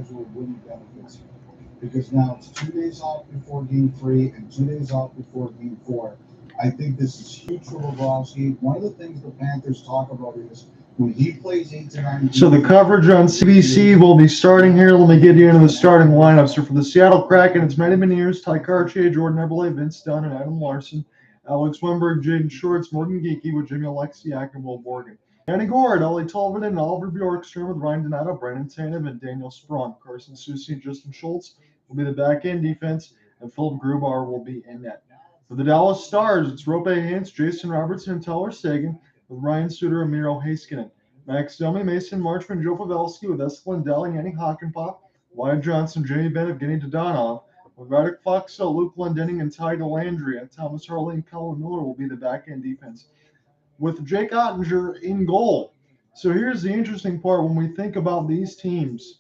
Islanders will really benefit here because now it's 2 days off before Game 3 and 2 days off before Game 4. I think this is huge for Bobrovsky. One of the things the Panthers talk about is when he plays 8 to 9 So the games, coverage on CBC will be starting here. Let me get you into the starting lineup. So for the Seattle Kraken, it's Matty Beniers, Ty Cartier, Jordan Eberle, Vince Dunn, and Adam Larsson. Alex Wimberg, Jaden Schultz, Morgan Geekie with Jimmy Alexiak and Will Borgen. Yanni Gourde, Ollie Tolvanen, and Oliver Bjorkström with Ryan Donato, Brandon Tanev, and Daniel Sprong. Carson Soucy and Justin Schultz will be the back-end defense, and Philip Grubauer will be in net. For the Dallas Stars, it's Roope Hintz, Jason Robertson, and Tyler Seguin with Ryan Suter and Miro Heiskanen. Max Domi, Mason Marchman, Joe Pavelski with Lindell and Yanni Wyatt Johnston, Jamie Benn, Evgeny Dodonov, with Radek Faksa, Luke Glendening, and Ty Dellandrea. Thomas Harley and Colin Miller will be the back-end defense, with Jake Ottinger in goal. So here's the interesting part when we think about these teams.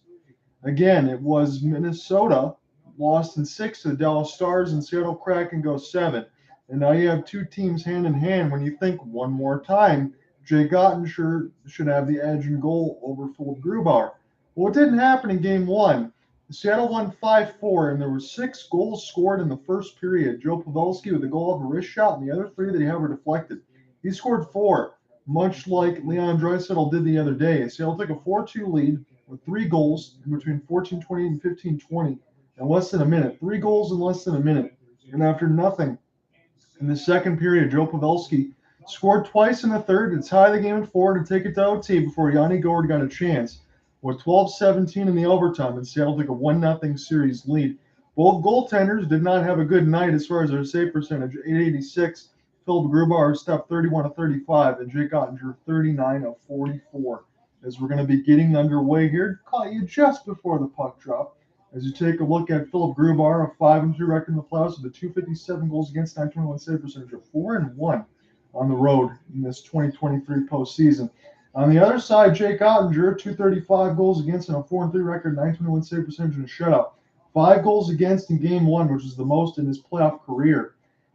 Again, it was Minnesota lost in 6 to the Dallas Stars, and Seattle Kraken go 7. And now you have two teams hand in hand when you think one more time Jake Ottinger should have the edge in goal over Philip Grubauer. Well, it didn't happen in Game 1. Seattle won 5-4, and there were 6 goals scored in the first period. Joe Pavelski with a goal of a wrist shot, and the other 3 that he had were deflected. He scored 4, much like Leon Draisaitl did the other day. Seattle took a 4-2 lead with 3 goals in between 14:20 and 15:20 in less than a minute. 3 goals in less than a minute. And after nothing in the second period, Joe Pavelski scored twice in the third to tie the game at 4 to take it to OT before Yanni Gourde got a chance. With 12-17 in the overtime, and Seattle took a 1-0 series lead. Both goaltenders did not have a good night as far as their save percentage. 886. Philip Grubauer stepped 31 of 35, and Jake Ottinger 39 of 44. As we're going to be getting underway here, caught you just before the puck drop. As you take a look at Philip Grubauer, a 5-2 record in the playoffs with a 257 goals against, 921 save percentage, of 4-1 on the road in this 2023 postseason. On the other side, Jake Ottinger, 235 goals against and a 4-3 record, 921 save percentage, and a shutout. 5 goals against in Game 1, which is the most in his playoff career.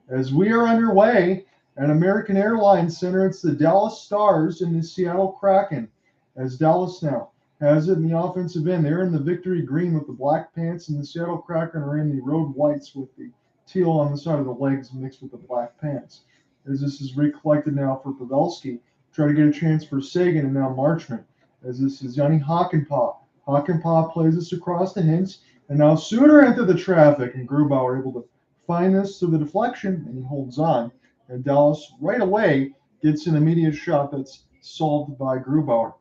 As we are underway at American Airlines Center, it's the Dallas Stars and the Seattle Kraken. As Dallas now has it in the offensive end. They're in the victory green with the black pants, and the Seattle Kraken are in the road whites with the teal on the side of the legs mixed with the black pants. As this is recollected now for Pavelski, try to get a chance for Seguin and now Marchman. As this is Yanni Hakanpää. Hakanpää plays this across the Hintz, and now Suter into the traffic, and Grubauer able to find this through the deflection, and he holds on. And Dallas right away gets an immediate shot that's solved by Grubauer.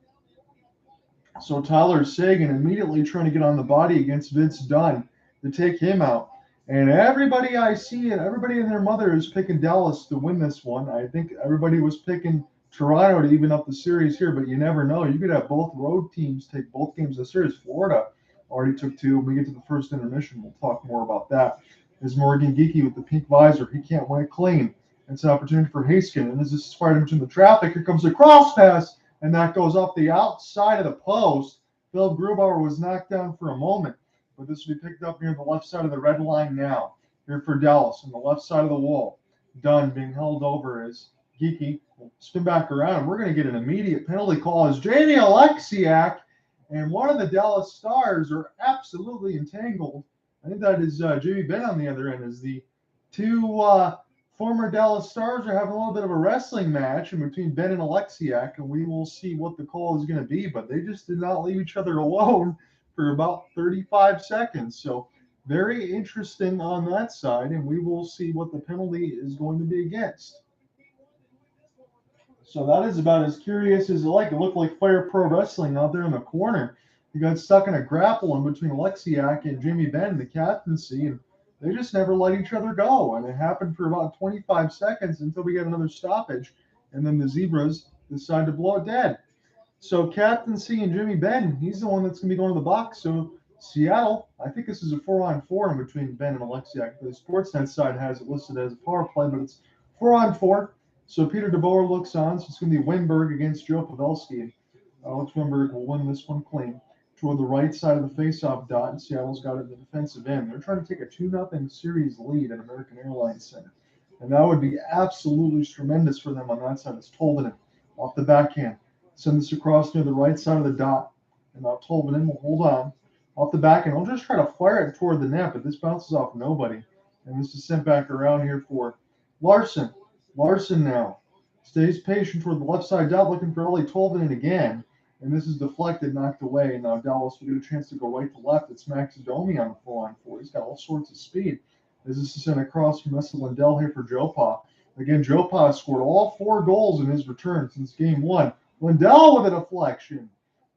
So Tyler Seguin immediately trying to get on the body against Vince Dunn to take him out. And everybody I see, and everybody and their mother is picking Dallas to win this one. I think everybody was picking Toronto to even up the series here, but you never know. You could have both road teams take both games of the series. Florida already took 2. When we get to the first intermission, we'll talk more about that. Is Morgan Geekie with the pink visor. He can't win it clean. It's an opportunity for Heiskanen. And as this is fired into the traffic, here comes the cross pass, and that goes off the outside of the post. Phil Grubauer was knocked down for a moment, but this will be picked up near the left side of the red line now. Here for Dallas on the left side of the wall. Dunn being held over as Geekie will spin back around. We're going to get an immediate penalty call as Jamie Alexiak and one of the Dallas Stars are absolutely entangled. I think that is Jamie Benn on the other end, as the two former Dallas Stars are having a little bit of a wrestling match in between Benn and Alexiak, and we will see what the call is going to be, but they just did not leave each other alone for about 35 seconds. So very interesting on that side, and we will see what the penalty is going to be against. So that is about as curious as it like. It looked like Fire Pro Wrestling out there in the corner. He got stuck in a grapple in between Alexiak and Jamie Benn, the captaincy, and they just never let each other go. And it happened for about 25 seconds until we got another stoppage, and then the Zebras decided to blow it dead. So captaincy and Jamie Benn, he's the one that's going to be going to the box. So Seattle, I think this is a 4-on-4 in between Benn and Alexiak. The Sportsnet side has it listed as a power play, but it's 4-on-4. So Peter DeBoer looks on. So it's going to be Wimberg against Joe Pavelski. And Alex Wimberg will win this one clean toward the right side of the faceoff dot, and Seattle's got it in the defensive end. They're trying to take a 2-0 series lead at American Airlines Center. And that would be absolutely tremendous for them on that side. It's Tolvanen off the backhand. Send this across near the right side of the dot. And now Tolvanen will hold on. off the back, and he'll just try to fire it toward the net, but this bounces off nobody. And this is sent back around here for Larsson. Larsson now stays patient toward the left side dot, looking for Early Tolvanen again. And this is deflected, knocked away. And now Dallas will get a chance to go right to left. It's Max Domi on the 4-on-4. He's got all sorts of speed. As this is sent across from Lindell here for Jopa. Again, Jopa scored all 4 goals in his return since game 1. Lindell with a deflection.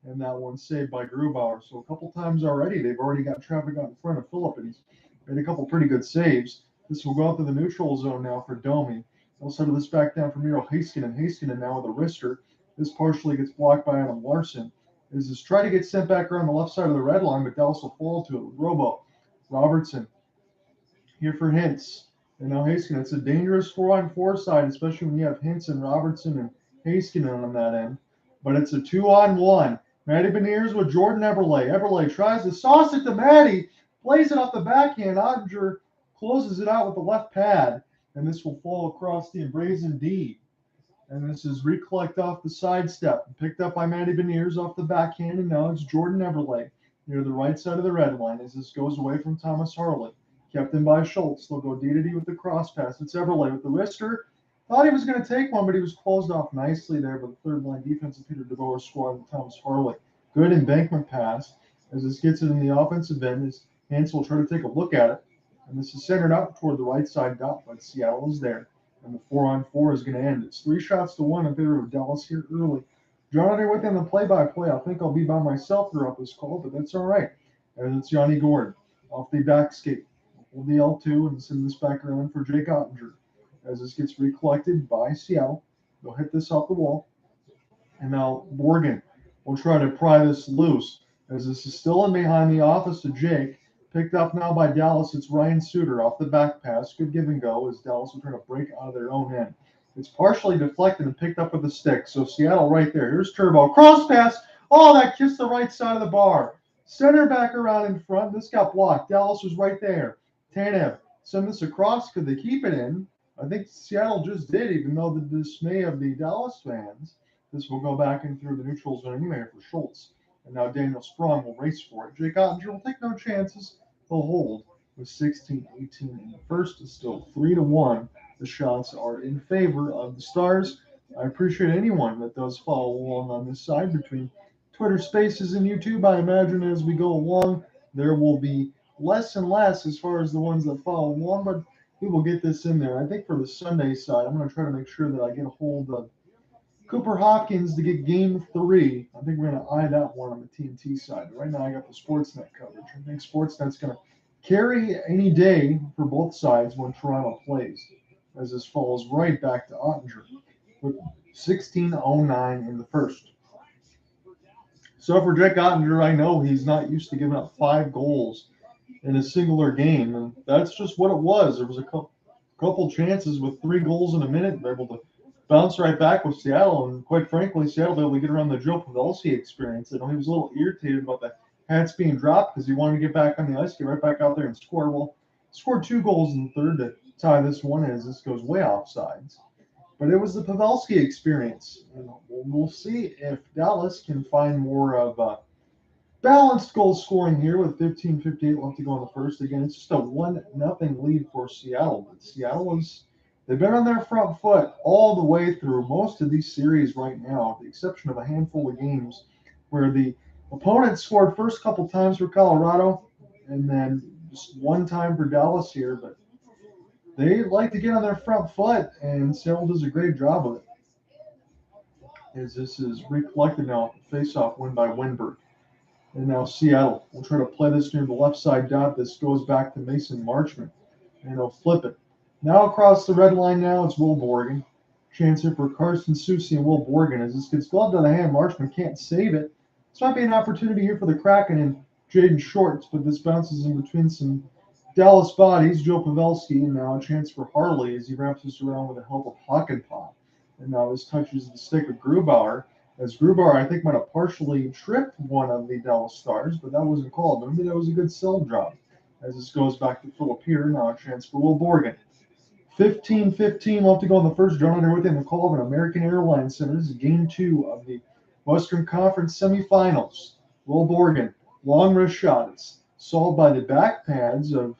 And that one saved by Grubauer. So a couple times already, they've already got traffic out in front of Phillip, and he's made a couple pretty good saves. This will go out to the neutral zone now for Domi. They'll settle this back down for Miro Heiskanen. Heiskanen now with a wrister. This partially gets blocked by Adam Larsson. This is try to get sent back around the left side of the red line, but Dallas will fall to it with Robertson here for Hintz. And now Heiskanen. It's a dangerous 4-on-4 side, especially when you have Hintz and Robertson and Heiskanen on that end. But it's a 2-on-1. Matty Beniers with Jordan Eberle. Eberle tries to sauce it to Matty. Plays it off the backhand. Ottinger closes it out with the left pad. And this will fall across the embrazen D. And this is recollect off the sidestep. Picked up by Matty Beniers off the backhand. And now it's Jordan Eberle near the right side of the red line as this goes away from Thomas Harley. Kept in by Schultz. They'll go D to D with the cross pass. It's Eberle with the wrister. Thought he was going to take one, but he was closed off nicely there by the third-line defense of Peter DeBoer squad and Thomas Harley. Good embankment pass. As this gets it in the offensive end, as Hintz will try to take a look at it. And this is centered up toward the right side dot, but Seattle is there. And the 4-on-4 is going to end. It's 3-1 in favor of Dallas here early. John here with him the play-by-play. I think I'll be by myself throughout this call, but that's all right. And it's Yanni Gourde off the back skate. Hold the L2 and send this back around for Jake Ottinger. As this gets recollected by Seattle, they'll hit this off the wall. And now Morgan will try to pry this loose. As this is still in behind the office of Jake. Picked up now by Dallas. It's Ryan Suter off the back pass. Good give and go as Dallas will try to break out of their own end. It's partially deflected and picked up with a stick. So Seattle right there. Here's Turbo. Cross pass. Oh, that kissed the right side of the bar. Center back around in front. This got blocked. Dallas was right there. Tanev send this across. Could they keep it in? I think Seattle just did, even though the dismay of the Dallas fans. This will go back in through the neutral zone anyway for Schultz. And now Daniel Sprong will race for it. Jake Ottinger will take no chances. He'll hold with 16-18 in the first. It's still 3-1. The shots are in favor of the Stars. I appreciate anyone that does follow along on this side between Twitter Spaces and YouTube. I imagine as we go along, there will be less and less as far as the ones that follow along, but we will get this in there. I think for the Sunday side, I'm going to try to make sure that I get a hold of Cooper Hopkins to get game 3. I think we're going to eye that one on the TNT side. Right now, I got the Sportsnet coverage. I think Sportsnet's going to carry any day for both sides when Toronto plays, as this falls right back to Ottinger with 16:09 in the first. So for Jake Ottinger, I know he's not used to giving up 5 goals in a singular game, and that's just what it was. There was a couple chances with 3 goals in a minute. They're able to bounce right back with Seattle, and quite frankly, Seattle able to get around the Joe Pavelski experience. I know he was a little irritated about the hats being dropped because he wanted to get back on the ice, get right back out there and score. Well, scored 2 goals in the third to tie this one as this goes way offsides. But it was the Pavelski experience. We'll see if Dallas can find more of balanced goal scoring here with 15:58 left to go in the first. Again, it's just a 1-0 lead for Seattle. But Seattle they've been on their front foot all the way through most of these series right now, with the exception of a handful of games where the opponent scored first couple times for Colorado and then just one time for Dallas here. But they like to get on their front foot, and Seattle does a great job of it. As this is recollected now, face-off win by Winberg. And now Seattle will try to play this near the left side dot. This goes back to Mason Marchment, and he'll flip it. Now across the red line now, it's Will Borgen. Chance here for Carson Soucy and Will Borgen. As this gets gloved on the hand, Marchment can't save it. This might be an opportunity here for the Kraken and Jaden Shorts, but this bounces in between some Dallas bodies. Joe Pavelski, and now a chance for Harley as he wraps this around with the help of Hakanpää. And now this touches the stick of Grubauer. As Grubauer, I think, might have partially tripped one of the Dallas Stars, but that wasn't called. I mean, that was a good sell job. As this goes back to Philip here, now a chance for Will Borgen. 15:15 left to go in the first. John under within the call of an American Airlines Center. This is game 2 of the Western Conference semifinals. Will Borgen Long wrist shot. It's solved by the back pads of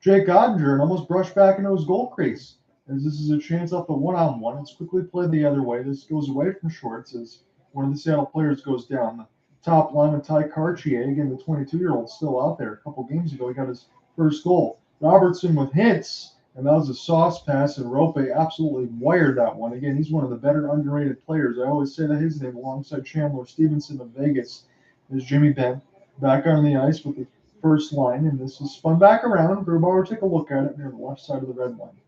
Jake Ottinger and almost brushed back into his goal crease. As this is a chance off the one-on-one, it's quickly played the other way. This goes away from Schultz as one of the Seattle players goes down. The top line with Ty Cartier, again, the 22-year-old still out there. A couple games ago, he got his first goal. Robertson with Hintz, and that was a sauce pass, and Roope absolutely wired that one. Again, he's one of the better underrated players. I always say that his name alongside Chandler Stevenson of Vegas is Jimmy Benn. Back on the ice with the first line, and this is spun back around. Grubauer, take a look at it near the left side of the red line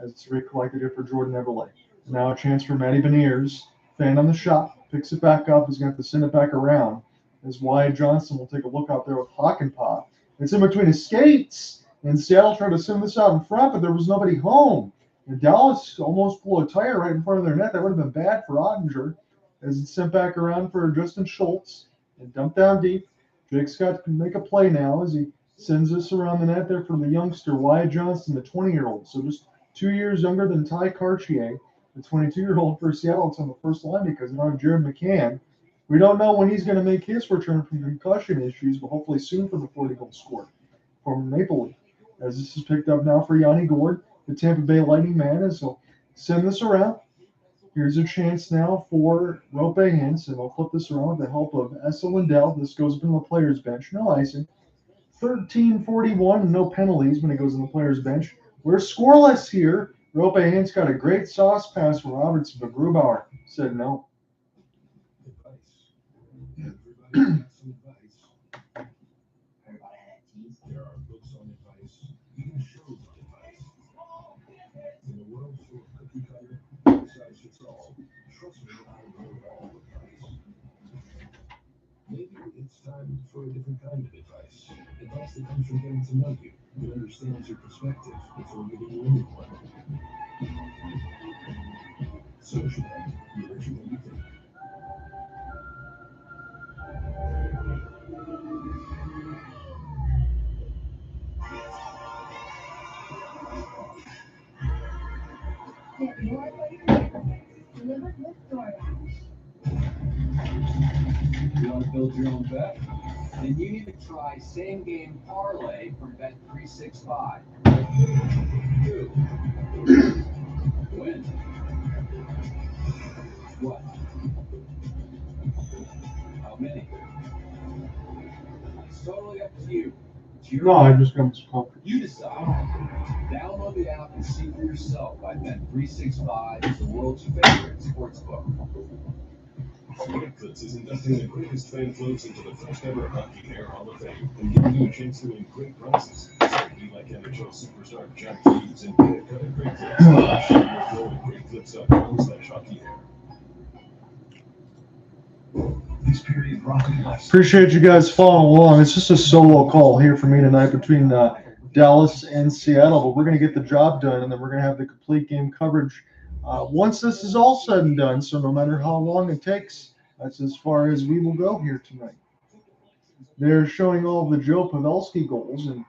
as it's recollected here for Jordan Eberle. Now a chance for Matty Beniers. Fan on the shot, picks it back up. He's going to have to send it back around as Wyatt Johnston will take a look out there with Hakstol. It's in between his skates, and Seattle tried to send this out in front, but there was nobody home. And Dallas almost blew a tire right in front of their net. That would have been bad for Ottinger as it's sent back around for Justin Schultz and dumped down deep. Jake Scott can make a play now as he sends this around the net there for the youngster, Wyatt Johnston, the 20-year-old. So just 2 years younger than Ty Cartier, the 22-year-old for Seattle. It's on the first line because now Jared McCann. We don't know when he's going to make his return from concussion issues, but hopefully soon for the 40-goal score from Maple Leaf. As this is picked up now for Yanni Gourde, the Tampa Bay Lightning man, as he'll send this around. Here's a chance now for Roope Hintz, and they'll flip this around with the help of Lindell. This goes up in the player's bench. No icing. 13:41, no penalties when it goes in the player's bench. We're scoreless here. Roope Hintz got a great sauce pass from Robertson, but Grubauer said no. There are books on advice, even shows on advice. In a world full of cookie cutter, besides it's all, trust me, I know all advice. Maybe it's time for a different kind of advice. Advice that comes from getting to know you, that understands your perspective before giving you any one. Social Bank, the original you think. Get more delivered with DoorDash. You want to build your own bet? Then you need to try Same Game Parlay from Bet365. 2. Win. What? How many? It's totally up to you. It's your No, I just got this coffee. You decide. Download the app and see for yourself. I bet 365 is the world's favorite sportsbook. Breakouts is inducting the greatest fan floats into the first ever Hockey Hair Hall of Fame and giving you a chance to win great prizes. So be like NHL superstar Jack Hughes and get a cut of great clips. Share your flow at greatclips.com/hockeyhair. This period rocket left. Appreciate you guys following along. It's just a solo call here for me tonight between Dallas and Seattle, but we're going to get the job done, and then we're going to have the complete game coverage once this is all said and done. So no matter how long it takes, that's as far as we will go here tonight. They're showing all the Joe Pavelski goals, and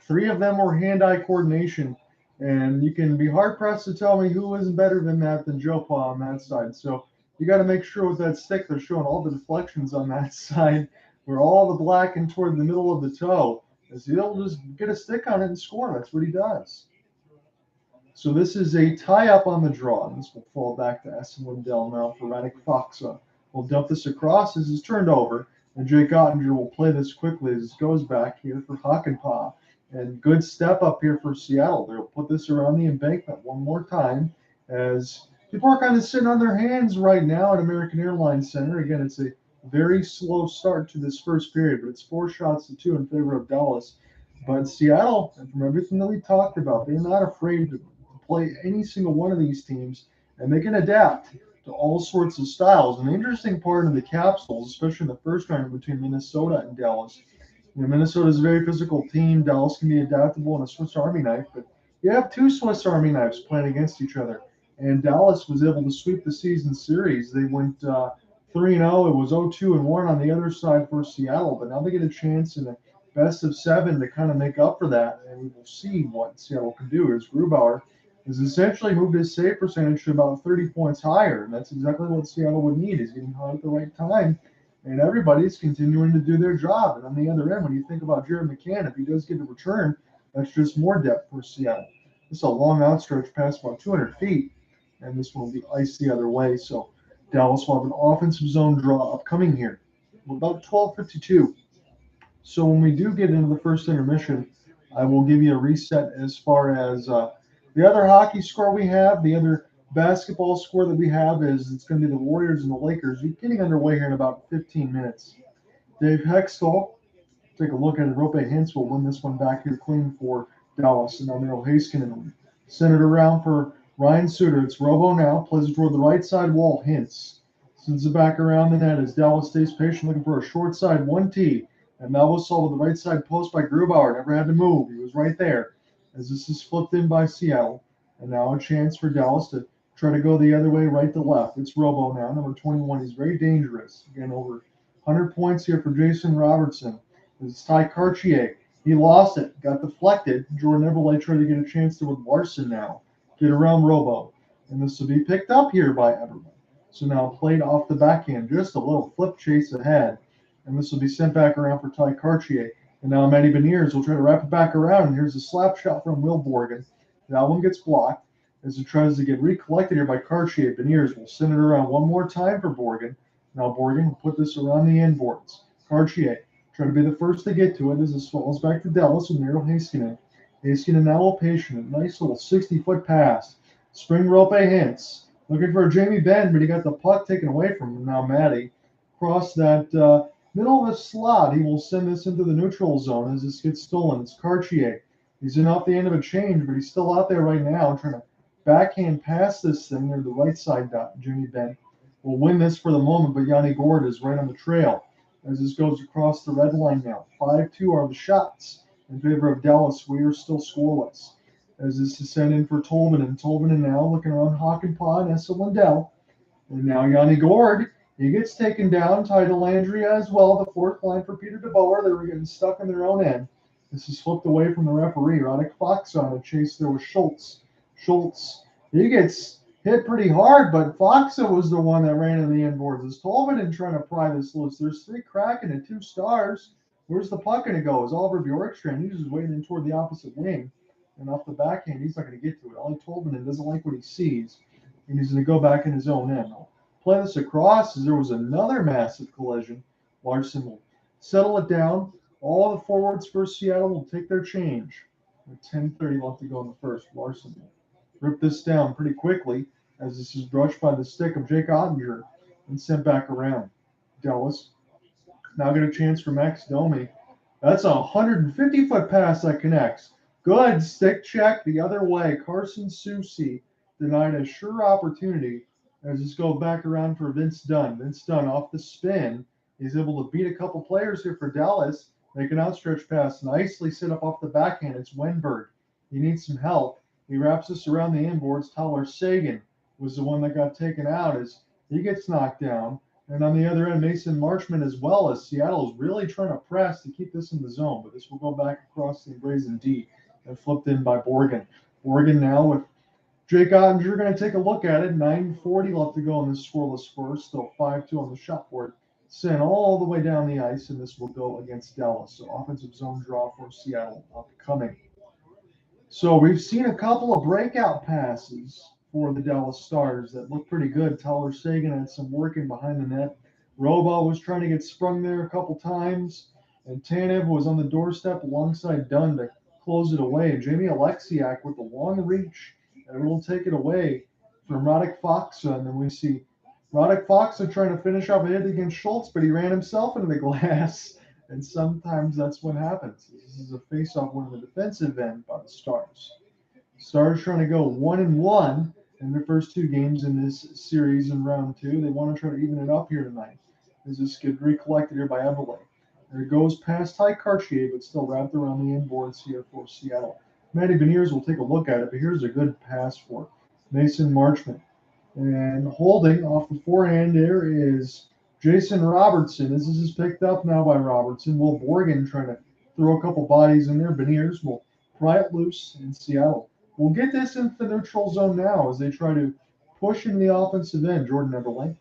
3 of them were hand-eye coordination, and you can be hard-pressed to tell me who is better than that than Joe Pa on that side. So you got to make sure with that stick they're showing all the deflections on that side where all the black and toward the middle of the toe. As he'll just get a stick on it and score. That's what he does. So this is a tie-up on the draw. This will fall back to Lindell now for Radek Faksa. We'll dump this across as it's turned over, and Jake Ottinger will play this quickly as it goes back here for Hakstol. And good step up here for Seattle. They'll put this around the embankment one more time as people are kind of sitting on their hands right now at American Airlines Center. Again, it's a very slow start to this first period, but it's 4 shots to 2 in favor of Dallas. But Seattle, and from everything that we talked about, they're not afraid to play any single one of these teams, and they can adapt to all sorts of styles. And the interesting part of the capsules, especially in the first round between Minnesota and Dallas, Minnesota is a very physical team. Dallas can be adaptable in a Swiss Army knife, but you have 2 Swiss Army knives playing against each other. And Dallas was able to sweep the season series. They went 3-0. It was 0-2-1 on the other side for Seattle, but now they get a chance in a best of 7 to kind of make up for that, and we will see what Seattle can do. As Grubauer has essentially moved his save percentage to about 30 points higher, and that's exactly what Seattle would need, is getting hot at the right time. and everybody's continuing to do their job. And on the other end, when you think about Jared McCann, if he does get a return, that's just more depth for Seattle. This is a long outstretch pass, about 200 feet, and this one will be iced the other way. So Dallas will have an offensive zone draw upcoming here. We're about 12:52. So when we do get into the first intermission, I will give you a reset as far as the other hockey score we have. The other basketball score that we have is it's going to be the Warriors and the Lakers. We're getting underway here in about 15 minutes. Dave Hakstol, take a look at it. Roope Hintz will win this one back here clean for Dallas. And now Miro Heiskanen centered around for Ryan Suter. It's Robo now. Plays it toward the right side wall. Hintz sends it back around the net as Dallas stays patient looking for a short side 1T. And that was solved with the right side post by Grubauer. Never had to move. He was right there as this is flipped in by Seattle. And now a chance for Dallas to try to go the other way, right to left. It's Robo now, number 21. He's very dangerous. Again, over 100 points here for Jason Robertson. It's Ty Cartier. He lost it, got deflected. Jordan Eberle tried to get a chance to with Larsson now. Get around Robo. And this will be picked up here by Eberle. So now played off the backhand. Just a little flip chase ahead. And this will be sent back around for Ty Cartier. And now Matty Beniers will try to wrap it back around. And here's a slap shot from Will Borgen. That one gets blocked as it tries to get recollected here by Cartier. Beniers will send it around one more time for Borgen. Now Borgen will put this around the end boards. Cartier try to be the first to get to it as this falls back to Dallas with Miro Heiskanen. Heiskanen now will patient. Nice little 60-foot pass. Spring Roope Hintz. Looking for Jamie Benn, but he got the puck taken away from him. Now Matty across that middle of the slot. He will send this into the neutral zone as this gets stolen. It's Cartier. He's in off the end of a change, but he's still out there right now trying to backhand pass this thing near the right side. Jamie Benn will win this for the moment, but Yanni Gourde is right on the trail as this goes across the red line now. 5-2 are the shots in favor of Dallas. We are still scoreless as this is sent in for Tolvanen. And Tolvanen now looking around Hakanpää and Lindell. And now Yanni Gourde. He gets taken down, tied to Landry as well. The fourth line for Peter DeBoer. They were getting stuck in their own end. This is flipped away from the referee. Roddick Fox on a chase there with Schultz. Schultz, he gets hit pretty hard, but Fox was the one that ran in the end boards. Is Tolvanen trying to pry this loose? There's 3 Kraken and 2 Stars. Where's the puck going to go? Is Oliver Bjorkstrand? He's just waiting in toward the opposite wing. And off the backhand, he's not going to get to it. Ollie Tolvanen doesn't like what he sees. And he's going to go back in his own end. Play this across as there was another massive collision. Larsson will settle it down. All the forwards for Seattle will take their change. With 10:30 left to go in the first. Larsson will rip this down pretty quickly as this is brushed by the stick of Jake Ottinger and sent back around. Dallas now get a chance for Max Domi. That's a 150-foot pass that connects. Good stick check the other way. Carson Soucy denied a sure opportunity. As this goes back around for Vince Dunn. Vince Dunn off the spin. He's able to beat a couple players here for Dallas. Make an outstretch pass. Nicely set up off the backhand. It's Wenberg. He needs some help. He wraps this around the inboards. Tyler Seguin was the one that got taken out as he gets knocked down. And on the other end, Mason Marchment as well as Seattle is really trying to press to keep this in the zone. But this will go back across the brazen D and flipped in by Borgen. Borgen now with Jake Ottinger going to take a look at it. 9:40 left to go in this scoreless first. Still 5-2 on the shot board. Sent all the way down the ice, and this will go against Dallas. So offensive zone draw for Seattle upcoming. So we've seen a couple of breakout passes for the Dallas Stars that look pretty good. Tyler Seguin had some working behind the net. Robo was trying to get sprung there a couple times. And Tanev was on the doorstep alongside Dunn to close it away. And Jamie Alexiak with the long reach. And we'll take it away from Roddick Fox. And then we see Roddick Fox trying to finish off a hit against Schultz, but he ran himself into the glass. And sometimes that's what happens. This is a face-off on the defensive end by the Stars. Stars trying to go 1-1 in their first 2 games in this series in round 2. They want to try to even it up here tonight. As this gets recollected here by Eberle. There it goes past Ty Cartier, but still wrapped around the inboards here for Seattle. Matty Beniers will take a look at it, but here's a good pass for Mason Marchment. And holding off the forehand there is Jason Robertson. This is picked up now by Robertson. Will Borgen trying to throw a couple bodies in there. Beniers will pry it loose in Seattle. We'll get this into the neutral zone now as they try to push in the offensive end. Jordan Eberle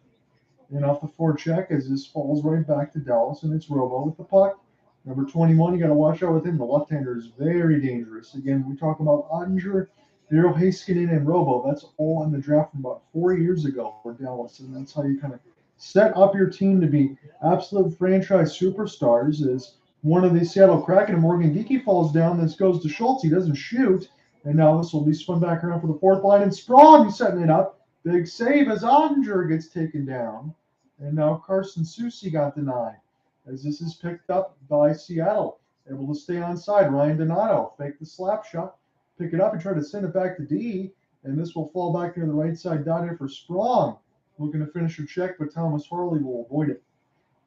And off the forecheck as this falls right back to Dallas, and it's Robo with the puck. Number 21, you got to watch out with him. The left-hander is very dangerous. Again, we talk about Ottinger, Miro, Heiskanen, and Robo. That's all in the draft from about 4 years ago for Dallas, and that's how you kind of set up your team to be absolute franchise superstars. As one of the Seattle Kraken and Morgan Geekie falls down, this goes to Schultz. He doesn't shoot, and now this will be spun back around for the fourth line, and Sprong setting it up. Big save as Ottinger gets taken down, and now Carson Soucy got denied. As this is picked up by Seattle, able to stay on side. Ryan Donato fake the slap shot, pick it up and try to send it back to D, and this will fall back near the right side dot here for Sprong. Looking to finish a check, but Thomas Harley will avoid it.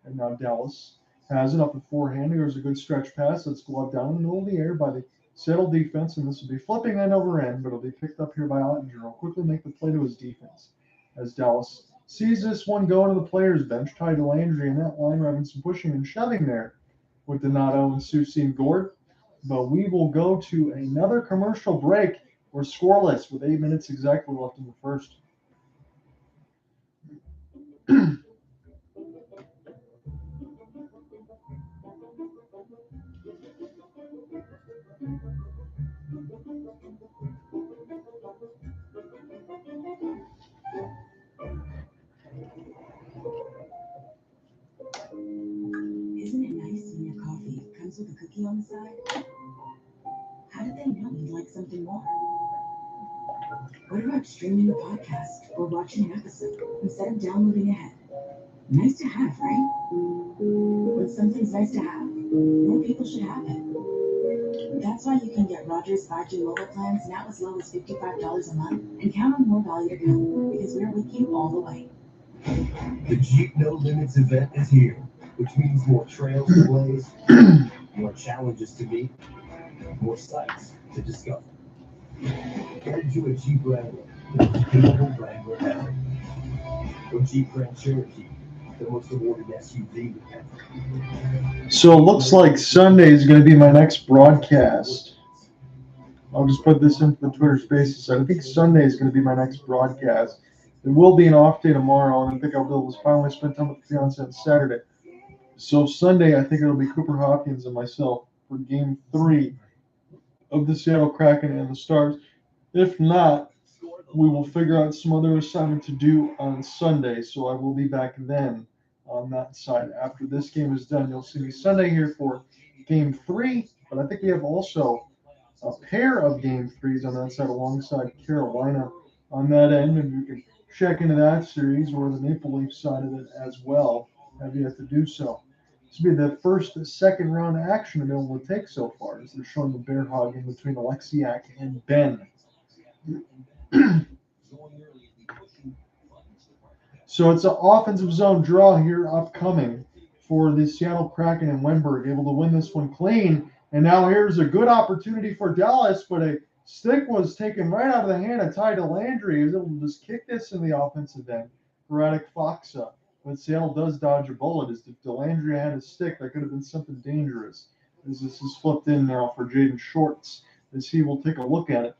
And now Dallas has it up the forehand. There's a good stretch pass that's gloved down in the middle of the air by the Seattle defense, and this will be flipping end over end, but it'll be picked up here by Ottinger. He'll quickly make the play to his defense as Dallas sees this one go to the players' bench. Ty Landry and that line having some pushing and shoving there with Donato and Soucy and Gourde. But we will go to another commercial break. We're scoreless with 8 minutes exactly left in the first. Isn't it nice when your coffee comes with a cookie on the side? How did they know you'd like something more? What about streaming a podcast or watching an episode instead of downloading ahead? Nice to have, right? When something's nice to have, more people should have it. That's why you can get Rogers 5G mobile plans now as low as $55 a month and count on more value to come because we're with you all the way. The Jeep No Limits event is here, which means more trails to blaze, more challenges to meet, more sights to discover. Get into a Jeep Wrangler, the most beautiful Wrangler ever. Or Jeep Grand Cherokee, the most awarded SUV ever. So it looks like Sunday is going to be my next broadcast. I'll just put this into the Twitter Spaces. I think Sunday is going to be my next broadcast. There will be an off day tomorrow, and I think I'll be able to finally spend time with the fiance on Saturday. So Sunday, I think it'll be Cooper Hopkins and myself for Game 3 of the Seattle Kraken and the Stars. If not, we will figure out some other assignment to do on Sunday, so I will be back then on that side. After this game is done, you'll see me Sunday here for Game 3, but I think we have also a pair of Game 3s on that side alongside Carolina on that end, and we can check into that series or the Maple Leaf side of it as well. Have yet to do so. This will be the first and second round action to be able to take so far, as they're showing the bear hug in between Alexiak and Benn. So it's an offensive zone draw here upcoming for the Seattle Kraken and Wenberg, able to win this one clean. And now here's a good opportunity for Dallas, but a stick was taken right out of the hand of Ty Landry. He was able to just kick this in the offensive end for Radek Faksa. But Seattle does dodge a bullet. As if Delandry had a stick, that could have been something dangerous. As this is flipped in now for Jaden Schultz, as he will take a look at it.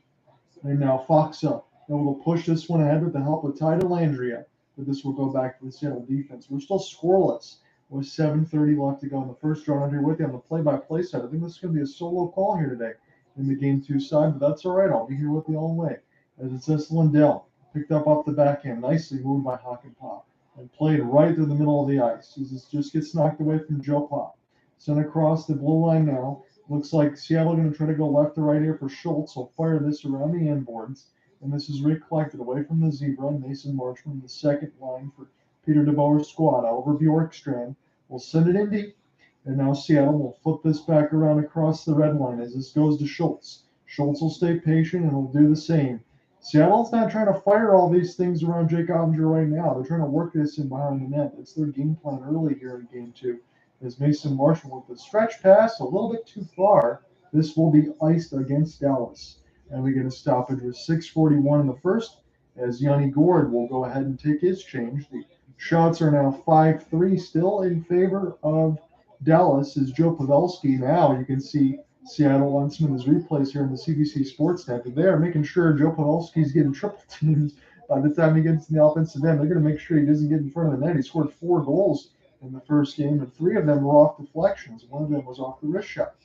And now Faksa able to push this one ahead with the help of Ty Landry. But this will go back to the Seattle defense. We're still scoreless with 7:30 left to go in the first round. Here with you on the play-by-play side. I think this is going to be a solo call here today in the Game 2 side, but that's all right. I'll be here with you all the way. As it says Lindell, picked up off the backhand, nicely moved by Hakanpää, and played right through the middle of the ice. As this just gets knocked away from Joe Pop. Sent across the blue line now. Looks like Seattle going to try to go left to right here for Schultz. He'll fire this around the end boards. And this is recollected away from the zebra. Mason Marchman, the second line for Peter DeBoer's squad. Over Bjorkstrand. We'll send it in deep. And now Seattle will flip this back around across the red line as this goes to Schultz. Schultz will stay patient and will do the same. Seattle's not trying to fire all these things around Jake Ottinger right now. They're trying to work this in behind the net. That's their game plan early here in Game 2. As Mason Marshall with the stretch pass a little bit too far, this will be iced against Dallas. And we get a stoppage with 6:41 in the first, as Yanni Gourde will go ahead and take his change. The shots are now 5-3 still in favor of Dallas, as Joe Pavelski. Now you can see Seattle on some of his replays here in the CBC Sports Net. They are making sure Joe Pavelski's getting triple teamed by the time he gets to the offensive end, they're going to make sure he doesn't get in front of the net. He scored 4 goals in the first game, and 3 of them were off deflections. 1 of them was off the wrist shot.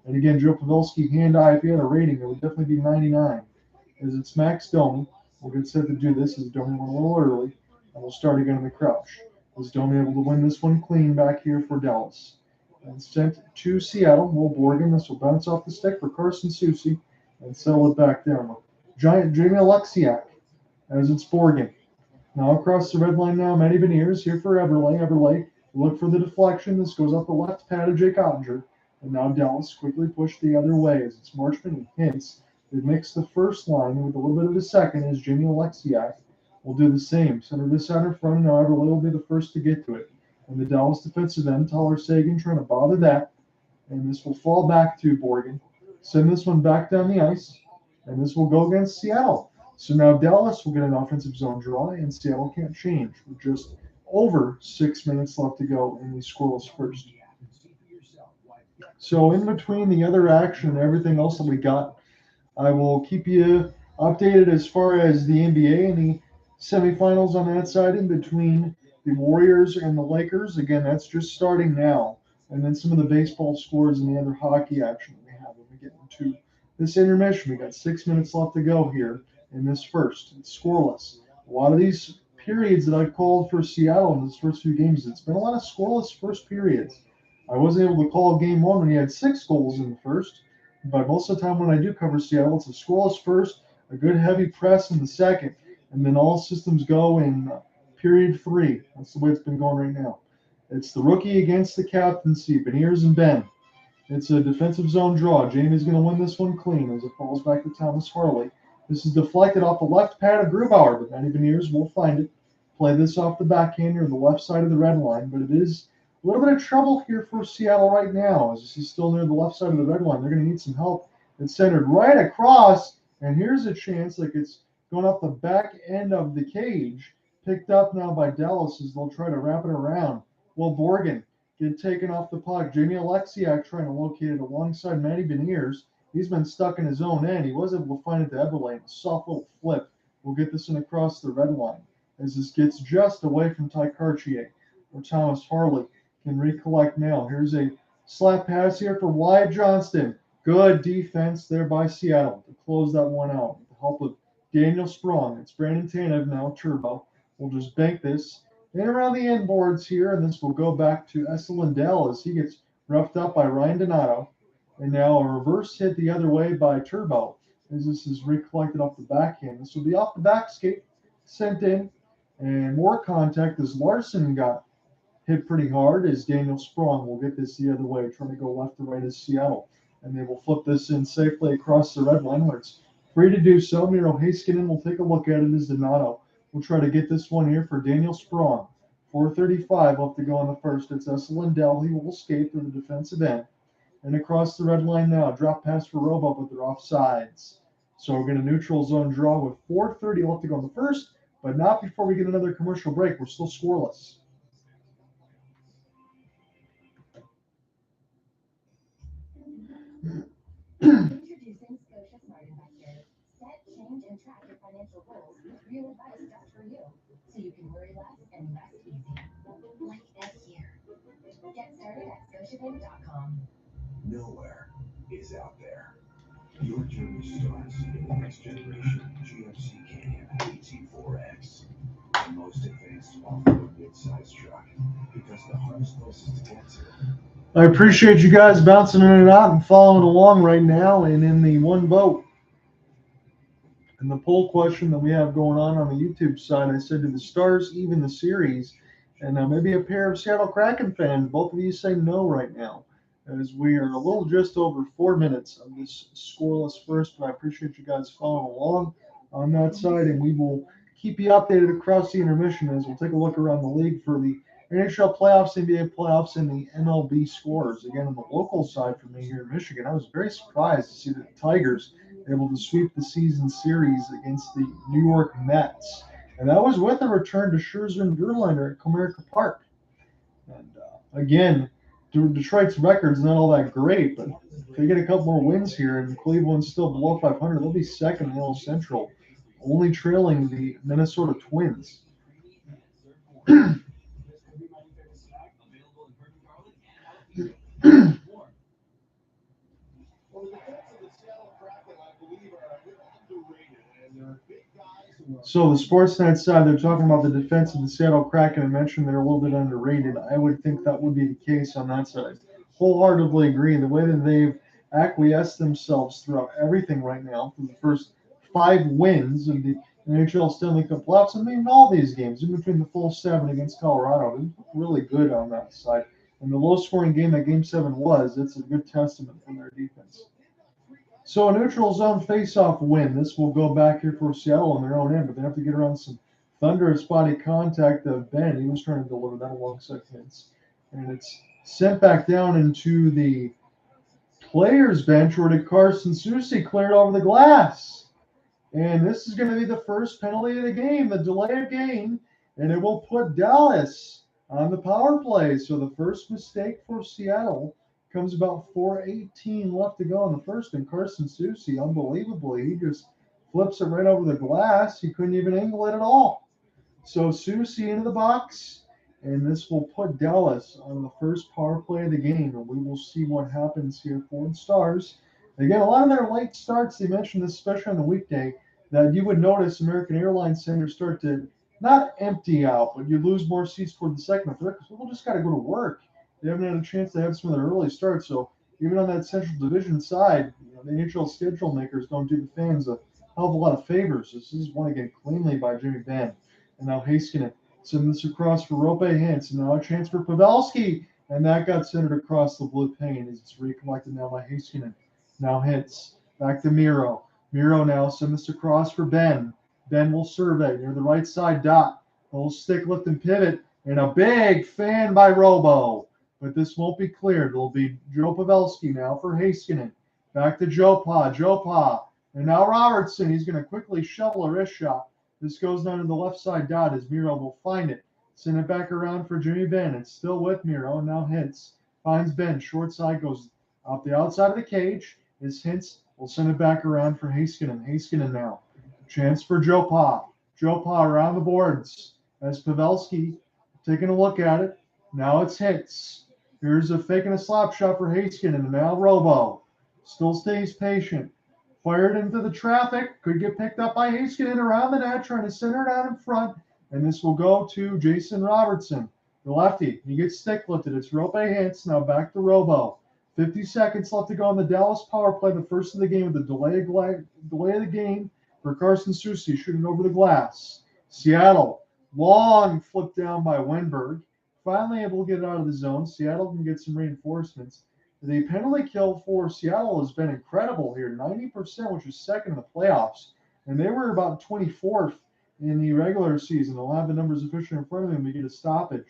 And again, Joe Pavelski, hand-eye, if he had a rating, it would definitely be 99. As it's Max Domi. We'll get set to do this as Domi went a little early, and we'll start again in the crouch. Was Domi able to win this one clean back here for Dallas? And sent to Seattle. Will Borgen. This will bounce off the stick for Carson Soucy and settle it back down. Giant Jamie Alexiak as it's Borgen. Now across the red line now, Matty Beniers here for Eberle. Eberle look for the deflection. This goes off the left pad of Jake Ottinger. And now Dallas quickly pushed the other way as it's Marchman and Hintz. They mix the first line with a little bit of the second as Jamie Alexiak will do the same. Center to center front. Now Eberle will be the first to get to it. And the Dallas defensive end, Tyler Seguin, trying to bother that. And this will fall back to Borgen. Send this one back down the ice. And this will go against Seattle. So now Dallas will get an offensive zone draw, and Seattle can't change. With just over 6 minutes left to go in the scoreless first. So in between the other action and everything else that we got, I will keep you updated as far as the NBA and the semifinals on that side in between the Warriors and the Lakers. Again, that's just starting now. And then some of the baseball scores and the other hockey action that we have when we get into this intermission. We got 6 minutes left to go here in this first. It's scoreless. A lot of these periods that I called for Seattle in those first few games, it's been a lot of scoreless first periods. I wasn't able to call game 1 when he had 6 goals in the first. But most of the time when I do cover Seattle, it's a scoreless first, a good heavy press in the second, and then all systems go in period 3. That's the way it's been going right now. It's the rookie against the captaincy, Beniers and Benn. It's a defensive zone draw. Jamie's going to win this one clean as it falls back to Thomas Harley. This is deflected off the left pad of Grubauer, but Matty Beniers will find it. Play this off the backhand near the left side of the red line, but it is a little bit of trouble here for Seattle right now as this is still near the left side of the red line. They're going to need some help. It's centered right across, and here's a chance like it's going off the back end of the cage. Picked up now by Dallas as they'll try to wrap it around. Will Borgen get taken off the puck. Jamie Alexiak trying to locate it alongside Matty Beniers. He's been stuck in his own end. He was able to find it to Eberle. A soft little flip will get this one across the red line as this gets just away from Ty Cartier, or Thomas Harley can recollect now. Here's a slap pass here for Wyatt Johnston. Good defense there by Seattle to close that one out with the help of Daniel Sprong. It's Brandon Tanev now, Turbo. We'll just bank this in around the end boards here, and this will go back to Lindell as he gets roughed up by Ryan Donato. And now a reverse hit the other way by Turbo as this is recollected off the backhand. This will be off the back skate, sent in, and more contact as Larsson got hit pretty hard as Daniel Sprong will get this the other way, trying to go left to right as Seattle. And they will flip this in safely across the red line where it's free to do so. Miro Heiskanen will take a look at it as Donato will try to get this one here for Daniel Sprong. 4:35 left to go in the first. It's Lindell. He will escape to the defensive end. And across the red line now, drop pass for Robo, but they're offsides. So we're going to neutral zone draw with 4:30 left to go in the first, but not before we get another commercial break. We're still scoreless. Introducing Scotia Smart Investor. Set, change, and track your financial goals with real advice just for you, so you can worry less and invest easy. Like this here. Get started at scotiabank.com. Nowhere is out there. Your journey starts in the next generation GMC Canyon AT4X, the most advanced off-road mid-size truck, because the hardest places to get to. I appreciate you guys bouncing in and out and following along right now and in the one vote. And the poll question that we have going on the YouTube side, I said, do the Stars even the series? And maybe a pair of Seattle Kraken fans, both of you say no right now, as we are a little just over 4 minutes of this scoreless first. But I appreciate you guys following along on that side, and we will keep you updated across the intermission as we'll take a look around the league for the NHL playoffs, NBA playoffs, and the MLB scores. Again, on the local side for me here in Michigan, I was very surprised to see the Tigers able to sweep the season series against the New York Mets. And that was with a return to Scherzer and Verlander at Comerica Park. And again, Detroit's record's not all that great, but if they get a couple more wins here and Cleveland's still below 500, they'll be second in the NL Central, only trailing the Minnesota Twins. Well, the defense of the Seattle Kraken, I believe, are a bit underrated, and they're big guys who are. So the Sportsnet side, they're talking about the defense of the Seattle Kraken and mentioned they're a little bit underrated. I would think that would be the case on that side. Wholeheartedly agree. The way that they've acquiesced themselves throughout everything right now, for the first 5 wins of the NHL Stanley Cup playoffs, I mean, all these games, in between the full 7 against Colorado, they're really good on that side. And the low-scoring game that Game 7 was, it's a good testament from their defense. So a neutral zone face-off win. This will go back here for Seattle on their own end, but they have to get around some thunderous body contact of Benn. He was trying to deliver that alongside Hintz. And it's sent back down into the players' bench where Carson Soucy cleared over the glass. And this is going to be the first penalty of the game, the delay of game, and it will put Dallas on the power play. So the first mistake for Seattle comes about 4:18 left to go in the first, and Carson Soucy, unbelievably, he just flips it right over the glass. He couldn't even angle it at all. So Soucy into the box, and this will put Dallas on the first power play of the game, and we will see what happens here for the Stars. Again, a lot of their late starts, they mentioned this, especially on the weekday, that you would notice American Airlines centers start to not empty out, but you lose more seats toward the second and third because people just got to go to work. They haven't had a chance to have some of their early starts. So even on that Central Division side, the NHL schedule makers don't do the fans a hell of a lot of favors. This is one again cleanly by Jimmy Benn. And now Heiskanen sending this across for Roope Hintz. And now a chance for Pavelski. And that got centered across the blue pane as it's recollected now by Heiskanen. Now Hintz. Back to Miro. Miro now sends this across for Benn. Benn will survey near the right side dot. A little stick lift and pivot. And a big fan by Robo. But this won't be cleared. It'll be Joe Pavelski now for Heiskanen. Back to Joe Pa. And now Robertson. He's going to quickly shovel a wrist shot. This goes down to the left side dot as Miro will find it. Send it back around for Jimmy Benn. It's still with Miro. And now Hintz finds Benn. Short side goes out the outside of the cage. As Hintz will send it back around for Heiskanen. Heiskanen now. Chance for Joe Pa. Joe Pa around the boards. As Pavelski taking a look at it. Now it's Hintz. Here's a fake and a slap shot for Heiskanen. And now Robo still stays patient. Fired into the traffic. Could get picked up by Heiskanen around the net, trying to center it out in front. And this will go to Jason Robertson, the lefty. He gets stick lifted. It's Roope Hintz. Now back to Robo. 50 seconds left to go on the Dallas power play. The first of the game with the delay of the game for Carson Soucy shooting over the glass. Seattle, long flip down by Wenberg. Finally able to get it out of the zone. Seattle can get some reinforcements. The penalty kill for Seattle has been incredible here, 90%, which is second in the playoffs. And they were about 24th in the regular season. They'll have the numbers officially in front of them to get a stoppage.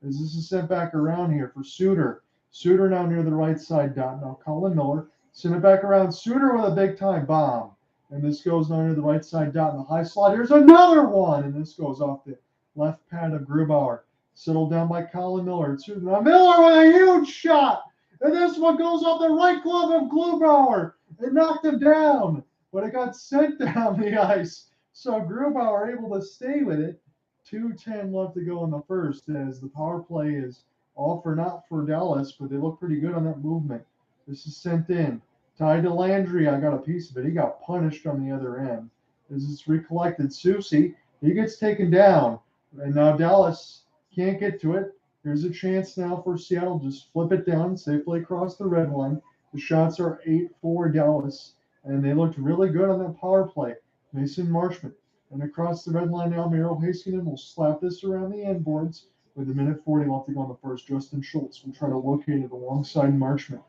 As this is sent back around here for Suter. Suter now near the right side dot. Now Colin Miller. Send it back around. Suter with a big-time bomb. And this goes down near the right side dot in the high slot. Here's another one. And this goes off the left pad of Grubauer. Settled down by Colin Miller. Now Miller with a huge shot. And this one goes off the right glove of Grubauer. It knocked him down. But it got sent down the ice. So Grubauer able to stay with it. 2:10 left to go in the first as the power play is all for naught for Dallas, but they look pretty good on that movement. This is sent in. Tied to Landry. I got a piece of it. He got punished on the other end. As it's recollected, Soucy, he gets taken down. And now Dallas can't get to it. Here's a chance now for Seattle. Just flip it down safely across the red line. The shots are 8-4 Dallas, and they looked really good on that power play. Mason Marchment. And across the red line now, Miro Heiskanen will slap this around the end boards with 1:40 left to go in the first. Justin Schultz will try to locate it alongside Marchment.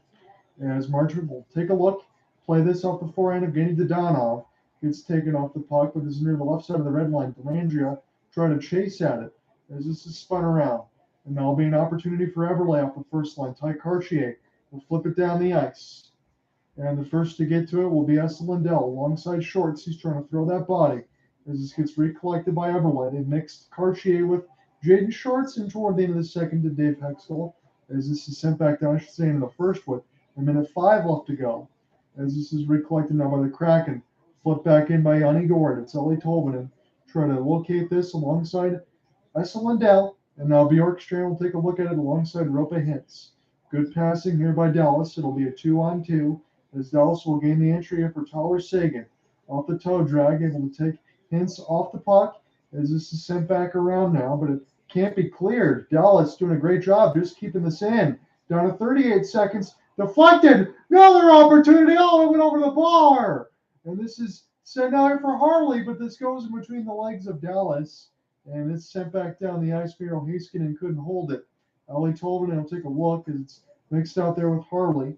As Marchment will take a look, play this off the forehand of Yanni Dadonov. Gets taken off the puck, but this is near the left side of the red line. Delandria trying to chase at it as this is spun around. And now will be an opportunity for Eberle off the first line. Ty Cartier will flip it down the ice. And the first to get to it will be Lindell alongside Schultz. He's trying to throw that body. As this gets recollected by Eberle. They mixed Cartier with Jaden Schultz and toward the end of the second to Dave Hakstol. As this is sent back down, I should say, in the first with 1:05 left to go. As this is recollected now by the Kraken. Flipped back in by Yanni Gourde. It's Ellie Tolvanen. Try to locate this alongside Lindell. And now Bjorkstrand will take a look at it alongside Roope Hintz. Good passing here by Dallas. It'll be a 2-on-2 as Dallas will gain the entry here for Tyler Seguin. Off the toe drag, able to take Hintz off the puck as this is sent back around now, but it can't be cleared. Dallas doing a great job just keeping this in. Down to 38 seconds. Deflected. Another opportunity. Oh, it went over the bar. And this is sent out here for Harley, but this goes in between the legs of Dallas. And it's sent back down the ice. Miro Heiskanen couldn't hold it. Ellie Tolvanen will take a look as it's mixed out there with Harley.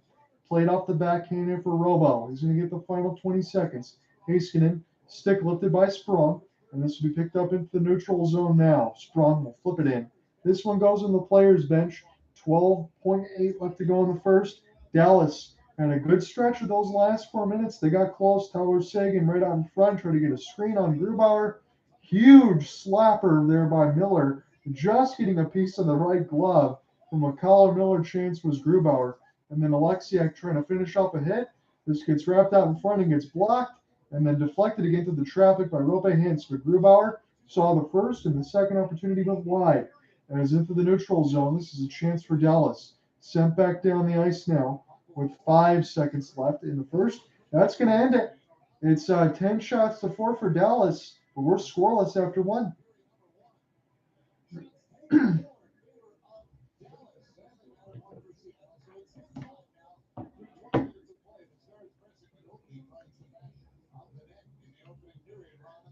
Played off the backhand here for Robo. He's going to get the final 20 seconds. Heiskanen, stick lifted by Sprong. And this will be picked up into the neutral zone now. Sprong will flip it in. This one goes in the players' bench. 12.8 left to go in the first. Dallas had a good stretch of those last 4 minutes. They got close. Tyler Seguin right out in front, trying to get a screen on Grubauer. Huge slapper there by Miller, just getting a piece of the right glove from a Colin Miller chance was Grubauer. And then Alexiak trying to finish off a hit. This gets wrapped out in front and gets blocked, and then deflected again to the traffic by Roope Hintz. But Grubauer saw the first, and the second opportunity went wide. As into the neutral zone, this is a chance for Dallas. Sent back down the ice now with 5 seconds left in the first. That's going to end it. It's 10 shots to 4 for Dallas, but we're scoreless after one.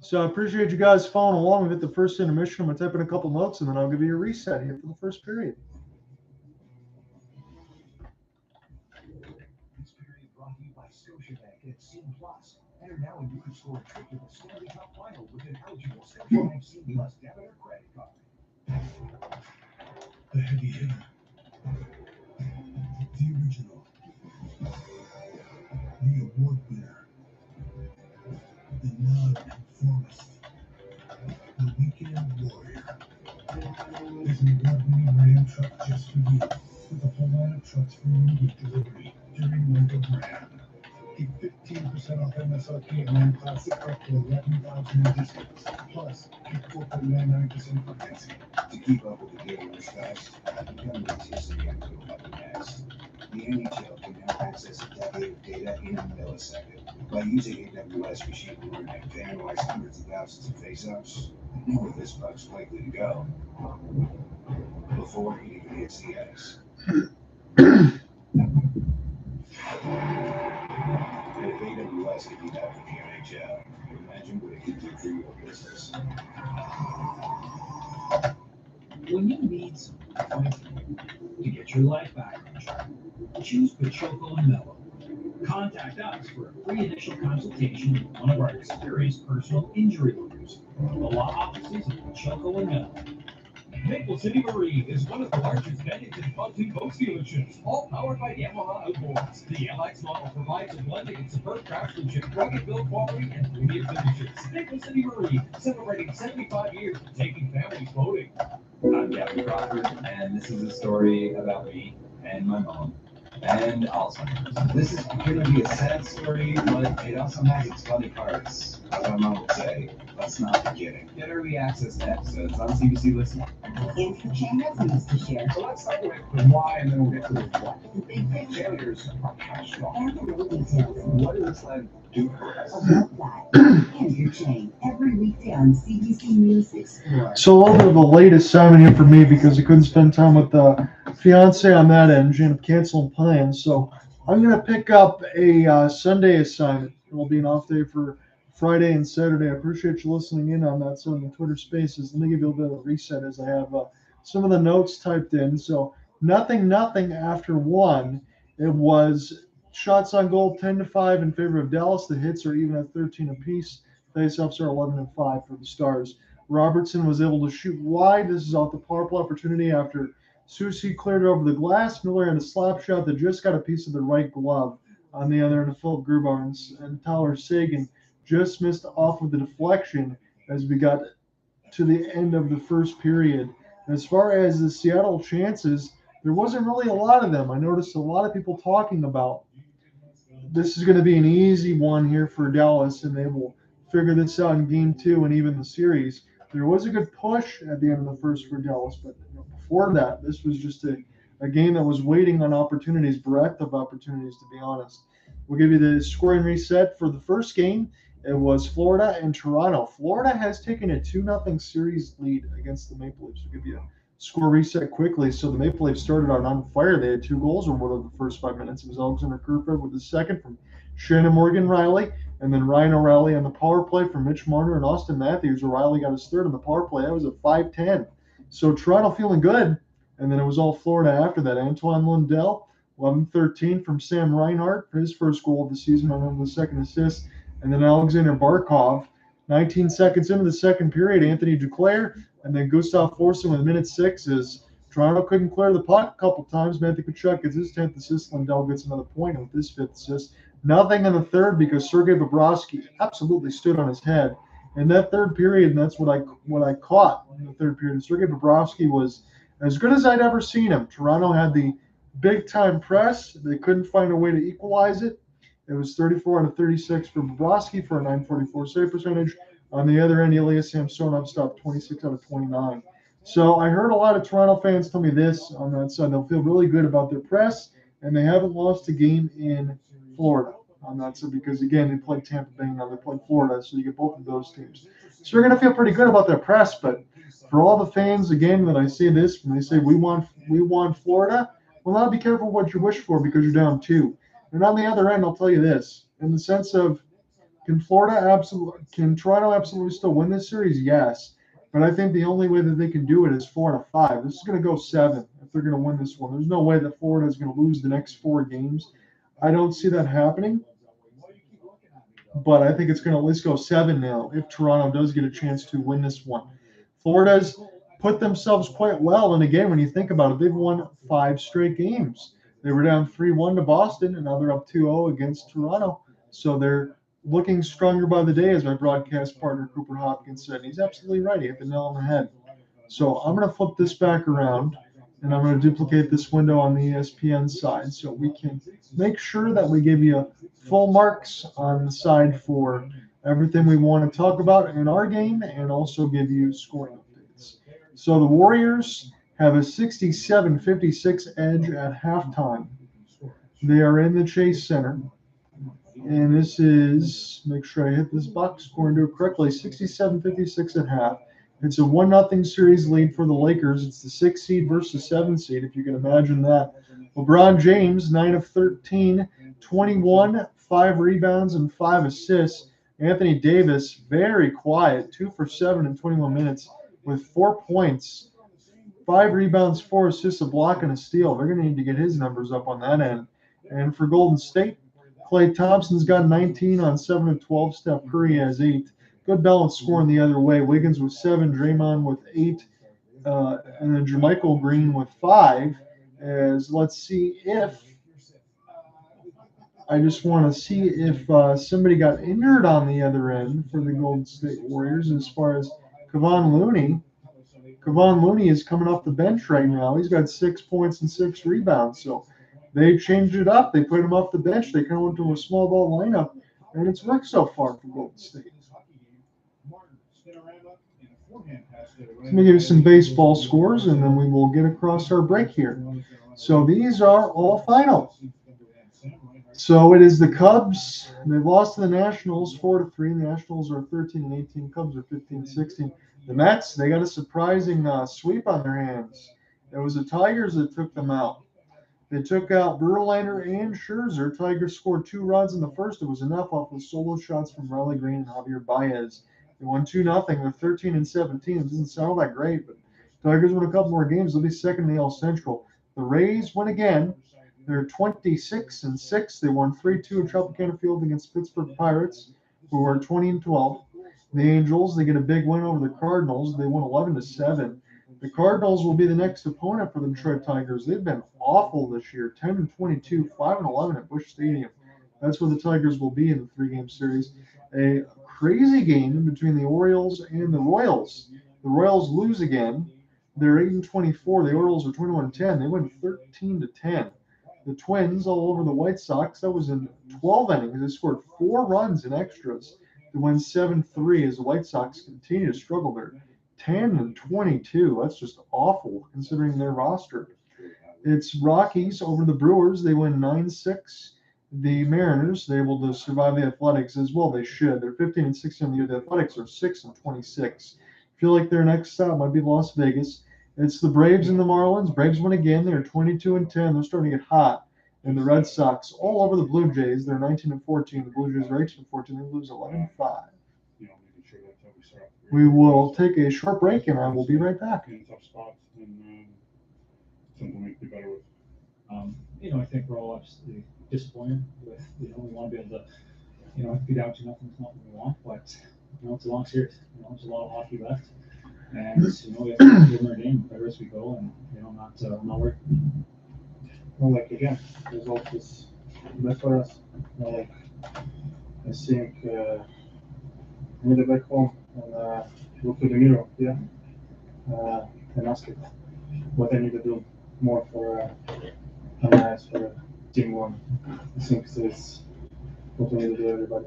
So I appreciate you guys following along. We've hit the first intermission. I'm going to type in a couple notes, and then I'll give you a reset here for the first period. This period brought to you by Scotiabank at Scene Plus. Enter now and you can score a trip to the Stanley Cup final with an eligible Scotiabank Scene Plus debit or credit card. The heavy hitter. The original. The award winner. The non-conformist. The weekend warrior. There's an award-winning Ram truck just for you, with a whole line of trucks for immediate delivery during Month of Ram. Get 15% off MSRP and Ram Classic up to $11,000 in discounts. Plus, get 4.99% financing. To keep up with the daily stats, become the Seguin to go up the next. The NHL can now access a decade of data in a millisecond by using AWS machine learning to analyze hundreds of thousands of face-ups and know where this puck's likely to go before it even hits the ice. And if AWS can do that for the NHL, imagine what it can do for your business. When you need some to get your life back on track, choose Pachoco and Mello. Contact us for a free initial consultation with one of our experienced personal injury lawyers. The law offices of Pachoco and Mello. Maple City Marine is one of the largest Bennington pontoon boat dealerships, all powered by Yamaha Outboards. The LX model provides a blending of superb craftsmanship, rugged build quality, and premium finishes. Maple City Marine, celebrating 75 years of taking families boating. I'm Gavin Crawford, and this is a story about me and my mom and Alzheimer's. This is going to be a sad story, but it also has its funny parts. As my mom would say, let's not forget it. Get early access to episodes on CBC Listen. Info-chain has news to share. So let's start with the why and then we'll get to the what. The big picture Failures are Hakstol. and the little details What does this land do for us? about that. And your chain every weekday on CBC News Explore. So a little bit of the late assignment here for me because I couldn't spend time with the fiance on that end. She ended up canceling plans. So I'm going to pick up a Sunday assignment. It will be an off day for Friday and Saturday. I appreciate you listening in on that. So in the Twitter Spaces, let me give you a little bit of a reset as I have some of the notes typed in. So nothing after one. It was shots on goal 10-5 in favor of Dallas. The hits are even at 13 apiece. Faceoffs are 11-5 for the Stars. Robertson was able to shoot wide. This is off the power play opportunity after Susie cleared it over the glass. Miller had a slap shot that just got a piece of the right glove on the other end of Philip Grubauer, and Tyler Seguin just missed off of the deflection as we got to the end of the first period. As far as the Seattle chances, there wasn't really a lot of them. I noticed a lot of people talking about this is going to be an easy one here for Dallas, and they will figure this out in game 2 and even the series. There was a good push at the end of the first for Dallas, but before that, this was just a game that was waiting on opportunities, breadth of opportunities, to be honest. We'll give you the scoring reset for the first game. It was Florida and Toronto. Florida has taken a 2-0 series lead against the Maple Leafs. We'll give you a score reset quickly. So the Maple Leafs started out on fire. They had 2 goals over the first 5 minutes. It was Alexander Kerfoot with the second from Shannon Morgan-Riley, and then Ryan O'Reilly on the power play from Mitch Marner and Austin Matthews. O'Reilly got his third on the power play. That was at 5:10. So Toronto feeling good, and then it was all Florida after that. Antoine Lindell, 11-13 from Sam Reinhart for his first goal of the season on the second assist. And then Alexander Barkov, 19 seconds into the second period, Anthony Duclair, and then Gustav Forsson with minute 6 as Toronto couldn't clear the puck a couple times. Matthew Tkachuk gets his 10th assist. Lindell gets another point with his 5th assist. Nothing in the third because Sergei Bobrovsky absolutely stood on his head. In that third period, and that's what I caught in the third period, Sergei Bobrovsky was as good as I'd ever seen him. Toronto had the big-time press. They couldn't find a way to equalize it. It was 34 out of 36 for Bobrovsky for a .944 save percentage. On the other end, Ilya Samsonov stopped 26 out of 29. So I heard a lot of Toronto fans tell me this on that side. They'll feel really good about their press, and they haven't lost a game in Florida on that side because, again, they played Tampa Bay and now they played Florida, so you get both of those teams. So you're going to feel pretty good about their press, but for all the fans, again, that I say this, when they say we want Florida, well, now be careful what you wish for because you're down 2. And on the other end, I'll tell you this, in the sense of can Toronto absolutely still win this series? Yes. But I think the only way that they can do it is 4 out of 5. This is going to go 7 if they're going to win this one. There's no way that Florida is going to lose the next 4 games. I don't see that happening. But I think it's going to at least go 7 now if Toronto does get a chance to win this one. Florida's put themselves quite well. And again, when you think about it, they've won 5 straight games. They were down 3-1 to Boston, and now they're up 2-0 against Toronto. So they're looking stronger by the day, as my broadcast partner Cooper Hopkins said. He's absolutely right. He hit the nail on the head. So I'm going to flip this back around, and I'm going to duplicate this window on the ESPN side so we can make sure that we give you full marks on the side for everything we want to talk about in our game and also give you scoring updates. So the Warriors have a 67-56 edge at halftime. They are in the Chase Center. And this is, make sure I hit this box score and do it correctly, 67-56 at half. It's a 1-0 series lead for the Lakers. It's the 6th seed versus 7th seed, if you can imagine that. LeBron James, 9 of 13, 21, 5 rebounds, and 5 assists. Anthony Davis, very quiet, 2 for 7 in 21 minutes with 4 points. 5 rebounds, 4 assists, a block, and a steal. They're going to need to get his numbers up on that end. And for Golden State, Klay Thompson's got 19 on 7 of 12. Steph Curry has 8. Good balance scoring the other way. Wiggins with 7, Draymond with 8, and then Jermichael Green with 5. As let's see if I just want to see if somebody got injured on the other end for the Golden State Warriors as far as Kevon Looney. Kevon Looney is coming off the bench right now. He's got 6 points and 6 rebounds. So they changed it up. They put him off the bench. They kind of went to a small ball lineup, and it's worked so far for Golden State. Let me give you some baseball scores, and then we will get across our break here. So these are all final. So it is the Cubs. They lost to the Nationals 4-3. The Nationals are 13-18. Cubs are 15-16. The Mets, they got a surprising sweep on their hands. It was the Tigers that took them out. They took out Verlander and Scherzer. Tigers scored 2 runs in the first. It was enough off of solo shots from Riley Green and Javier Baez. They won 2-0. They're 13-17. It doesn't sound that great, but Tigers win a couple more games. They'll be second in the AL Central. The Rays win again. They're 26-6. They won 3-2 at Tropicana Field against Pittsburgh Pirates, who are 20-12. The Angels, they get a big win over the Cardinals. They won 11-7. The Cardinals will be the next opponent for the Detroit Tigers. They've been awful this year, 10-22, 5-11 at Busch Stadium. That's where the Tigers will be in the 3-game series. A crazy game between the Orioles and the Royals. The Royals lose again. They're 8-24. The Orioles are 21-10. They win 13-10. The Twins all over the White Sox. That was in 12 innings. They scored 4 runs in extras to win 7-3 as the White Sox continue to struggle there. 10-22. That's just awful considering their roster. It's Rockies over the Brewers. They win 9-6. The Mariners, they're able to survive the Athletics as well. They should. They're 15-16 on the year. The Athletics are 6-26. Feel like their next stop might be Las Vegas. It's the Braves and the Marlins. Braves win again. They're 22-10. They're starting to get hot. And the Red Sox all over the Blue Jays. They're 19-14. The Blue Jays are 18-14. They lose 11-5. We will take a short break, and I will be right back. In tough spots and something we can be better with. I think we're all obviously disappointed with, we want to be able to, if be down to nothing, it's not what we want, but, it's a long series. There's a lot of hockey left. And, we have to win our game better as we go and, not worry. Well, again, results is best for us. I think we need to back home and look to the Miro, and ask it what they need to do more for for team one. I think this what we need to do, everybody.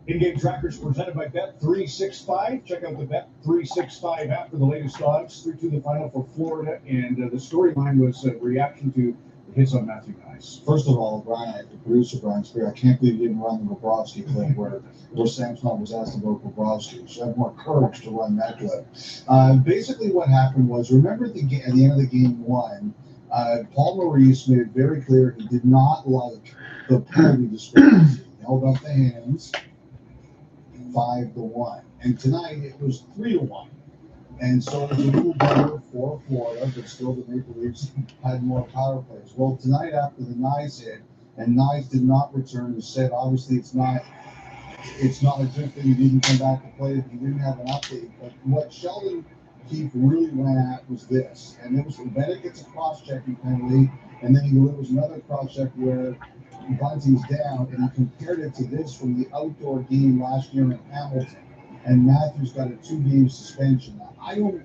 In-game trackers presented by Bet365. Check out the Bet365 app for the latest odds. 3-2 the final for Florida, and the storyline was a reaction to the hits on Matthew Nice. First of all, Brian, the producer Brian Spear, I can't believe you didn't run the Bobrovsky clip where Samsonov was asked about Bobrovsky. You should have more courage to run that clip. Basically, what happened was, remember at the end of the game one, Paul Maurice made it very clear he did not like the penalty discrepancy. He held up the hands 5-1, and tonight it was 3-1. And so it was a little better for Florida, but still the Maple Leafs had more power plays. Well, tonight after the Nyes hit, and Nyes did not return, as said, obviously it's not a good thing he didn't come back to play. He didn't have an update. But what Sheldon Keefe really went at was this, and it was when Bennett gets a cross-checking penalty, and then there was another cross-check where Bunting's down, and he compared it to this from the outdoor game last year in Hamilton. And Matthews got a 2-game suspension. Now, I don't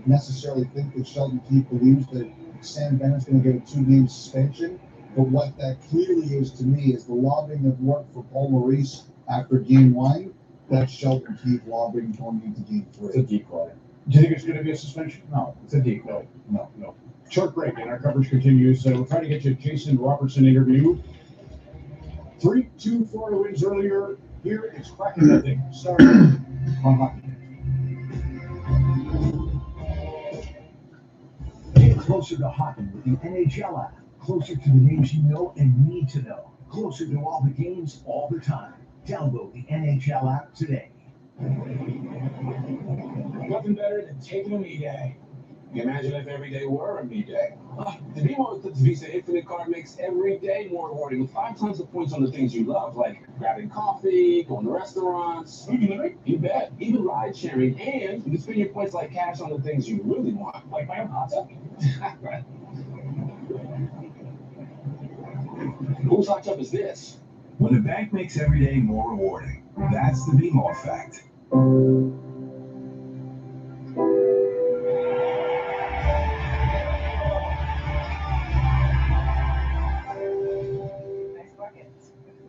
necessarily think that Sheldon Keefe believes that Sam Bennett's going to get a 2-game suspension, but what that clearly is to me is the lobbying of work for Paul Maurice after game one. That's Sheldon Keefe lobbying going into game 3. It's a decoy. Do you think it's going to be a suspension? No, it's a decoy. No. Short break, and our coverage continues. We're trying to get you a Jason Robertson interview. 3-2 Florida wins earlier. Here it's Kraken-Dallas. Starting on hockey. Get closer to hockey with the NHL app. Closer to the names you know and need to know. Closer to all the games all the time. Download the NHL app today. Nothing better than taking a me day. Imagine if every day were a me day. The DeBoer Visa Infinite card makes every day more rewarding with 5 times the points on the things you love, like grabbing coffee, going to restaurants. You bet. Even ride sharing, and you can spend your points like cash on the things you really want, like buying pizza. Right. Whose hot tub is this? When the bank makes every day more rewarding, that's the BMO effect.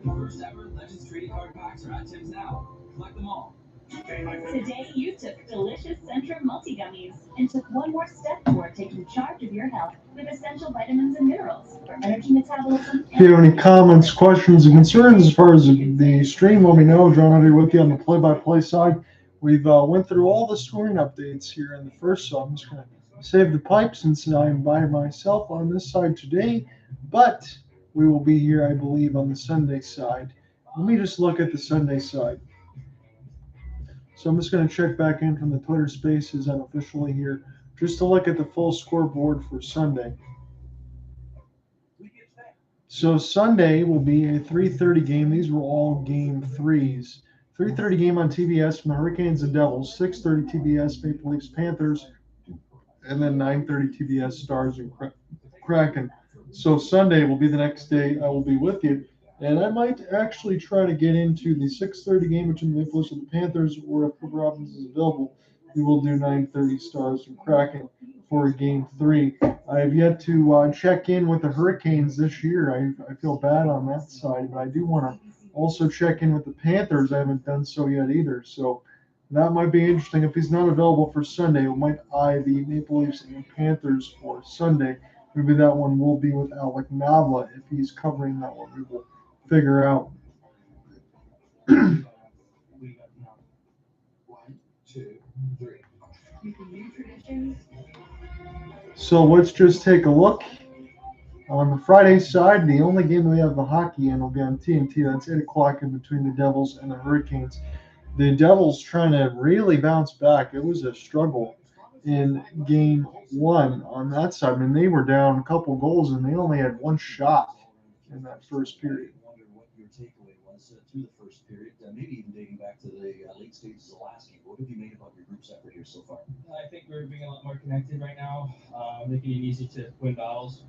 First ever Legends trading card packs are at Tim's now. Collect them all. Today you took delicious Centrum multi-gummies and took one more step toward taking charge of your health with essential vitamins and minerals for energy metabolism. If you have any comments, questions, and concerns as far as the stream, let me know. John here with you on the play-by-play side. We've went through all the scoring updates here in the first, so I'm just going to save the pipe since I'm by myself on this side today. But we will be here, I believe, on the Sunday side. Let me just look at the Sunday side. So I'm just going to check back in from the Twitter Spaces unofficially here, just to look at the full scoreboard for Sunday. So Sunday will be a 3:30 game. These were all game 3s. 3:30 game on TBS from the Hurricanes and Devils. 6:30 TBS Maple Leafs Panthers, and then 9:30 TBS Stars and Kraken. So Sunday will be the next day I will be with you. And I might actually try to get into the 6:30 game between the Maple Leafs and the Panthers, or if Cooper Robbins is available, we will do 9:30 Stars and Kraken for Game 3. I have yet to check in with the Hurricanes this year. I feel bad on that side, but I do want to also check in with the Panthers. I haven't done so yet either. So that might be interesting. If he's not available for Sunday, we might eye the Maple Leafs and Panthers for Sunday. Maybe that one will be with Alec Navla. If he's covering that one, we will figure out. 1, 2, 3. So let's just take a look. On the Friday side, the only game that we have the hockey in will be on TNT. That's 8 o'clock in between the Devils and the Hurricanes. The Devils trying to really bounce back. It was a struggle in Game 1 on that side. I mean, they were down a couple goals, and they only had one shot in that first period. I wonder what your takeaway was through the first period, maybe even dating back to the late stages of last game. What have you made about your group's effort here so far? I think we're being a lot more connected right now, making it easy to win battles.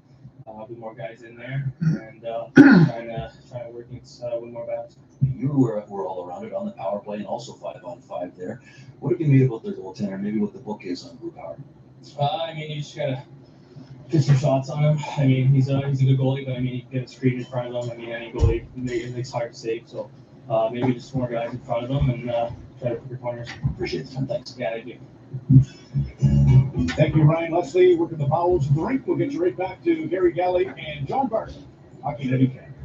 With more guys in there, and trying to work win more battles. You were all around it on the power play and also 5-on-5 there. What have you made about their goaltender? Maybe what the book is on Group Power? I mean, you just gotta get some shots on him. I mean, he's a good goalie, but I mean, he can get a screen in front of him. I mean, any goalie it's hard to save. So maybe just more guys in front of him and try to pick your corners. Appreciate the time. Thanks. Yeah, I do. Thank you, Ryan Leslie. Working the bowels of the rink. We'll get you right back to Gary Galley and John Barker. Hockey Heavy Camp.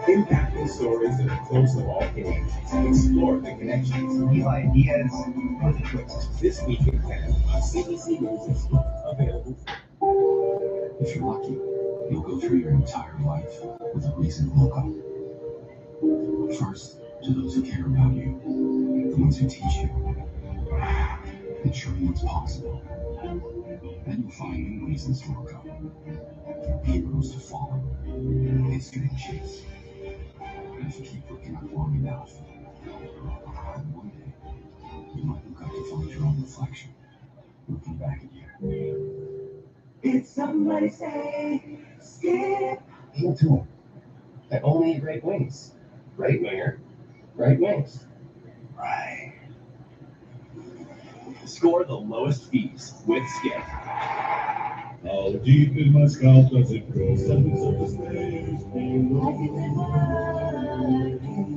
Impactful stories that are close to all games. Explore the connections, new ideas, and the twists. This week in Canada on CBC News and Sport. Available. If you're lucky, you'll go through your entire life with a reason to look up. First, to those who care about you, the ones who teach you, and show you what's possible. Then you'll find new reasons to look up, heroes to follow, history to chase. And if you keep looking up long enough, then one day, you might look up to find your own reflection, looking back at you. Did somebody say, skip? Hey, Tom, I only eat right wings. Right winger, right wings. Right. Score the lowest fees with Skip. How deep in my scalp does it go? 7 surface layers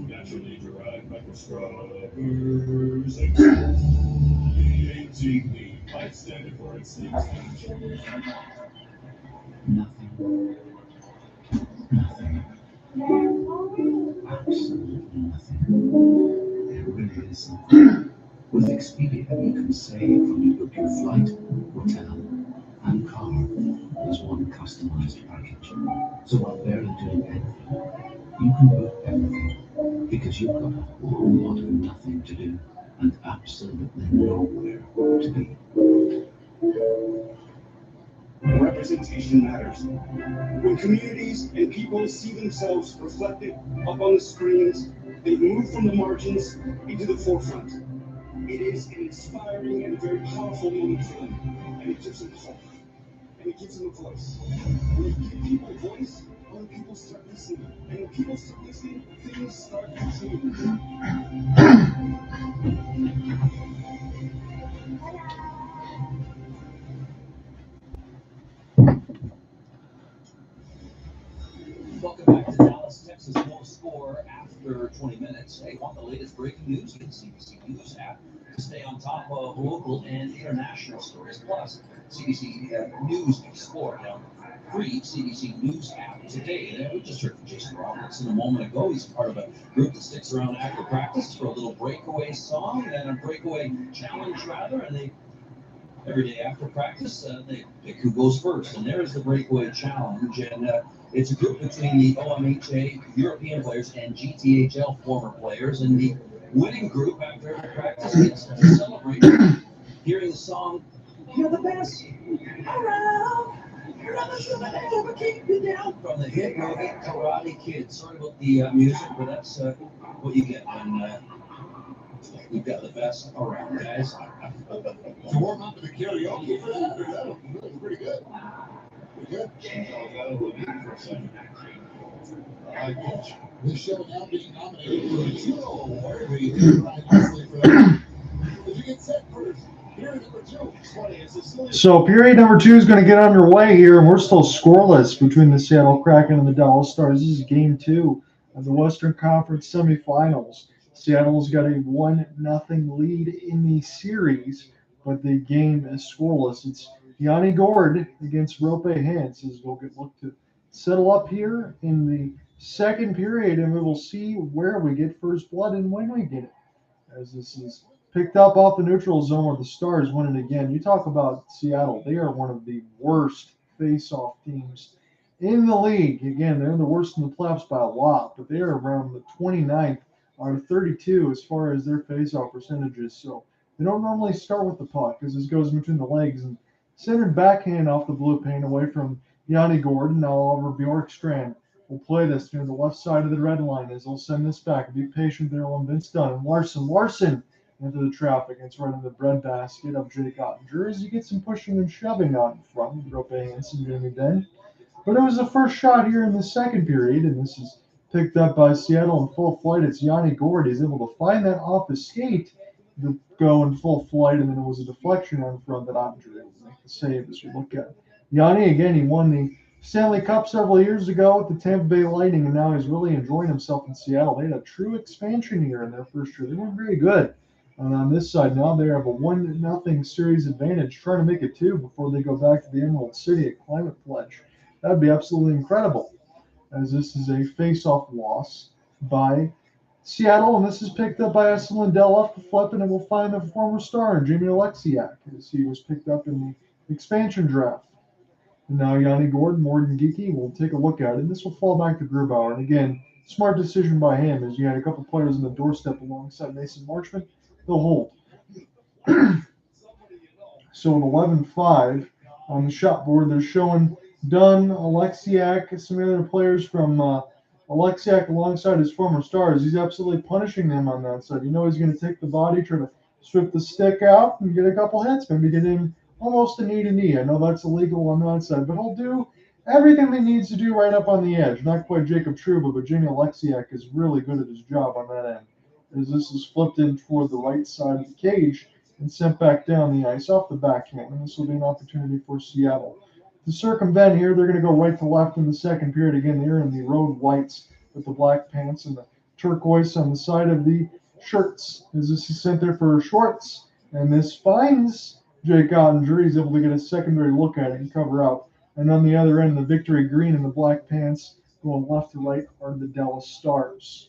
naturally derived microscrubbers. The pipe standard for instance. Nothing. Absolutely nothing. There really is something. With Expedia, you can save when you book your flight, hotel, and car as one customized package. So while barely doing anything, you can book everything because you've got a whole lot of nothing to do and absolutely nowhere to be. Representation matters. When communities and people see themselves reflected up on the screens, they move from the margins into the forefront. It is an inspiring and very powerful moment for them, and it gives them hope, and it gives them a voice. When you give people a voice, other people start listening, and when people start listening, things start to change. Welcome back to Dallas, Texas. No score after 20 minutes. Hey, want the latest breaking news? Get the CBC News app to stay on top of local and international stories. Plus, CBC News Sport. Free CBC News app today. And we just heard from Jason Robertson a moment ago. He's part of a group that sticks around after practice for a little breakaway song and a breakaway challenge, rather. And they every day after practice, they pick who goes first. And there is the breakaway challenge. And it's a group between the OMHA European players and GTHL former players. And the winning group after every practice gets to celebrate hearing the song, "You're the best around. You're not the that ever keep you down," from the hit movie Karate Kid. Sorry about the music, but that's what you get when you've got the best around, guys. To warm up to the karaoke for that, that was pretty good. Pretty good. This show now being nominated for a Juno Award. We thank Ryan Leslie for So period number 2 is going to get underway here, and we're still scoreless between the Seattle Kraken and the Dallas Stars. This is game 2 of the Western Conference semifinals. Seattle's got a 1-0 lead in the series, but the game is scoreless. It's Yanni Gourde against Roope Hintz as we'll look to settle up here in the second period, and we will see where we get first blood and when we get it. As this is picked up off the neutral zone where the Stars win it again. You talk about Seattle. They are one of the worst face-off teams in the league. Again, they're the worst in the playoffs by a lot, but they are around the 29th out of 32 as far as their face-off percentages. So they don't normally start with the puck because this goes between the legs and centered backhand off the blue paint away from Yanni Gourde. Now Oliver Bjorkstrand will play this near the left side of the red line as they'll send this back. Be patient there on Vince Dunn and Larsson into the traffic. It's right in the breadbasket of Jake Ottinger as he gets some pushing and shoving out in front with Roope Hintz and Jimmy Benn. But it was the first shot here in the second period, and this is picked up by Seattle in full flight. It's Yanni Gourde. He's able to find that off his skate to go in full flight, and then it was a deflection out in front that Ottinger able to make the save as we look at Yanni. Again, he won the Stanley Cup several years ago with the Tampa Bay Lightning, and now he's really enjoying himself in Seattle. They had a true expansion year in their first year. They weren't very good. And on this side now, they have a 1-0 series advantage, trying to make it 2 before they go back to the Emerald City at Climate Pledge. That would be absolutely incredible, as this is a face-off loss by Seattle, and this is picked up by Lindell off the flip, and it will find the former star, Jamie Oleksiak, as he was picked up in the expansion draft. And now Yanni Gourde, Morgan Geekie will take a look at it, and this will fall back to Grubauer. And again, smart decision by him, as you had a couple players on the doorstep alongside Mason Marchment. They'll hold. So at 11-5 on the shot board, they're showing Dunn, Oleksiak, some other players from Oleksiak alongside his former Stars. He's absolutely punishing them on that side. You know he's going to take the body, try to strip the stick out, and get a couple hits, maybe get in almost a knee-to-knee. I know that's illegal on that side, but he'll do everything he needs to do right up on the edge. Not quite Jacob Trouba, but Jamie Oleksiak is really good at his job on that end. As this is flipped in toward the right side of the cage and sent back down the ice off the backhand. And this will be an opportunity for Seattle to circumvent here. They're going to go right to left in the second period. Again, they're in the road whites with the black pants and the turquoise on the side of the shirts. As this is sent there for Schultz. And this finds Jake Ottinger. He's able to get a secondary look at it and cover out. And on the other end, the victory green and the black pants going left to right are the Dallas Stars.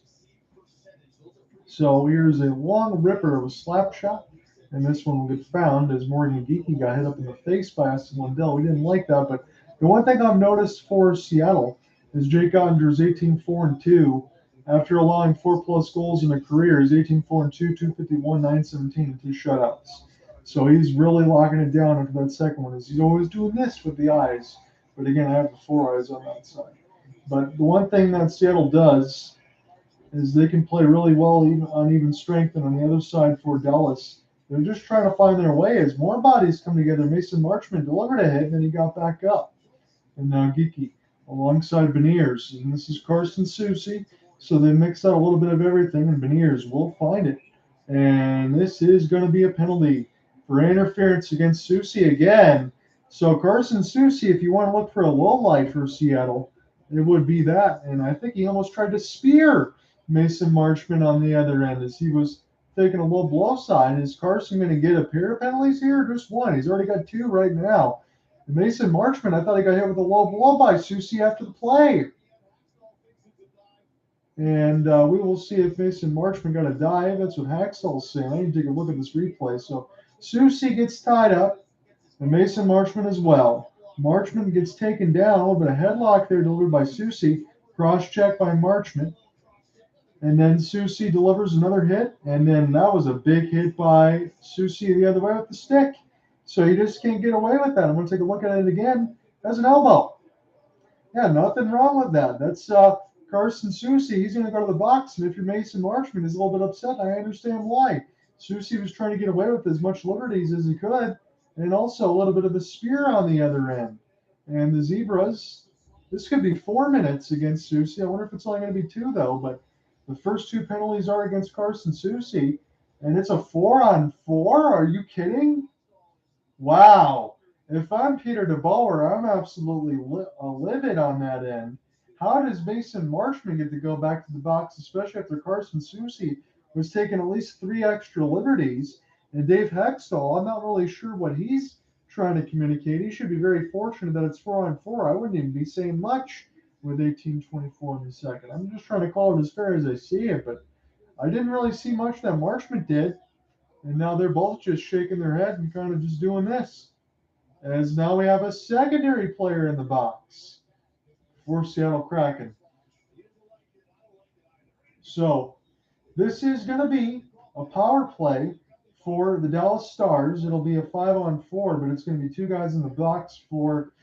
So here's a long ripper of a slap shot, and this one will get found as Morgan Geekie got hit up in the face by Lindell. We didn't like that, but the one thing I've noticed for Seattle is Jake Ottinger's 18-4-2. After allowing 4+ goals in a career, he's 18-4-2, 251, 917, and 2 shutouts. So he's really locking it down after that second one. He's always doing this with the eyes, but again, I have the 4 eyes on that side. But the one thing that Seattle does is they can play really well even on even strength, and on the other side for Dallas, they're just trying to find their way as more bodies come together. Mason Marchment delivered a hit, and then he got back up. And now Geekie alongside Beniers, and this is Carson Soucy, so they mix out a little bit of everything, and Beniers will find it. And this is going to be a penalty for interference against Soucy again. So Carson Soucy, if you want to look for a low light for Seattle, it would be that. And I think he almost tried to spear Mason Marchment on the other end as he was taking a low blow side. Is Carson going to get a pair of penalties here or just one? He's already got 2 right now. And Mason Marchment, I thought he got hit with a low blow by Soucy after the play. And we will see if Mason Marchment got a dive. That's what Hakstol's saying. I need to take a look at this replay. So Soucy gets tied up, and Mason Marchment as well. Marchment gets taken down. A little bit of headlock there delivered by Soucy. Cross-check by Marchment. And then Soucy delivers another hit, and then that was a big hit by Soucy the other way with the stick. So you just can't get away with that. I'm going to take a look at it again. That's an elbow. Yeah, nothing wrong with that. That's Carson Soucy. He's going to go to the box, and if you're Mason Marchment, he's a little bit upset. I understand why. Soucy was trying to get away with as much liberties as he could, and also a little bit of a spear on the other end. And the Zebras, this could be 4 minutes against Soucy. I wonder if it's only going to be 2, though, but the first 2 penalties are against Carson Soucy, And it's a 4-on-4? Are you kidding? Wow. If I'm Peter DeBoer, I'm absolutely livid on that end. How does Mason Marshman get to go back to the box, especially after Carson Soucy was taking at least 3 extra liberties? And Dave Hakstol, I'm not really sure what he's trying to communicate. He should be very fortunate that it's 4-on-4. I wouldn't even be saying much with 18:24 in the second. I'm just trying to call it as fair as I see it, but I didn't really see much that Marshman did. And now they're both just shaking their head and kind of just doing this. As now we have a secondary player in the box for Seattle Kraken. So this is going to be a power play for the Dallas Stars. It'll be a 5-on-4, but it's going to be 2 guys in the box for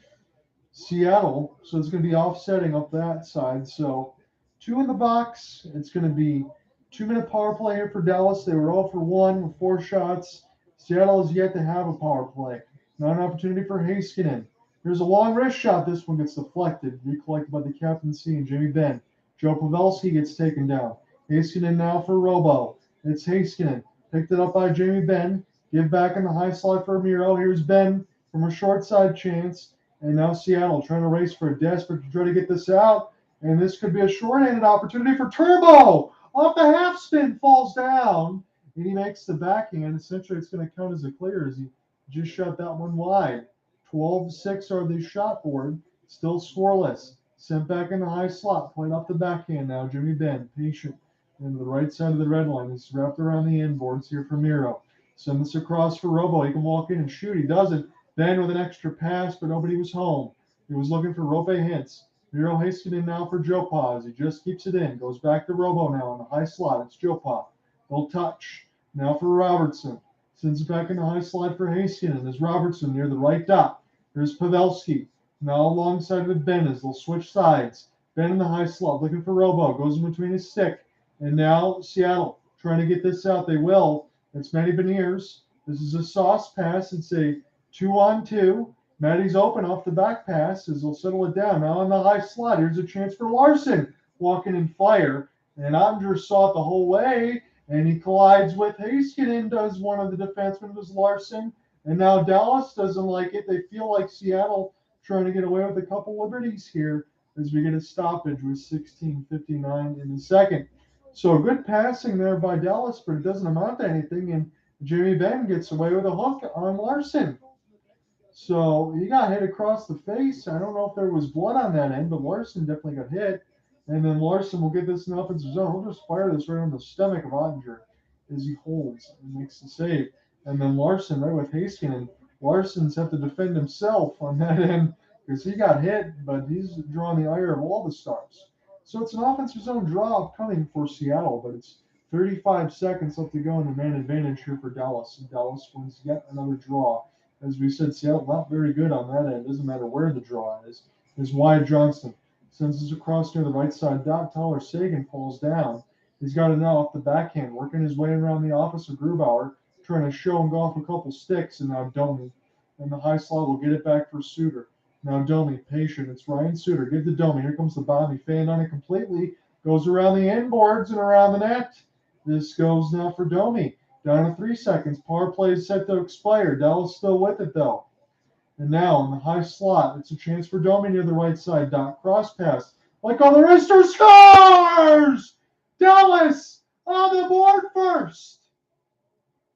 Seattle. So it's going to be offsetting up that side. So 2 in the box. It's going to be 2-minute power play here for Dallas. They were all for 1 with 4 shots. Seattle has yet to have a power play. Now an opportunity for Heiskanen. Here's a long wrist shot. This one gets deflected. Recollected by the captaincy and Jamie Benn. Joe Pavelski gets taken down. Heiskanen now for Robo. It's Heiskanen. Picked it up by Jamie Benn. Give back in the high slot for Miro. Here's Benn from a short side chance. And now Seattle trying to race for a desperate to try to get this out. And this could be a short-handed opportunity for Turbo. Off the half spin, falls down. And he makes the backhand. Essentially, it's going to count as a clear as he just shot that one wide. 12-6 are the shot board. Still scoreless. Sent back in the high slot. Playing off the backhand now. Jimmy Benn, patient. And the right side of the red line is wrapped around the inboards here for Miro. Send this across for Robo. He can walk in and shoot. He doesn't. Benn with an extra pass, but nobody was home. He was looking for Roope Hintz. Miro Heiskanen now for Joe Paz. He just keeps it in. Goes back to Robo now in the high slot. It's Joe Paz. They'll touch. Now for Robertson. Sends it back in the high slot for Heiskanen. There's Robertson near the right dot. Here's Pavelski. Now alongside with Benn as they'll switch sides. Benn in the high slot looking for Robo. Goes in between his stick. And now Seattle trying to get this out. They will. It's Matty Beniers. This is a sauce pass. It's a 2-on-2. Matty's open off the back pass as they'll settle it down. Now on the high slot, here's a chance for Larsson. Walking in fire. And Ottinger saw it the whole way. And he collides with Heiskanen, does one of the defensemen, was Larsson. And now Dallas doesn't like it. They feel like Seattle trying to get away with a couple liberties here as we get a stoppage with 16:59 in the second. So good passing there by Dallas, but it doesn't amount to anything. And Jamie Benn gets away with a hook on Larsson. So he got hit across the face. I don't know if there was blood on that end, but Larsson definitely got hit. And then Larsson will get this in offensive zone. He'll just fire this right on the stomach of Ottinger as he holds and makes the save. And then Larsson right with Heiskanen. Larson's have to defend himself on that end because he got hit, but he's drawing the ire of all the Stars. So it's an offensive zone draw upcoming for Seattle, but it's 35 seconds left to go in the man advantage here for Dallas. And Dallas wins yet another draw. As we said, Seattle not very good on that end. Doesn't matter where the draw is. Is Wyatt Johnston. Sends this across near the right side dot. Tyler Seguin falls down. He's got it now off the backhand, working his way around the office of Grubauer, trying to show and go off a couple sticks, and now Domi. And the high slot will get it back for Suter. Now Domi, patient. It's Ryan Suter. Give to Domi. Here comes the bomb. He fanned on it completely. Goes around the inboards and around the net. This goes now for Domi. Down to 3 seconds. Power play is set to expire. Dallas still with it, though. And now in the high slot, it's a chance for Domi near the right side. Dot cross pass. Like on the wrister, scores! Dallas on the board first.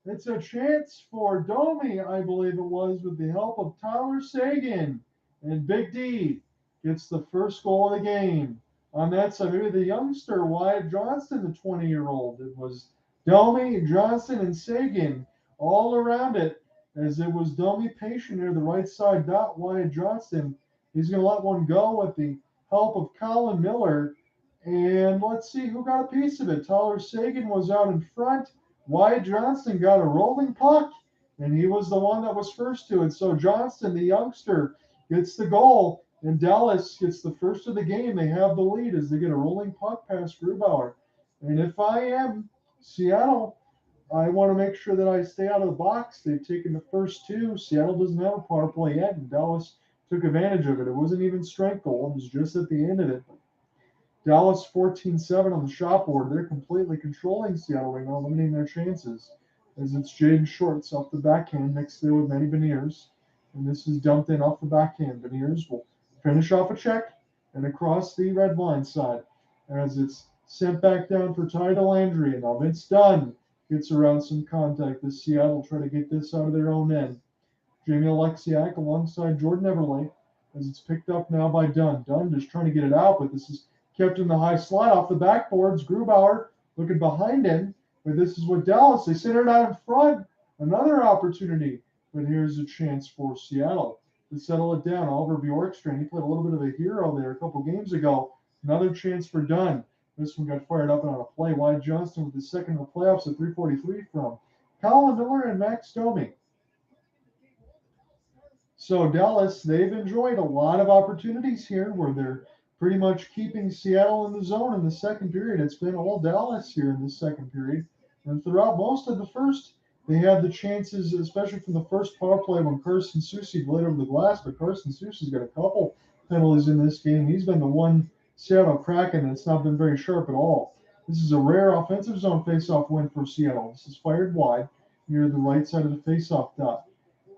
It's a chance for Domi, I believe it was, with the help of Tyler Seguin. And Big D gets the first goal of the game. On that side, maybe the youngster, Wyatt Johnston, the 20-year-old. It was Domi, Johnston, and Seguin all around it. As it was Domi patient near the right side dot, Wyatt Johnston. He's going to let one go with the help of Colin Miller. And let's see who got a piece of it. Tyler Seguin was out in front. Wyatt Johnston got a rolling puck, and he was the one that was first to it. So Johnston, the youngster, gets the goal, and Dallas gets the first of the game. They have the lead as they get a rolling puck past Grubauer. And if I am Seattle, I want to make sure that I stay out of the box. They've taken the first 2. Seattle doesn't have a power play yet, and Dallas took advantage of it. It wasn't even strength goal. It was just at the end of it. Dallas 14-7 on the shot board. They're completely controlling Seattle right now, limiting their chances. As it's Jaden Schultz off the backhand next there with Matty Beniers. And this is dumped in off the backhand. Beniers will finish off a check and across the red line side. As it's sent back down for Ty Dellandry. And now Vince Dunn gets around some contact. This Seattle try to get this out of their own end. Jamie Alexiak alongside Jordan Eberle as it's picked up now by Dunn. Dunn just trying to get it out, but this is kept in the high slot off the backboards. Grubauer looking behind him, but this is what Dallas, they sent it out in front. Another opportunity, but here's a chance for Seattle to settle it down. Oliver Bjorkstrand, he played a little bit of a hero there a couple games ago. Another chance for Dunn. This one got fired up on a play. Wyatt Johnston with the second in the playoffs at 3:43 from Colin Miller and Max Domi. So Dallas, they've enjoyed a lot of opportunities here where they're pretty much keeping Seattle in the zone in the second period. It's been all Dallas here in the second period. And throughout most of the first, they had the chances, especially from the first power play when Carson Soucy laid over the glass. But Carson Soucy's got a couple penalties in this game. He's been the one Seattle Kraken that's not been very sharp at all. This is a rare offensive zone faceoff win for Seattle. This is fired wide near the right side of the faceoff dot.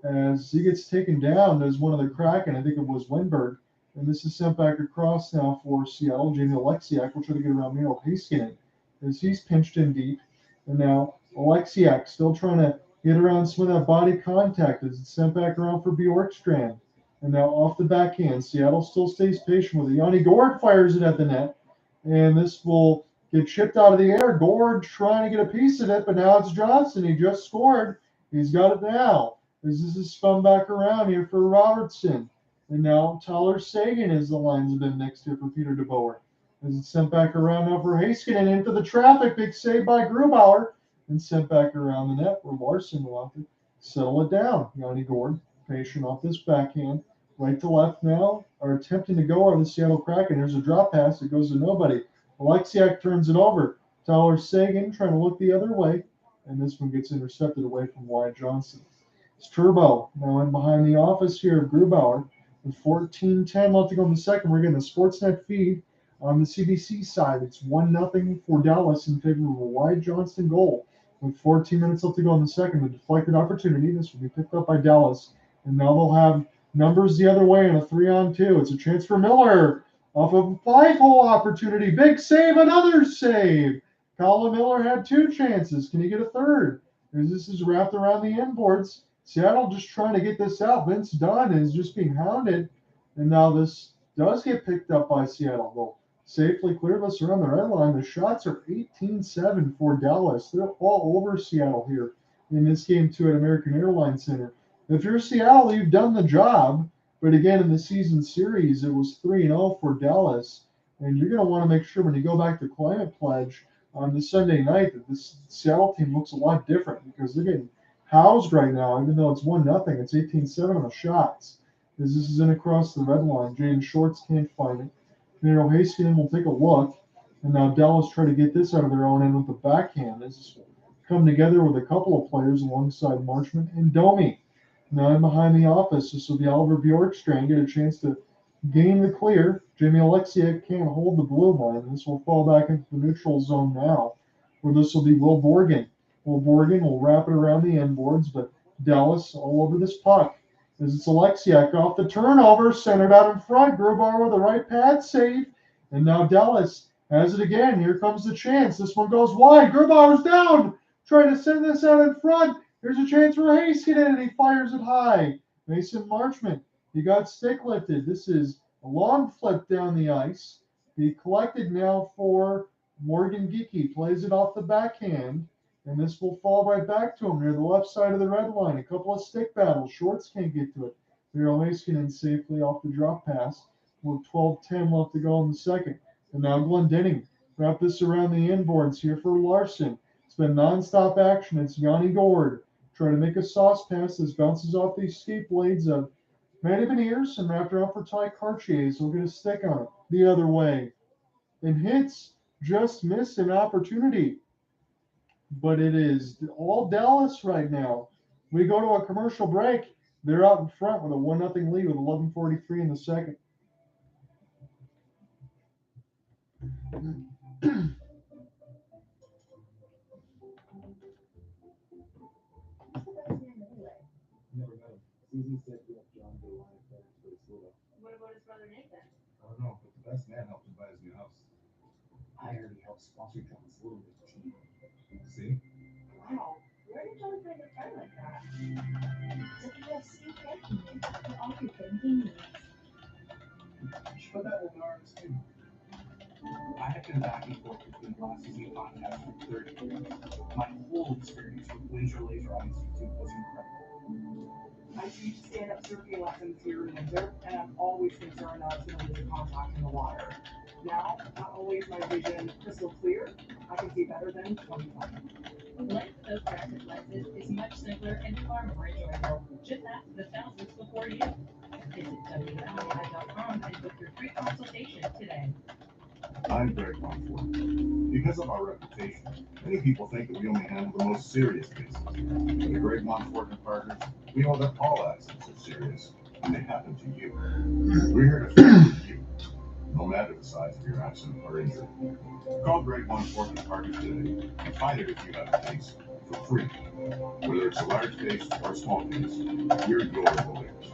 As he gets taken down, there's one of the Kraken, I think it was Winberg, and this is sent back across now for Seattle. Jamie Alexiak will try to get around Miro Heiskanen as he's pinched in deep. And now Alexiak still trying to get around some of that body contact as it's sent back around for Bjorkstrand. And now off the backhand, Seattle still stays patient with it. Yanni Gourde fires it at the net, and this will get chipped out of the air. Gourde trying to get a piece of it, but now it's Johnston. He just scored. He's got it now. As this is spun back around here for Robertson. And now Tyler Seguin is the linesman next here for Peter DeBoer. As it's sent back around now for Heiskanen into the traffic. Big save by Grubauer. And sent back around the net where Larsson will have to settle it down. Yanni Gourde, patient off this backhand. Right to left now, are attempting to go on the Seattle Kraken. There's a drop pass. It goes to nobody. Alexiak turns it over. Tyler Seguin trying to look the other way. And this one gets intercepted away from Wyatt Johnston. It's Turbo now in behind the office here of Grubauer. With 14:10 left to go in the second, we're getting the Sportsnet feed on the CBC side. It's 1-0 for Dallas in favor of a Wyatt Johnston goal. With 14 minutes left to go in the second, a deflected opportunity. This will be picked up by Dallas. And now they'll have numbers the other way in a 3-on-2. It's a chance for Miller off of a 5-hole opportunity. Big save, another save. Colin Miller had 2 chances. Can he get a third? As this is wrapped around the end boards. Seattle just trying to get this out. Vince Dunn is just being hounded. And now this does get picked up by Seattle. They'll safely clear this around the red line. The shots are 18-7 for Dallas. They're all over Seattle here in this game, too, at American Airlines Center. If you're Seattle, you've done the job. But again, in the season series, it was 3-0 for Dallas. And you're going to want to make sure when you go back to Climate Pledge on the Sunday night that this Seattle team looks a lot different because they're getting housed right now, even though it's 1-0. It's 18-7 on the shots. As this is in across the red line, Jaden Schultz can't find it. Miro Heiskanen will take a look, and now Dallas try to get this out of their own end with the backhand. This is come together with a couple of players alongside Marchment and Domi. Now in behind the office, this will be Oliver Bjorkstrand get a chance to gain the clear. Jamie Alexiak can't hold the blue line. This will fall back into the neutral zone now, where this will be Will Borgen. Will Borgen will wrap it around the end boards, but Dallas all over this puck. As it's Alexiak off the turnover, centered out in front. Grubauer with a right pad save. And now Dallas has it again. Here comes the chance. This one goes wide. Grubauer's down. Trying to send this out in front. Here's a chance for Heiskanen, and he fires it high. Mason Marchment, he got stick lifted. This is a long flip down the ice. He collected now for Morgan Geekie. Plays it off the backhand. And this will fall right back to him near the left side of the red line. A couple of stick battles. Schwartz can't get to it. Miro Heiskanen safely off the drop pass. With 12:10 left to go in the second. And now Glendening wrap this around the inboards here for Larsson. It's been nonstop action. It's Yanni Gourde trying to make a sauce pass. This bounces off these steep blades of Matty Beniers and wrapped around for Ty Cartier. So we'll get a stick on it the other way. And Hintz just missed an opportunity. But it is all Dallas right now. We go to a commercial break. They're out in front with a 1-0 lead with 11:43 in the second. Never met him. Susan said he helped John get a line of credit for his school. What about his brother Nathan? I don't know, but the best man helped him buy his new house. I already helped sponsor John's little league team. See? Wow. Where did John find a friend like that? WFC banking needs for all your banking needs. You should put that in ours too. I have been back and forth between glasses and contacts for 30 years. My whole experience with Windsor Laser Eye Institute was incredible. I teach stand-up surfing lessons here in Windsor, and I'm always concerned that I was going to lose a contact in the water. Now, not only is my vision crystal clear, I can see better than 20/20. Life without corrective lenses is much simpler and far more enjoyable. Just ask the thousands before you. Visit WFI.com and book your free consultation today. I'm Greg Montfort. Because of our reputation, many people think that we only handle the most serious cases. But at Greg Montfort and Partners, we know that all accidents are serious, and they happen to you. We're here to fight for you, no matter the size of your accident or injury. Call Greg Montfort and Partners today and find it if you have a case for free. Whether it's a large case or a small case, we're your lawyers.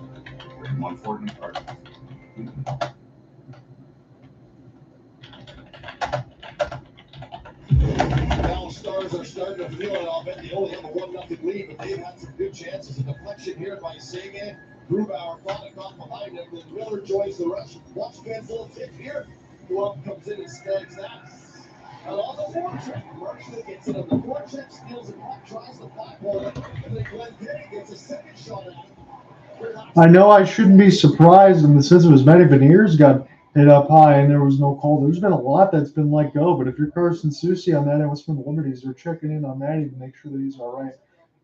Greg Montfort and Partners. We can help. Dallas Stars are starting to feel it. I'll bet they only have a 1-0 lead, but they've had some good chances. A deflection here by Seguin. Grubauer fought it off behind him. Then Miller joins the rush. Watch Benn's little tip here. Who up comes in and snags that. And on the forecheck, Marshall gets it on the forecheck, steals it back, tries the black hole, and then Glenn Penny gets a second shot at it. I know I shouldn't be surprised in the sense of as many Beniers got hit up high and there was no call. There's been a lot that's been let go, but if you're Carson Soucy on that and what's been the Liberties, they're checking in on Matty to make sure that he's all right.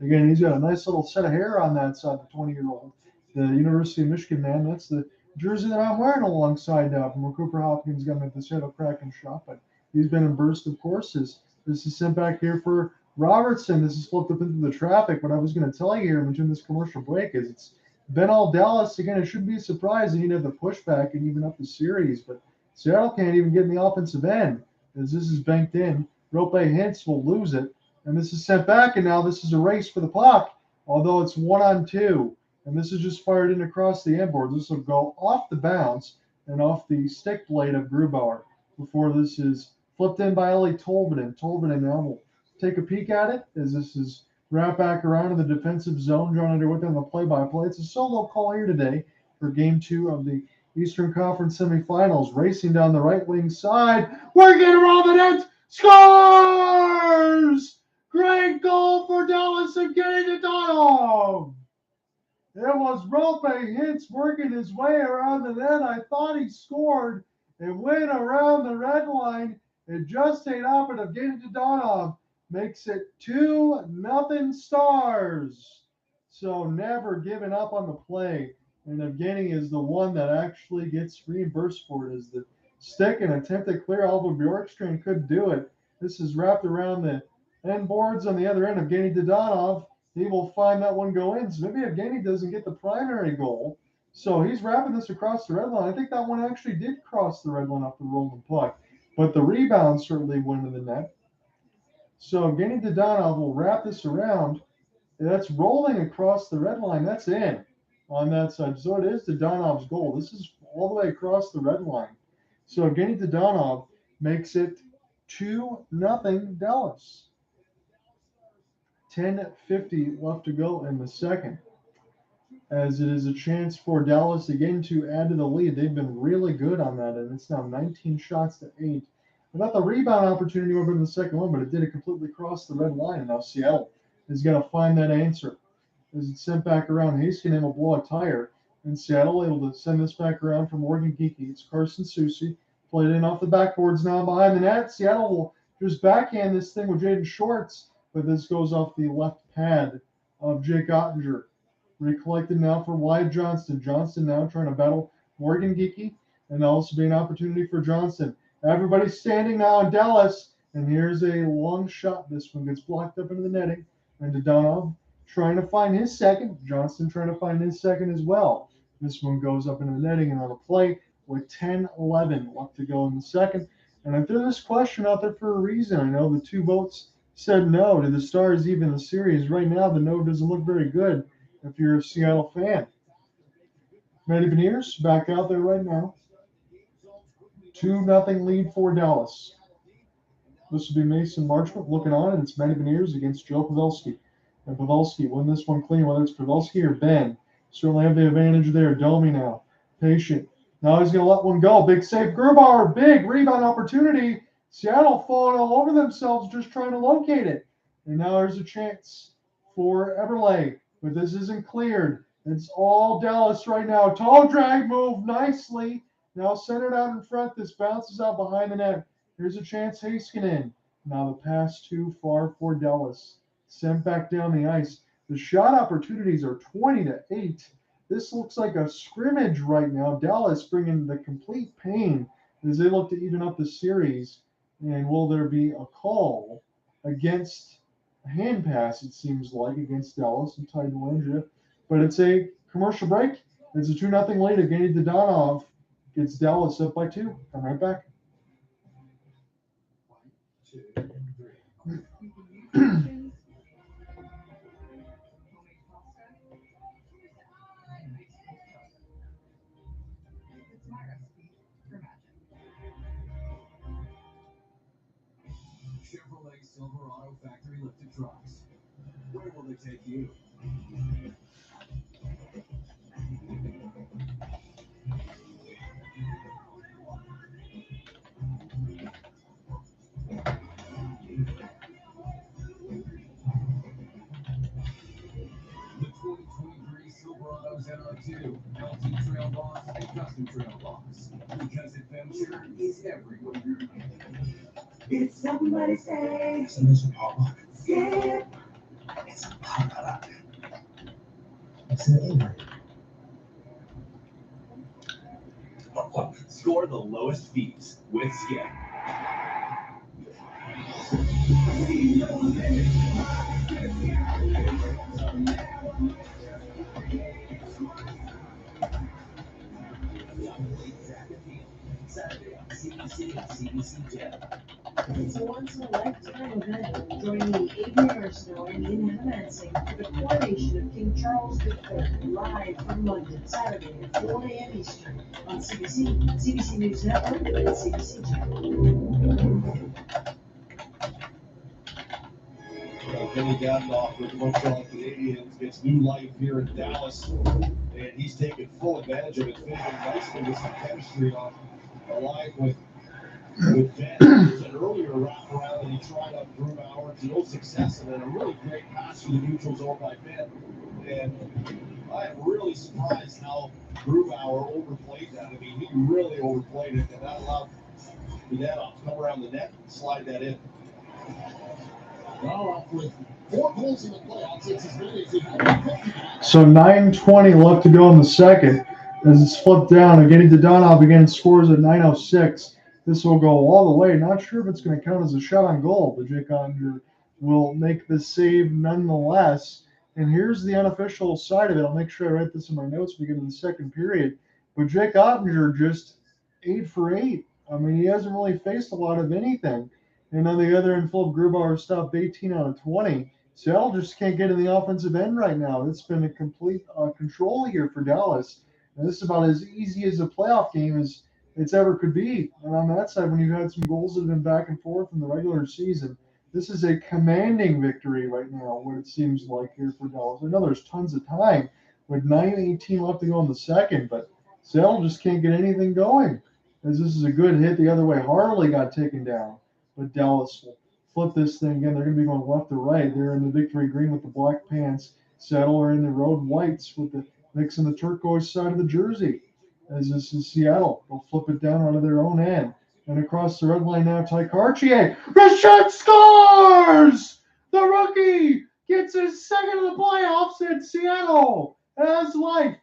Again, he's got a nice little set of hair on that side, the 20-year-old. The University of Michigan man, that's the jersey that I'm wearing alongside now from where Cooper Hopkins got him at the Seattle Kraken shop. But he's been in burst, of course. This is sent back here for Robertson. This is flipped up into the traffic. What I was going to tell you here between this commercial break is it's Benn-Dallas. Again, it shouldn't be a surprise. They need to have the pushback and even up the series. But Seattle can't even get in the offensive end as this is banked in. Roope Hintz will lose it. And this is sent back, and now this is a race for the puck, although it's 1-on-2. And this is just fired in across the end board. This will go off the bounce and off the stick blade of Grubauer before this is flipped in by Ellie Tolvanen. Tolvanen now will take a peek at it as this is wrapped back around in the defensive zone. John Underwood on the play-by-play. It's a solo call here today for Game 2 of the Eastern Conference semifinals. Racing down the right wing side. Working around the net. Scores! Great goal for Dallas and getting it done. It was Roope Hintz working his way around the net. I thought he scored. It went around the red line. It just ain't up, and Evgeny Dadonov makes it 2-0 Stars. So never giving up on the play. And Evgeny is the one that actually gets reimbursed for it as the stick and attempt to clear Alva Bjorkstrand couldn't do it. This is wrapped around the end boards on the other end. Evgeny Dadonov, he will find that one go in. So maybe Evgeny doesn't get the primary goal. So he's wrapping this across the red line. I think that one actually did cross the red line off the rolling puck. But the rebound certainly went to the net. So Evgeny Dadonov will wrap this around. That's rolling across the red line. That's in on that side. So it is Dadonov's goal. This is all the way across the red line. So Evgeny Dadonov makes it 2-0 Dallas. 10:50 left to go in the second. As it is a chance for Dallas again to add to the lead. They've been really good on that, and it's now 19 shots to 8. I thought the rebound opportunity over in the second one, but it did it completely cross the red line, and now Seattle is going to find that answer. As it's sent back around, Heiskanen will blow a tire, and Seattle able to send this back around for Morgan Geekie. It's Carson Soucy, played in off the backboards now behind the net. Seattle will just backhand this thing with Jaden Schultz, but this goes off the left pad of Jake Ottinger. Recollected now for Wyatt Johnston. Johnston now trying to battle Morgan Geekie, and there'll also be an opportunity for Johnston. Everybody's standing now in Dallas, and here's a long shot. This one gets blocked up into the netting, and Dadonov trying to find his second. Johnston trying to find his second as well. This one goes up into the netting and on a play with 10-11 left to go in the second. And I threw this question out there for a reason. I know the 2 votes said no. Do the Stars even the series? Right now, the no doesn't look very good if you're a Seattle fan. Matty Beniers back out there right now. 2-0 lead for Dallas. This will be Mason Marchment looking on, and it's Matty Beniers against Joe Pavelski. And Pavelski win this one clean, whether it's Pavelski or Benn. Certainly have the advantage there. Domi now. Patient. Now he's going to let one go. Big save. Grubauer, big rebound opportunity. Seattle falling all over themselves just trying to locate it. And now there's a chance for Eberle, but this isn't cleared. It's all Dallas right now. Tall drag move nicely. Now centered out in front. This bounces out behind the net. Here's a chance. Heiskanen. Now the pass too far for Dallas. Sent back down the ice. The shot opportunities are 20-8. This looks like a scrimmage right now. Dallas bringing the complete pain as they look to even up the series. And will there be a call against a hand pass, it seems like, against Dallas and Ty Dellandrea? But it's a commercial break. It's a 2-0 lead. Again, Dadonov gets Dallas up by 2. Come right back. Chevrolet Silverado factory lifted trucks. Where will they take you? The 2023 Silverado's NR2, LT Trail Box, and Custom Trail Box. Because adventure is everywhere. Did somebody say? It's a pop-up. Yeah. It's a pop-up. It's an invert. Score the lowest fees with Skip. Saturday on CBC and CBC Gem. It's a once-in-a-lifetime event. Join the Avery Arsenal and Ian Hamansing for the coronation of King Charles III, live from London, Saturday at 4 a.m. Eastern on CBC, CBC News Network, and CBC Gem. Kenny Dadonov with Montreal Canadiens gets new life here in Dallas, and he's taken full advantage of it, fitting nicely with some chemistry on the line with Benn. There's an earlier wraparound that he tried on Grubauer to no success, and then a really great pass through the neutral zone by Benn. And I am really surprised how Grubauer overplayed that. I mean, he really overplayed it, and that allowed Dadonov to come around the net and slide that in. Well, with 4 goals in the playoffs, it's as many as he had. So 9:20 left to go in the second. As it's flipped down, again, Dadonov again scores at 9:06. This will go all the way. Not sure if it's going to count as a shot on goal, but Jake Ottinger will make the save nonetheless. And here's the unofficial side of it. I'll make sure I write this in my notes beginning of the second period. But Jake Ottinger just 8 for 8. I mean, he hasn't really faced a lot of anything. And on the other end, Philip Grubauer stopped 18 out of 20. Seattle just can't get in the offensive end right now. It's been a complete control here for Dallas. And this is about as easy as a playoff game as it's ever could be. And on that side, when you've had some goals that have been back and forth in the regular season, this is a commanding victory right now, what it seems like here for Dallas. I know there's tons of time with 9:18 left to go in the second, but Seattle just can't get anything going. As this is a good hit the other way. Harley got taken down. But Dallas will flip this thing again. They're going to be going left to right. They're in the victory green with the black pants. Seattle are in the road whites with the mixing the turquoise side of the jersey. As this is Seattle. They'll flip it down onto their own end. And across the red line now, Ty Cartier. Richard scores! The rookie gets his second of the playoffs in Seattle. As life.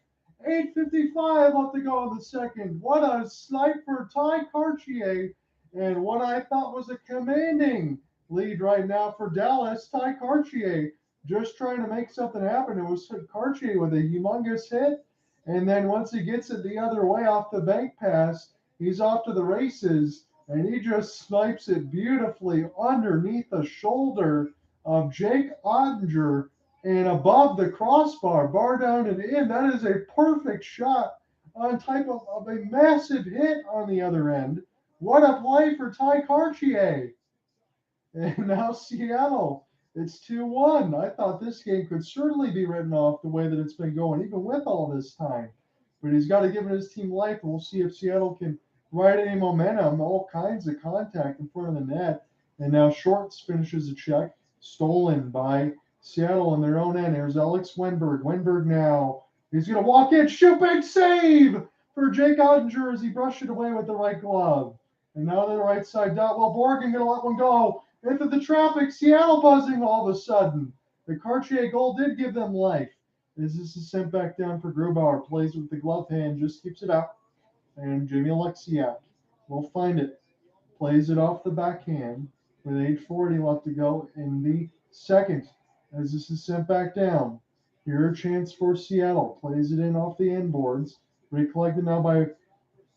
8:55 left to go in the second. What a snipe for Ty Cartier. And what I thought was a commanding lead right now for Dallas, Ty Cartier just trying to make something happen. It was Cartier with a humongous hit. And then once he gets it the other way off the bank pass, he's off to the races. and he just snipes it beautifully underneath the shoulder of Jake Ottinger and above the crossbar, bar down and in. That is a perfect shot on type of a massive hit on the other end. What a play for Ty Cartier. And now Seattle, it's 2-1. I thought this game could certainly be written off the way that it's been going, even with all this time. But he's got to give his team life, and we'll see if Seattle can ride any momentum, all kinds of contact in front of the net. And now Schultz finishes a check, stolen by Seattle on their own end. There's Alex Wenberg. Wenberg now, he's going to walk in, shoot, big save for Jake Ottinger as he brushed it away with the right glove. And now to the right side, Well, Borgen going to let one go. Into the traffic, Seattle buzzing all of a sudden. The Cartier goal did give them life. As this is sent back down for Grubauer, plays with the glove hand, just keeps it out. And Jamie Alexiak will find it. Plays it off the backhand with 8:40 left to go in the second. As this is sent back down. Here a chance for Seattle. Plays it in off the end boards. Recollected now by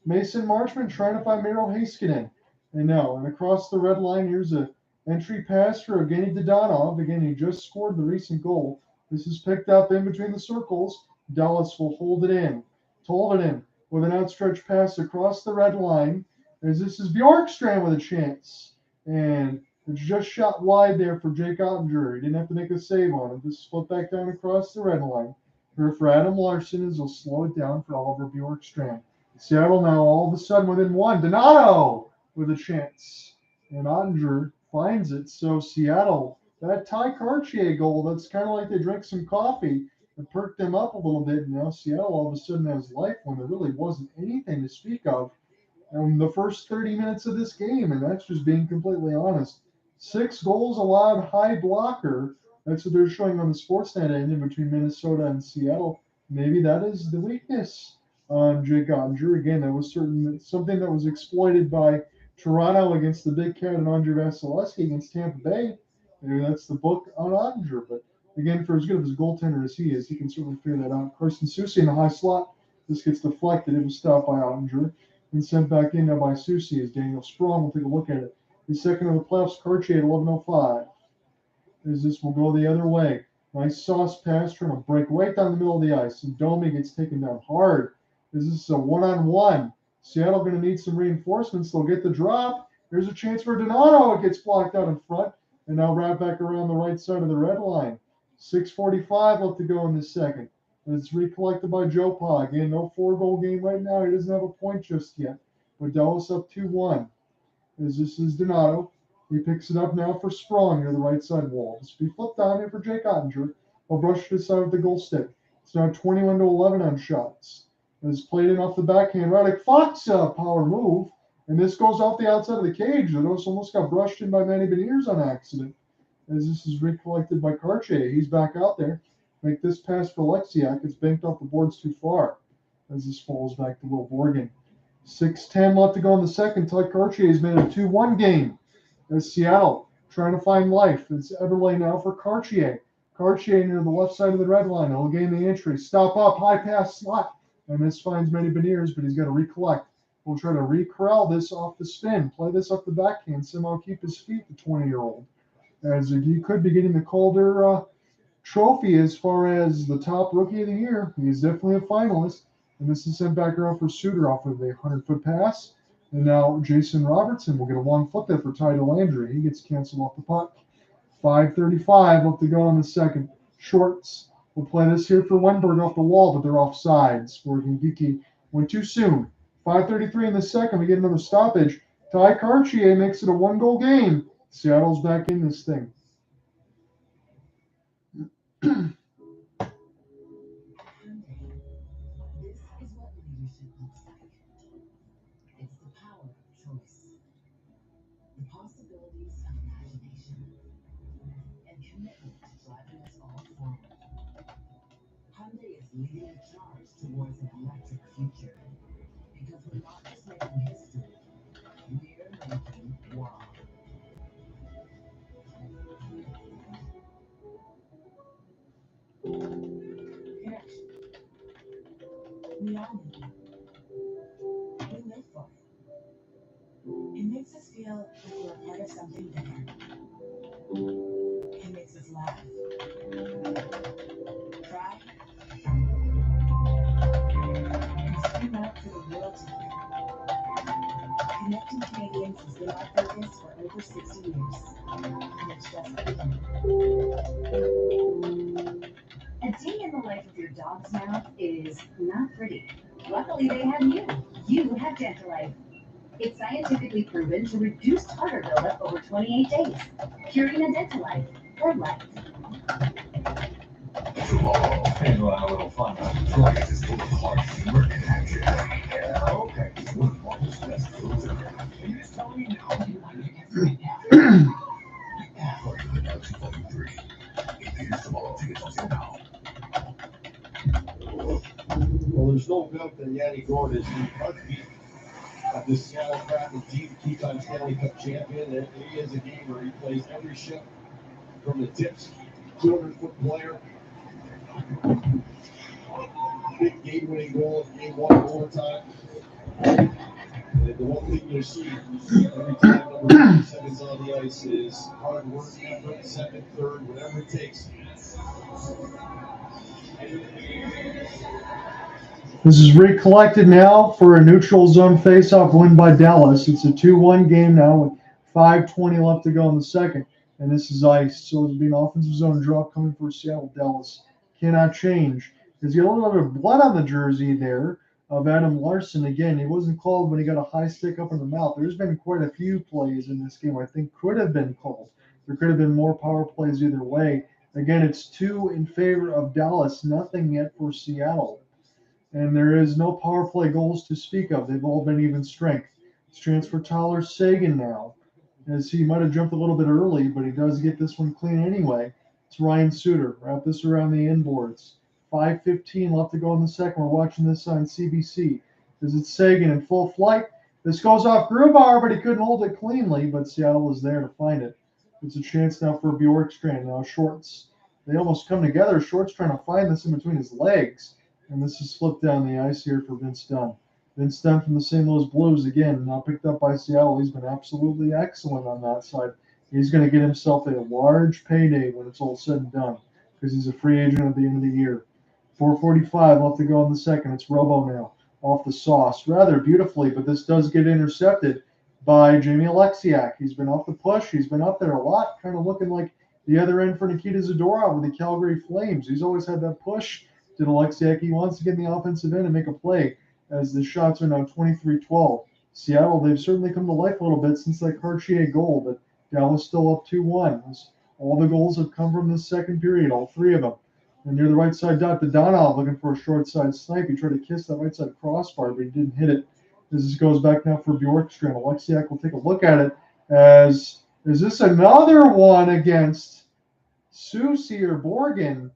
Mason Marchman trying to find Miro Heiskanen. And across the red line, here's a entry pass for Evgeny Dadonov. Again, he just scored the recent goal. This is picked up in between the circles. Dallas will hold it in. Told it in with an outstretched pass across the red line. As this is Bjorkstrand with a chance. And it's just shot wide there for Jake Ottinger. He didn't have to make a save on it. Just split back down across the red line. Here for Adam Larsson as he'll slow it down for Oliver Bjorkstrand. Seattle now all of a sudden within one. Donato with a chance. And Ottinger finds it. So Seattle, that Ty Cartier goal, that's kind of like they drank some coffee and perked them up a little bit. And now Seattle all of a sudden has life when there really wasn't anything to speak of in the first 30 minutes of this game. And that's just being completely honest. 6 goals allowed, high blocker. That's what they're showing on the Sportsnet end in between Minnesota and Seattle. Maybe that is the weakness on Jake Ottinger. Again, that was something that was exploited by Toronto against the Big Cat and Andre Vasilevsky against Tampa Bay. Maybe that's the book on Ottinger. But again, for as good of a goaltender as he is, he can certainly figure that out. Carson Soucy in the high slot. This gets deflected. It was stopped by Ottinger and sent back in now by Soucy as Daniel Sprong will take a look at it. His second of the playoffs, Cartier at 11:05. As this will go the other way. Nice sauce pass trying to break right down the middle of the ice. And Domi gets taken down hard. This is a one-on-one. Seattle going to need some reinforcements. They'll get the drop. There's a chance for Donato. It gets blocked out in front. And now right back around the right side of the red line. 6:45 left to go in this second. It's recollected by Joe Pa. Again, no 4-goal game right now. He doesn't have a point just yet. But Dallas up 2-1. As this is Donato. He picks it up now for Sprong near the right side wall. This will be flipped down here for Jake Ottinger. He'll brush it aside with the goal stick. It's now 21-11 on shots. It's played in off the backhand. Radek Fox power move. And this goes off the outside of the cage. It almost got brushed in by Matty Beniers on accident. As this is recollected by Cartier. He's back out there. Make this pass for Alexiak. It's banked off the boards too far. As this falls back to Will Borgen. 6:10 left to go in the second. Ty Cartier has been in a 2-1 game. As Seattle trying to find life. It's Eberle now for Cartier. Cartier near the left side of the red line. He'll gain the entry. Stop up. High pass slot. And this finds Matty Beniers, but he's got to recollect. We'll try to re-corral this off the spin. Play this up the backhand. Somehow keep his feet, the 20-year-old. As he could be getting the Calder trophy as far as the top rookie of the year. He's definitely a finalist. And this is sent back around for Suter off of a 100-foot pass. And now Jason Robertson will get a long foot there for Ty Landry. He gets canceled off the puck. 5:35 left to go in the second. Schultz will play this here for Wenberg off the wall, but they're off sides. Morgan Geeky went too soon. 5:33 in the second. We get another stoppage. Ty Cartier makes it a 1-goal game. Seattle's back in this thing. Leading the charge towards an electric future. Because we're not just making history, we're making wow. Connection. We all need it. We live for it. It makes feel like we're a part of something bigger. It makes us laugh, cry, and scream out for the world to hear. Connecting Canadians has been our focus for over 60 years, and it's just beginning. A day in the life of your dog's mouth is not pretty. Luckily, they have you. You have Dentalife. It's scientifically proven to reduce tartar buildup over 28 days. Purina Dentalife for life. And we'll have a little fun. Try this little hard humor in action. Yeah, okay. One of Marvel's best foods ever. Can you just tell me now you want to get right now? According to the Galaxy Volume 3. It appears tomorrow tickets on sale now. Well, there's no doubt that Yanni Gourde is the heartbeat of the Seattle Kraken team, two-time Stanley Cup champion. And he is a gamer. He plays every shift from the tips, 200-foot player. Big game-winning goal in game one of overtime. And the one thing you see every time number 30 seconds on the ice is hard work, effort, second, third, whatever it takes. This is recollected now for a neutral zone faceoff win by Dallas. It's a 2-1 game now with 5:20 left to go in the second. And this is ice. So it'll be an offensive zone drop coming for Seattle. Dallas cannot change. There's a little bit of blood on the jersey there of Adam Larsson. Again, he wasn't called when he got a high stick up in the mouth. There's been quite a few plays in this game I think could have been called. There could have been more power plays either way. Again, it's 2 in favor of Dallas, nothing yet for Seattle. And there is no power play goals to speak of. They've all been even strength. It's transfer Tyler Seguin now, as he might have jumped a little bit early, but he does get this one clean anyway. It's Ryan Suter. Wrap this around the inboards. 5:15 left to go in the second. We're watching this on CBC. Is it Seguin in full flight? This goes off Grubauer, but he couldn't hold it cleanly, but Seattle was there to find it. It's a chance now for Bjorkstrand. Now Schultz. They almost come together. Schultz trying to find this in between his legs. And this is slipped down the ice here for Vince Dunn. Vince Dunn from the St. Louis Blues, again, now picked up by Seattle. He's been absolutely excellent on that side. He's going to get himself a large payday when it's all said and done because he's a free agent at the end of the year. 4:45 left to go in the second. It's Robo now off the sauce rather beautifully, but this does get intercepted by Jamie Alexiak. He's been off the push. He's been up there a lot, kind of looking like the other end for Nikita Zadorov with the Calgary Flames. He's always had that push. Did Alexiak. He wants to get in the offensive end and make a play as the shots are now 23-12. Seattle, they've certainly come to life a little bit since that Cartier goal, but Dallas still up 2-1. All the goals have come from this second period, all 3 of them. And near the right side dot, Donov looking for a short side snipe. He tried to kiss that right side crossbar, but he didn't hit it. As this goes back now for Bjorkstrand. Alexiak will take a look at it as, is this another one against Susie or Borgen?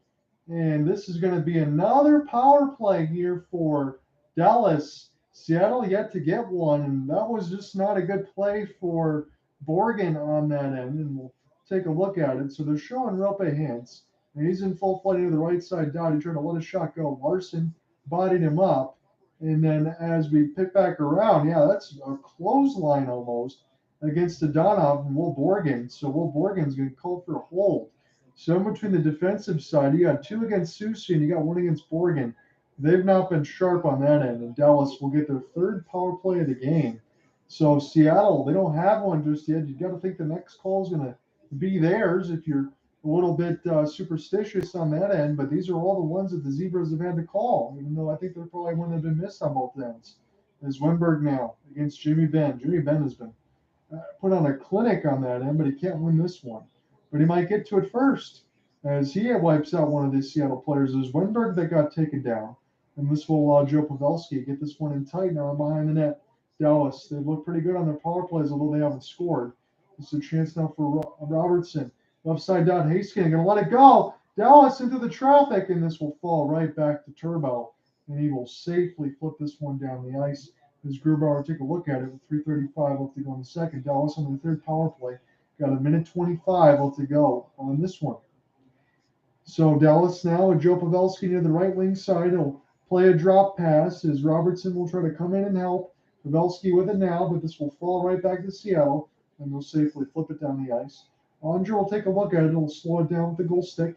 And this is going to be another power play here for Dallas. Seattle yet to get one, and that was just not a good play for Borgen on that end. And we'll take a look at it. So they're showing Roope Hintz, and he's in full flight into the right side dot. He tried to let a shot go. Larsson bodied him up. And then as we pick back around, yeah, that's a clothesline almost against Donov and Will Borgen. So Will Borgen's going to call for a hold. So in between the defensive side, you got 2 against Susie and you got 1 against Borgen. They've not been sharp on that end, and Dallas will get their 3rd power play of the game. So Seattle, they don't have one just yet. You got to think the next call is going to be theirs if you're a little bit superstitious on that end. But these are all the ones that the Zebras have had to call, even though I think they're probably one that have been missed on both ends. There's Wenberg now against Jimmy Benn. Jimmy Benn has been put on a clinic on that end, but he can't win this one. But he might get to it first as he wipes out one of these Seattle players. There's Wenberg that got taken down. And this will allow Joe Pavelski get this one in tight now behind the net. Dallas, they look pretty good on their power plays, although they haven't scored. It's a chance now for Robertson. Left side down, Heiskanen going to let it go. Dallas into the traffic, and this will fall right back to Turbo. And he will safely flip this one down the ice. As Grubauer take a look at it with 3:35 left to go in the second. Dallas on the 3rd power play. Got a minute 25 left to go on this one. So Dallas now with Joe Pavelski near the right wing side. He'll play a drop pass as Robertson will try to come in and help. Pavelski with it now, but this will fall right back to Seattle. and they'll safely flip it down the ice. Andre will take a look at it. He'll slow it down with the goal stick.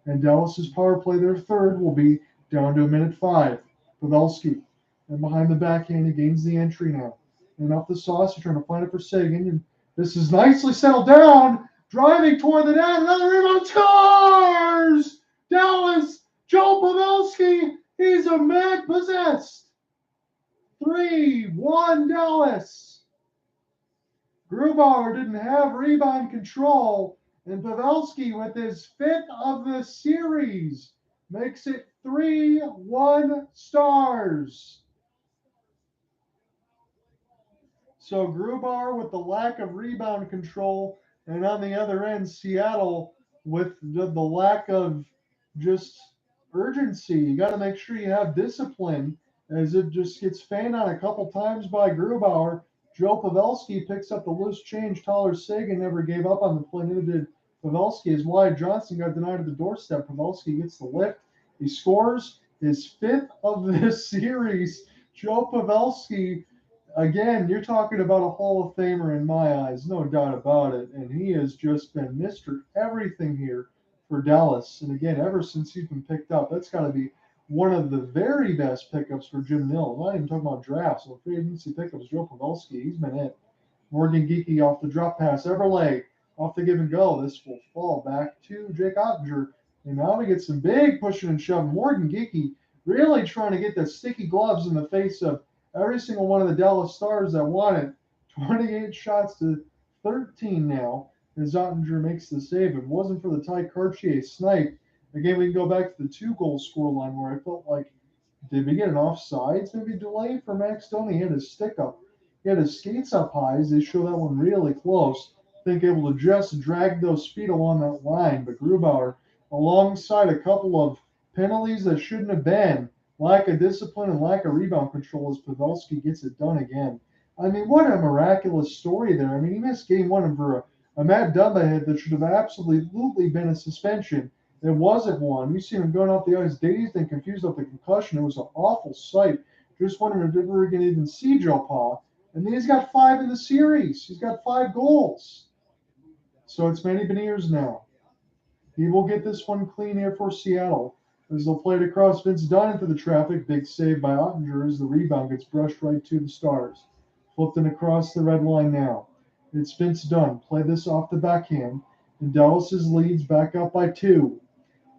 And Dallas's power play, their third, will be down to a minute 5. Pavelski. And behind the backhand, he gains the entry now. And up the sauce, he's trying to find it for Seguin. And this is nicely settled down. Driving toward the net. Another rebound. Scores! Dallas. Joe Pavelski. He's a man possessed. 3-1 Dallas. Grubauer didn't have rebound control. And Pavelski, with his 5th of the series, makes it 3-1 Stars. So Grubauer with the lack of rebound control, and on the other end, Seattle with the lack of just urgency. You got to make sure you have discipline, as it just gets fanned on a couple times by Grubauer. Joe Pavelski picks up the loose change. Tyler Seguin never gave up on the play, neither did Pavelski, as Wyatt Johnston got denied at the doorstep. Pavelski gets the lift. He scores his 5th of this series. Joe Pavelski, again, you're talking about a Hall of Famer in my eyes, no doubt about it. And he has just been Mr. Everything here for Dallas. And again, ever since he's been picked up, that's got to be one of the very best pickups for Jim Nill. I'm not even talking about drafts. So free agency pickups, Joe Pavelski, he's been it. Morgan Geekie off the drop pass. Eberle off the give and go. This will fall back to Jake Ottinger. And now we get some big pushing and shoving. Morgan Geekie really trying to get the sticky gloves in the face of every single one of the Dallas Stars that want it. 28 shots to 13 now as Ottinger makes the save. If it wasn't for the Ty Cartier snipe, again, we can go back to the 2-goal scoreline where I felt like, did we get an offsides maybe delay for Max Domi? He had his stick up. He had his skates up high as they show that one really close. I think able to just drag those feet along that line. But Grubauer, alongside a couple of penalties that shouldn't have been, lack of discipline and lack of rebound control as Pavelski gets it done again. I mean, what a miraculous story there. I mean, he missed game 1 for a Matt Dumba hit that should have absolutely been a suspension. It wasn't one. You see him going off the ice dazed and confused off the concussion. It was an awful sight. Just wondering if we're going to even see Joe Pa. And then he's got 5 in the series. He's got 5 goals. So it's Matty Beniers now. He will get this one clean here for Seattle. As they'll play it across Vince Dunn into the traffic. Big save by Ottinger as the rebound gets brushed right to the Stars. Flipped in across the red line now. It's Vince Dunn. Play this off the backhand. And Dallas's leads back up by 2.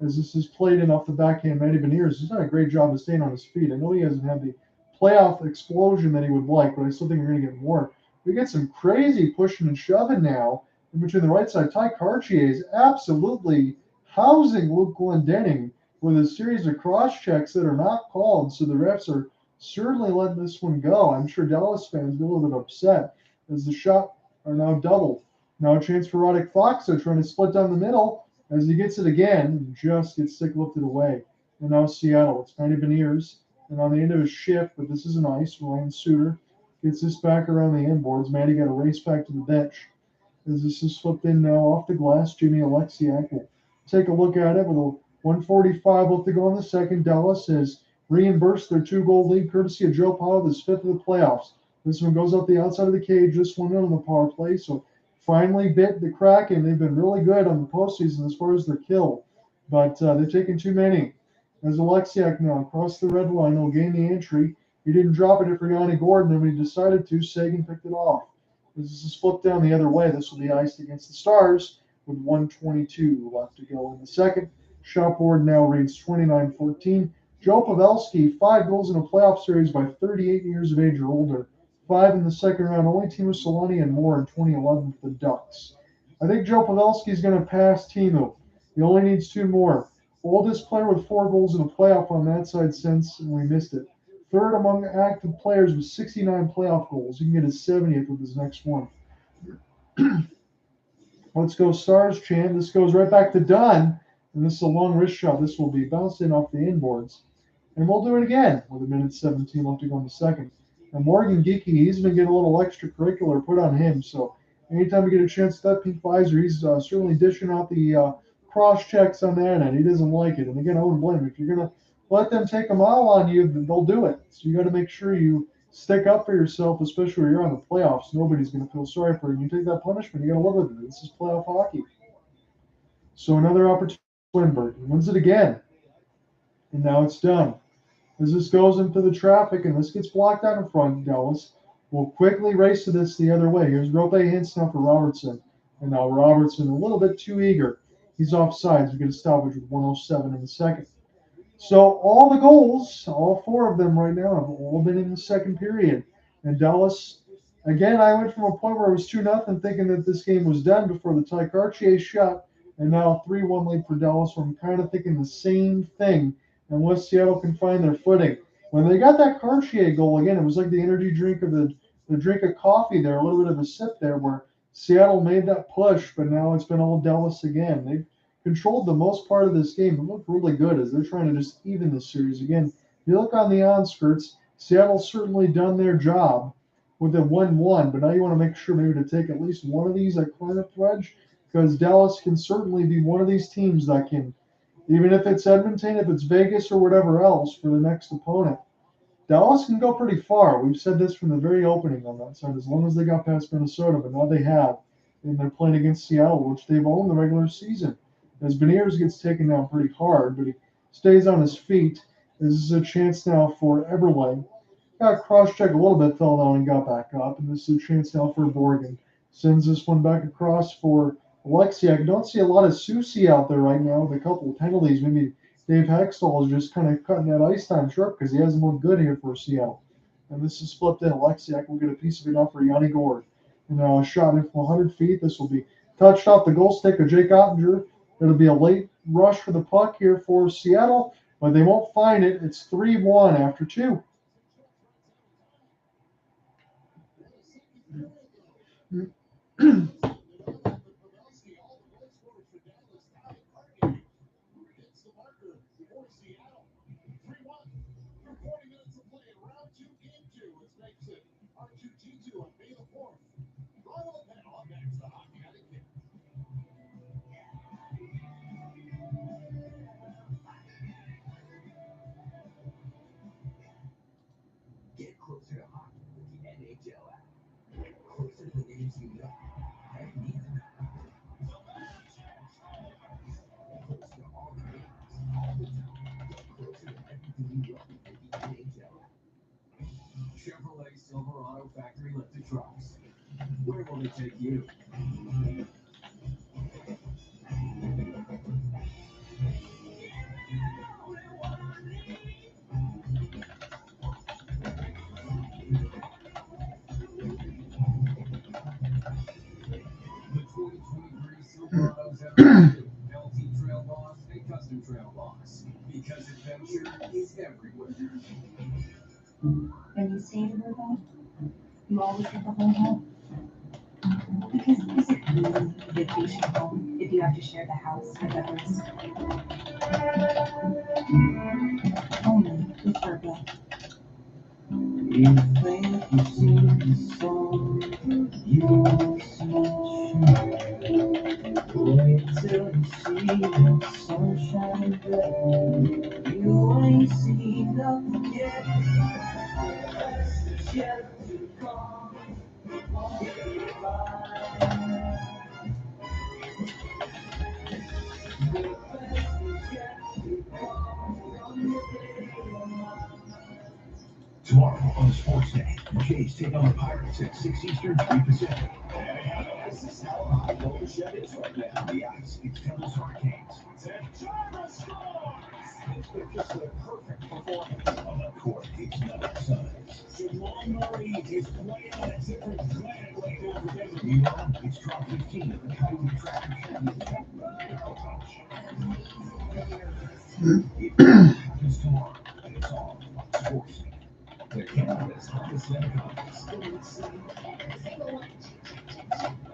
As this is played in off the backhand, Matty Beniers, he's done a great job of staying on his feet. I know he hasn't had the playoff explosion that he would like, but I still think we're going to get more. We get some crazy pushing and shoving now in between the right side. Ty Cartier is absolutely housing Luke Glendening with a series of cross checks that are not called, so the refs are certainly letting this one go. I'm sure Dallas fans get a little bit upset as the shot are now doubled. Now a chance for Roddick Fox. They're trying to split down the middle. As he gets it again, just gets stick lifted away. And now Seattle. It's Matty Beniers. And on the end of his shift, but this is nice. Ryan Suter gets this back around the inboards. Matty got a race back to the bench. As this is flipped in now off the glass, Jimmy Alexiak will take a look at it with a 1:45 left to go in the second. Dallas has reimbursed their 2-goal lead courtesy of Joe Pa with his 5th of the playoffs. This one goes up the outside of the cage. This one in on the power play. So finally bit the Kraken. They've been really good on the postseason as far as their kill, but they've taken too many. As Alexiak now across the red line will gain the entry. He didn't drop it for Yanni Gourde, and when he decided to, Seguin picked it off. As this is flipped down the other way, this will be iced against the Stars with 1:22 left to go in the second. Shot board now reads 29-14. Joe Pavelski, 5 goals in a playoff series by 38 years of age or older. 5 in the second round. Only Timo Solani and more in 2011 for the Ducks. I think Joe Pavelski is going to pass Timo. He only needs 2 more. Oldest player with 4 goals in a playoff on that side since we missed it. 3rd among active players with 69 playoff goals. He can get his 70th with his next one. Let's go Stars chant. This goes right back to Dunn. And this is a long wrist shot. This will be bounced in off the inboards. And we'll do it again with 1:17 left to go in the second. And Morgan Geekie, he's been getting a little extracurricular put on him. So anytime we get a chance to that pink visor, he's certainly dishing out the cross checks on that end. He doesn't like it. And again, I wouldn't blame him. If you're going to let them take them all on you, then they'll do it. So you got to make sure you stick up for yourself, especially when you're on the playoffs. Nobody's going to feel sorry for you. You take that punishment, you got to live with it. This is playoff hockey. So another opportunity for Lindbergh. He wins it again. And now it's done. As this goes into the traffic and this gets blocked out in front, Dallas will quickly race to this the other way. Here's Roope Hintz now for Robertson. And now Robertson a little bit too eager. He's offsides. We get a stoppage with 1:07 in the second. So all the goals, all four of them right now, have all been in the second period. And Dallas, again, I went from a point where it was 2-0 thinking that this game was done before the Ty Cartier shot. And now 3-1 lead for Dallas, where I'm kind of thinking the same thing unless Seattle can find their footing. When they got that Cartier goal again, it was like the energy drink of the drink of coffee there, a little bit of a sip there where Seattle made that push, but now it's been all Dallas again. They've controlled the most part of this game. It looked really good as they're trying to just even this series. Again, if you look on the on-skirts, Seattle's certainly done their job with a 1-1, but now you want to make sure maybe to take at least one of these at Climate Pledge, because Dallas can certainly be one of these teams that can, even if it's Edmonton, if it's Vegas or whatever else for the next opponent, Dallas can go pretty far. We've said this from the very opening on that side, as long as they got past Minnesota, but now they have, and they're playing against Seattle, which they've owned the regular season. As Beniers gets taken down pretty hard, but he stays on his feet. This is a chance now for Eberle. Got cross-check a little bit, fell down and got back up, and this is a chance now for Borgen. Sends this one back across for Alexiak. I don't see a lot of Susie out there right now with a couple of penalties. Maybe Dave Hakstol is just kind of cutting that ice time short because he hasn't looked good here for Seattle. And this is flipped in. Alexiak will get a piece of it now for Yanni Gourde. And now a shot in from 100 feet. This will be touched off the goal stick of Jake Ottinger. It'll be a late rush for the puck here for Seattle, but they won't find it. It's 3-1 after 2. Get closer to hockey with the NHL app. Closer to the games you know and need. Closer to all the games, all the time. Get closer to everything you love with the NHL app. Chevrolet Silverado Factory Lifted Trucks. Where will they take you? The 2023 Silverados have LT Trail Boss and Custom Trail Boss. Because adventure is everywhere. When you stay to Roope, you always get the whole home. Because is it really a vacation home if you have to share the house with others? Only with Roope. You think you see the song, you won't wait till you see the sunshine bright. You ain't seen nothing yet. It's yet to come. Won't be fine. The best is yet to come from the day of mine. Tomorrow on Sportsnet, the Jays take on the Pirates at 6 Eastern, 3 Pacific. This is how high Golden Shed is right now. The ice, it's Temple's Hurricanes. Jarvis scores! It's just the perfect performance. On the court, it's another sun. Jamal Murray is playing on a different planet right now for Denver. Meanwhile, it's drop 15 of the Coyote Tracker Championship. It happens tomorrow, and it's all on Sportsnet. The cannabis hottest never comes.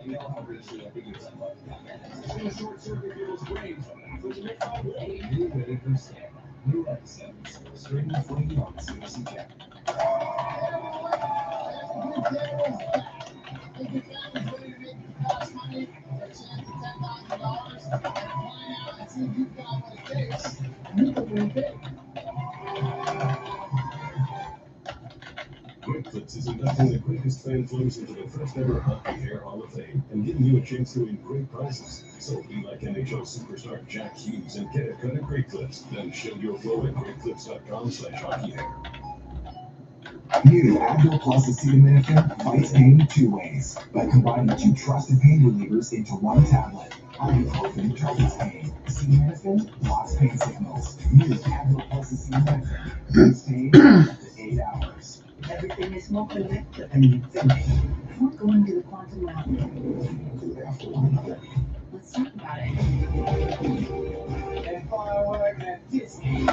You know how rich I think it's about. It's gonna short circuit people's brains. But you make my way. New way from Stanley. New episodes. Streaming free on CBC Channel. With the Making the greatest fan flows into the first ever Hockey Hair Hall of Fame and giving you a chance to win great prizes. So be like NHL superstar Jack Hughes and get a cut of Great Clips. Then show your flow at greatclips.com/hockeyhair. New Advil Plus acetaminophen fights pain 2 ways by combining 2 trusted pain relievers into 1 tablet. Ibuprofen targets pain. Acetaminophen blocks pain signals. New Advil Plus acetaminophen fights pain in up to 8 hours. Everything is more connected than you think. We're going to the quantum realm. Let's talk about it. And firework at Disney.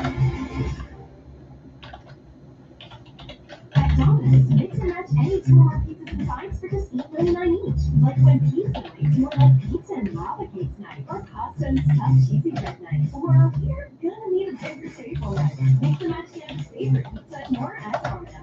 At Domino's, mix and match any 2 or more pizzas and sides for just $8.99 each. Like when pizza night, more like pizza and lava cakes night, or pasta and stuffed cheesy bread night, or you're gonna need a bigger table night. Mix and match Canada's favorite pizza and more at Domino's.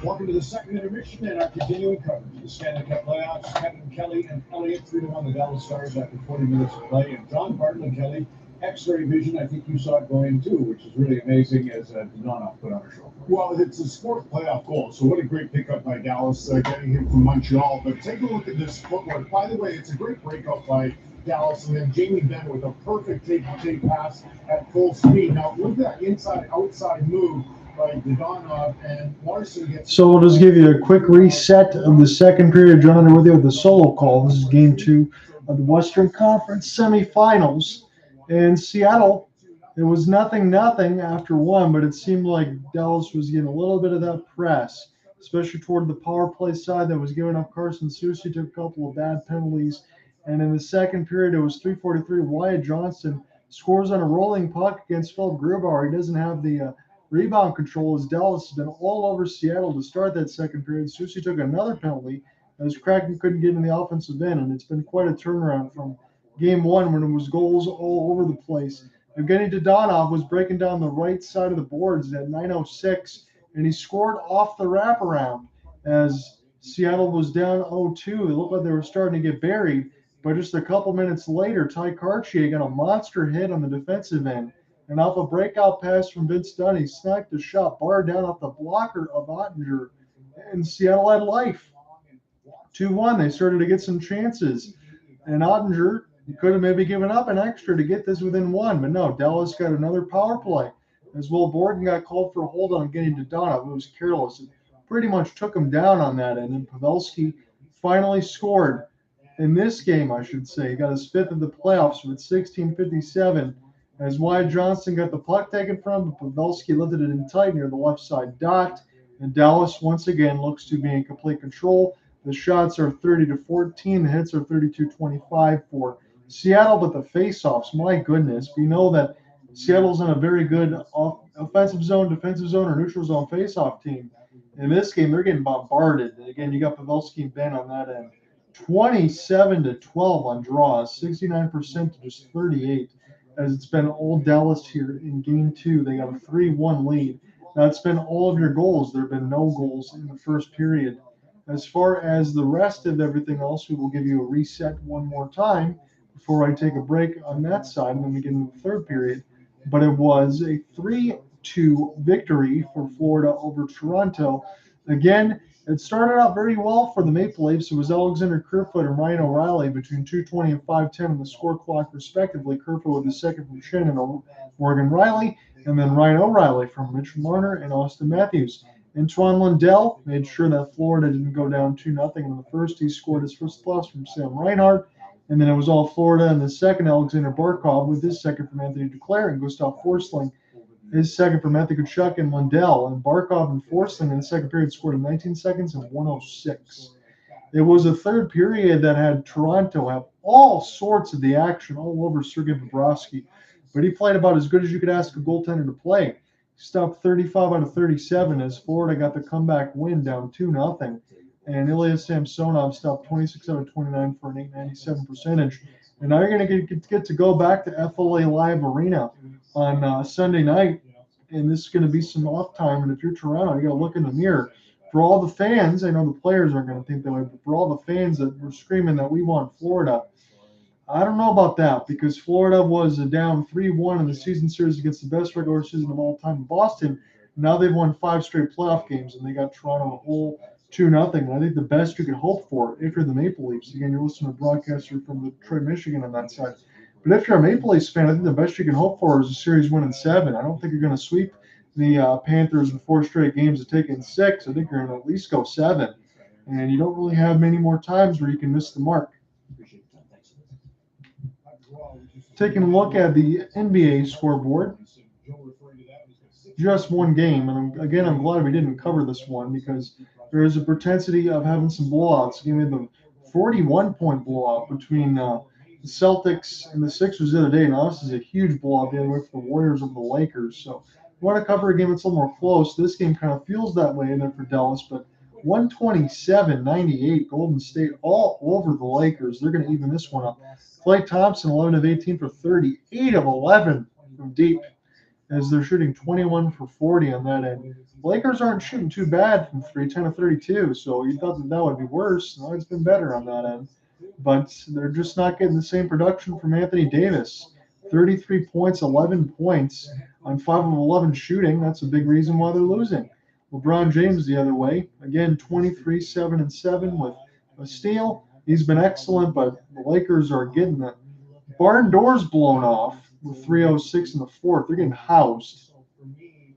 Welcome to the second intermission and our continuing coverage of the Stanley Cup playoffs. Kevin Kelly and Elliott 3-1 the Dallas Stars after 40 minutes of play, and John Barton and Kelly X-ray vision. I think you saw it going too, which is really amazing as Donov put on a show. Well, it's a sport playoff goal, so what a great pickup by Dallas, getting him from Montreal. But take a look at this footwork. By the way, it's a great breakout by Dallas, and then Jamie Benn with a perfect take pass at full speed. Now, look at that inside-outside move by Donov, and Larsson gets... So we'll just give you a quick reset of the second period. John with you with the solo call. This is game 2 of the Western Conference semifinals. In Seattle, it was 0-0 after 1, but it seemed like Dallas was getting a little bit of that press, especially toward the power play side that was giving up. Carson Soucy took a couple of bad penalties. And in the second period, it was 3:43. Wyatt Johnston scores on a rolling puck against Phil Grubauer. He doesn't have the rebound control, as Dallas has been all over Seattle to start that second period. Soucy took another penalty as Kraken couldn't get in the offensive end, and it's been quite a turnaround from game 1 when it was goals all over the place. Evgeny Dadonov was breaking down the right side of the boards at 9:06, and he scored off the wraparound as Seattle was down 0-2. It looked like they were starting to get buried, but just a couple minutes later, Ty Cartier got a monster hit on the defensive end. And off a breakout pass from Vince Dunn, he sniped a shot barred down off the blocker of Ottinger, and Seattle had life. 2-1, they started to get some chances. And Ottinger, he could have maybe given up an extra to get this within 1, but no, Dallas got another power play. As Will Borden got called for a hold on getting to Donov. It was careless. It pretty much took him down on that end. And Pavelski finally scored in this game, I should say. He got his 5th of the playoffs with 16:57. As Wyatt Johnston got the puck taken from him, Pavelski lifted it in tight near the left side dot. And Dallas once again looks to be in complete control. The shots are 30-14. The hits are 32-25 for Seattle, but the face-offs, my goodness, we know that Seattle's in a very good offensive zone, defensive zone, or neutral zone face-off team. In this game, they're getting bombarded. And again, you got Pavelski and Benn on that end. 27-12 on draws, 69% to just 38. As it's been all Dallas here in game 2. They got a 3-1 lead. That's been all of your goals. There have been no goals in the first period. As far as the rest of everything else, we will give you a reset one more time before I take a break on that side, and then we get into the third period. But it was a 3-2 victory for Florida over Toronto. Again, it started out very well for the Maple Leafs. It was Alexander Kerfoot and Ryan O'Reilly between 2:20 and 5:10 on the score clock, respectively. Kerfoot with the second from Shannon Morgan Riley, and then Ryan O'Reilly from Mitch Marner and Austin Matthews. Antoine Lindell made sure that Florida didn't go down 2-0 in the first. He scored his first plus from Sam Reinhart, and then it was all Florida in the second. Alexander Barkov with his second from Anthony Duclair, and Gustav Forsling his second from Matthew Tkachuk and Lindell. And Barkov and Forsling in the second period scored in 19 seconds and 1:06. It was a third period that had Toronto have all sorts of the action all over Sergei Bobrovsky, but he played about as good as you could ask a goaltender to play. He stopped 35 out of 37 as Florida got the comeback win down 2-0. And Ilya Samsonov stopped 26 out of 29 for an .897 percentage. And now you're going to get to go back to FLA Live Arena on Sunday night, and this is going to be some off time. And if you're Toronto, you got to look in the mirror. For all the fans, I know the players aren't going to think that way, but for all the fans that were screaming that we want Florida, I don't know about that, because Florida was down 3-1 in the season series against the best regular season of all time in Boston. Now they've won 5 straight playoff games, and they got Toronto a whole 2-0. I think the best you could hope for if you're the Maple Leafs. Again, you're listening to a broadcaster from Detroit, Michigan on that side. But if you're a Maple Leafs fan, I think the best you can hope for is a series win in 7. I don't think you're going to sweep the Panthers in 4 straight games to take in 6. I think you're going to at least go 7. And you don't really have many more times where you can miss the mark. Taking a look at the NBA scoreboard, just one game. And I'm glad we didn't cover this one because there is a propensity of having some blowouts. Again, we had the 41-point blowout between the Celtics and the Sixers the other day. Now, this is a huge blowout the other way for the Warriors over the Lakers. So, we want to cover a game that's a little more close. This game kind of feels that way in there for Dallas, but 127-98, Golden State all over the Lakers. They're going to even this one up. Klay Thompson, 11 of 18 for 30, 8 of 11 from deep, as they're shooting 21 for 40 on that end. Lakers aren't shooting too bad from 3, 10 of 32, so you thought that would be worse. No, it's been better on that end. But they're just not getting the same production from Anthony Davis. 33 points, 11 points on 5 of 11 shooting. That's a big reason why they're losing. LeBron James the other way. Again, 23, 7 and 7 with a steal. He's been excellent, but the Lakers are getting the barn doors blown off with 3:06 in the fourth. They're getting housed. For me,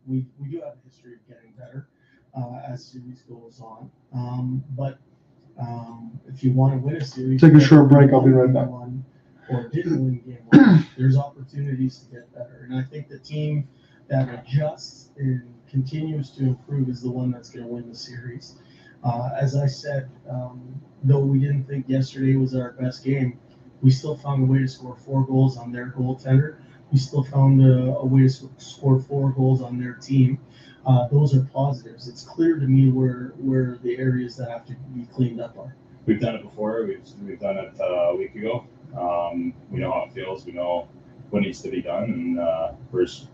we do have a history of getting better as series goes on. But if you want to win a series, take a short break. I'll be right back. Or didn't win game 1, there's opportunities to get better. And I think the team that adjusts and continues to improve is the one that's going to win the series. As I said, though we didn't think yesterday was our best game, we still found a way to score 4 goals on their goaltender. We still found a way to score 4 goals on their team. Those are positives. It's clear to me where the areas that have to be cleaned up are. We've done it before. We've done it a week ago. We know how it feels. We know what needs to be done, and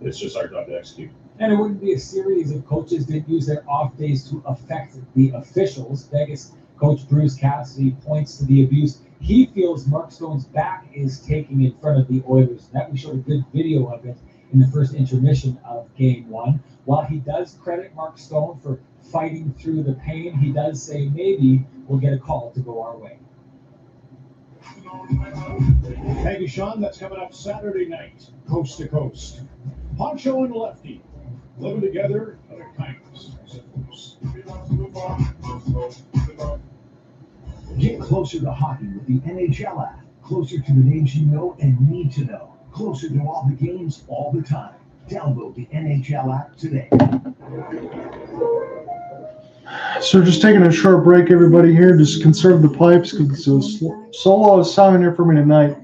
it's just our job to execute. And it wouldn't be a series if coaches didn't use their off days to affect the officials. Vegas coach Bruce Cassidy points to the abuse he feels Mark Stone's back is taking in front of the Oilers. That we showed a good video of it in the first intermission of Game 1. While he does credit Mark Stone for fighting through the pain, he does say maybe we'll get a call to go our way. Thank you, Sean. That's coming up Saturday night, coast to coast. Poncho and Lefty living together out of kindness, I suppose. Get closer to hockey with the NHL app. Closer to the names you know and need to know. Closer to all the games all the time. Download the NHL app today. So just taking a short break, everybody here. Just conserve the pipes because it's a solo assignment here for me tonight.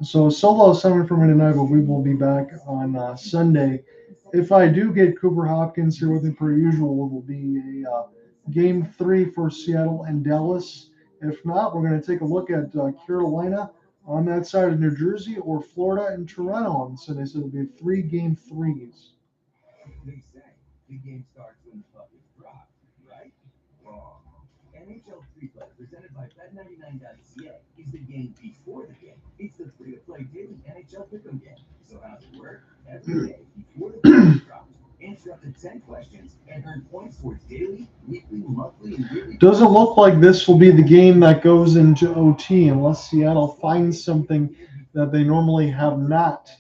So a solo assignment for me tonight, but we will be back on Sunday. If I do get Cooper Hopkins here with me per usual, it will be a Game 3 for Seattle and Dallas. If not, we're going to take a look at Carolina on that side of New Jersey or Florida and Toronto on Sunday. So it'll be 3 Game 3s. They say the game starts when the puck is dropped, right? Wrong. NHL Free Play, presented by Bet99.ca, is the game before the game. It's the free-to-play daily NHL pick'em game. So how's it work? Every day before the puck is dropped, answer up to 10 questions and earn points towards daily, weekly, monthly, and yearly. Doesn't look like this will be the game that goes into OT unless Seattle finds something that they normally have not,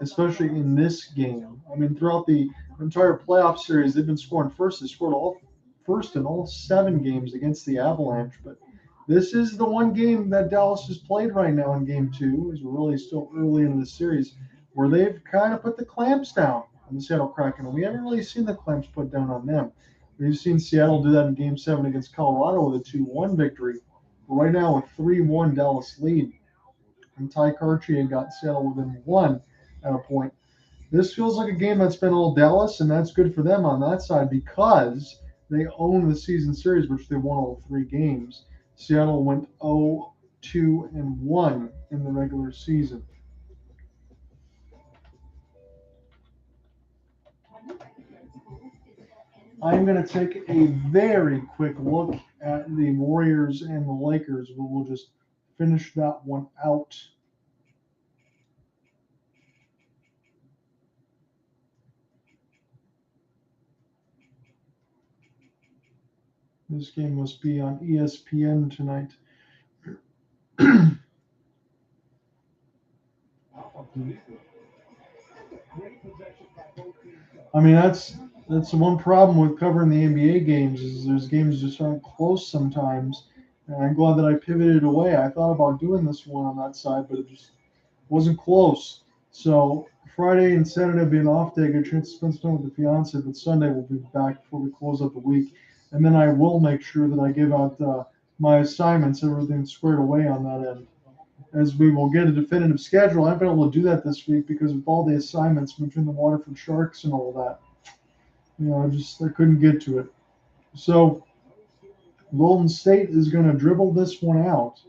especially in this game. I mean, throughout the entire playoff series, they've been scoring first. They scored first in all 7 games against the Avalanche. But this is the one game that Dallas has played right now in Game 2, as we're really still early into the series, where they've kind of put the clamps down on the Seattle Kraken. And we haven't really seen the clamps put down on them. We've seen Seattle do that in Game 7 against Colorado with a 2-1 victory. But right now, with 3-1 Dallas lead. And Ty Kartye got Seattle within 1 at a point. This feels like a game that's been all Dallas, and that's good for them on that side because they own the season series, which they won all 3 games. Seattle went 0-2-1 in the regular season. I'm going to take a very quick look at the Warriors and the Lakers, but we'll just finish that one out. This game must be on ESPN tonight. I mean, that's the one problem with covering the NBA games is those games just aren't close sometimes. And I'm glad that I pivoted away. I thought about doing this one on that side, but it just wasn't close. So Friday and Saturday will be an off day. I get a chance to spend some time with the fiance, but Sunday we'll be back before we close up the week. And then I will make sure that I give out my assignments, everything squared away on that end. As we will get a definitive schedule. I haven't been able to do that this week because of all the assignments between the Waterford Sharks and all that. I couldn't get to it. So Golden State is going to dribble this one out,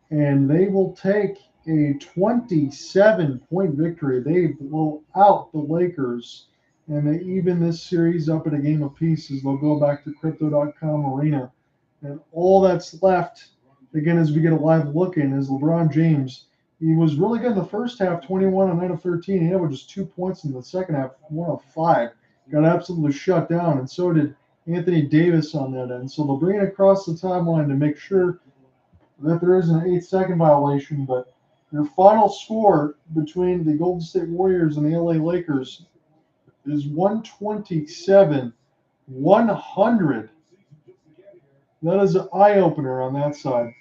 and they will take a 27-point victory. They blow out the Lakers, and they even this series up at a game apiece as they'll go back to Crypto.com Arena. And all that's left, again, as we get a live look in, is LeBron James. He was really good in the first half, 21 on 9 of 13. He had just 2 points in the second half, 1 of 5. Got absolutely shut down, and so did Anthony Davis on that end. So they'll bring it across the timeline to make sure that there is an 8-second violation. But their final score between the Golden State Warriors and the LA Lakers is 127-100. That is an eye-opener on that side.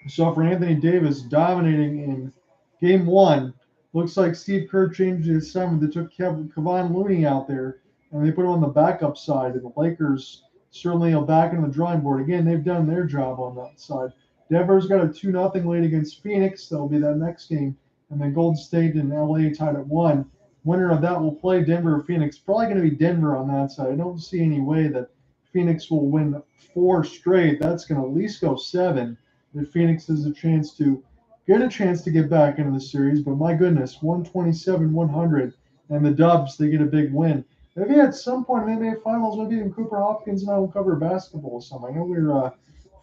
So for Anthony Davis dominating in Game 1, looks like Steve Kerr changed the assignment. They took Kevon Looney out there, and they put him on the backup side. And the Lakers certainly are back in the drawing board. Again, they've done their job on that side. Denver's got a 2-0 lead against Phoenix. That'll be that next game. And then Golden State and LA tied at 1. Winner of that will play Denver or Phoenix. Probably going to be Denver on that side. I don't see any way that Phoenix will win 4 straight. That's going to at least go 7. If Phoenix has a chance to get back into the series. But my goodness, 127-100. And the Dubs, they get a big win. Maybe at some point in the NBA Finals, maybe even Cooper Hopkins and I will cover basketball or something. I know we're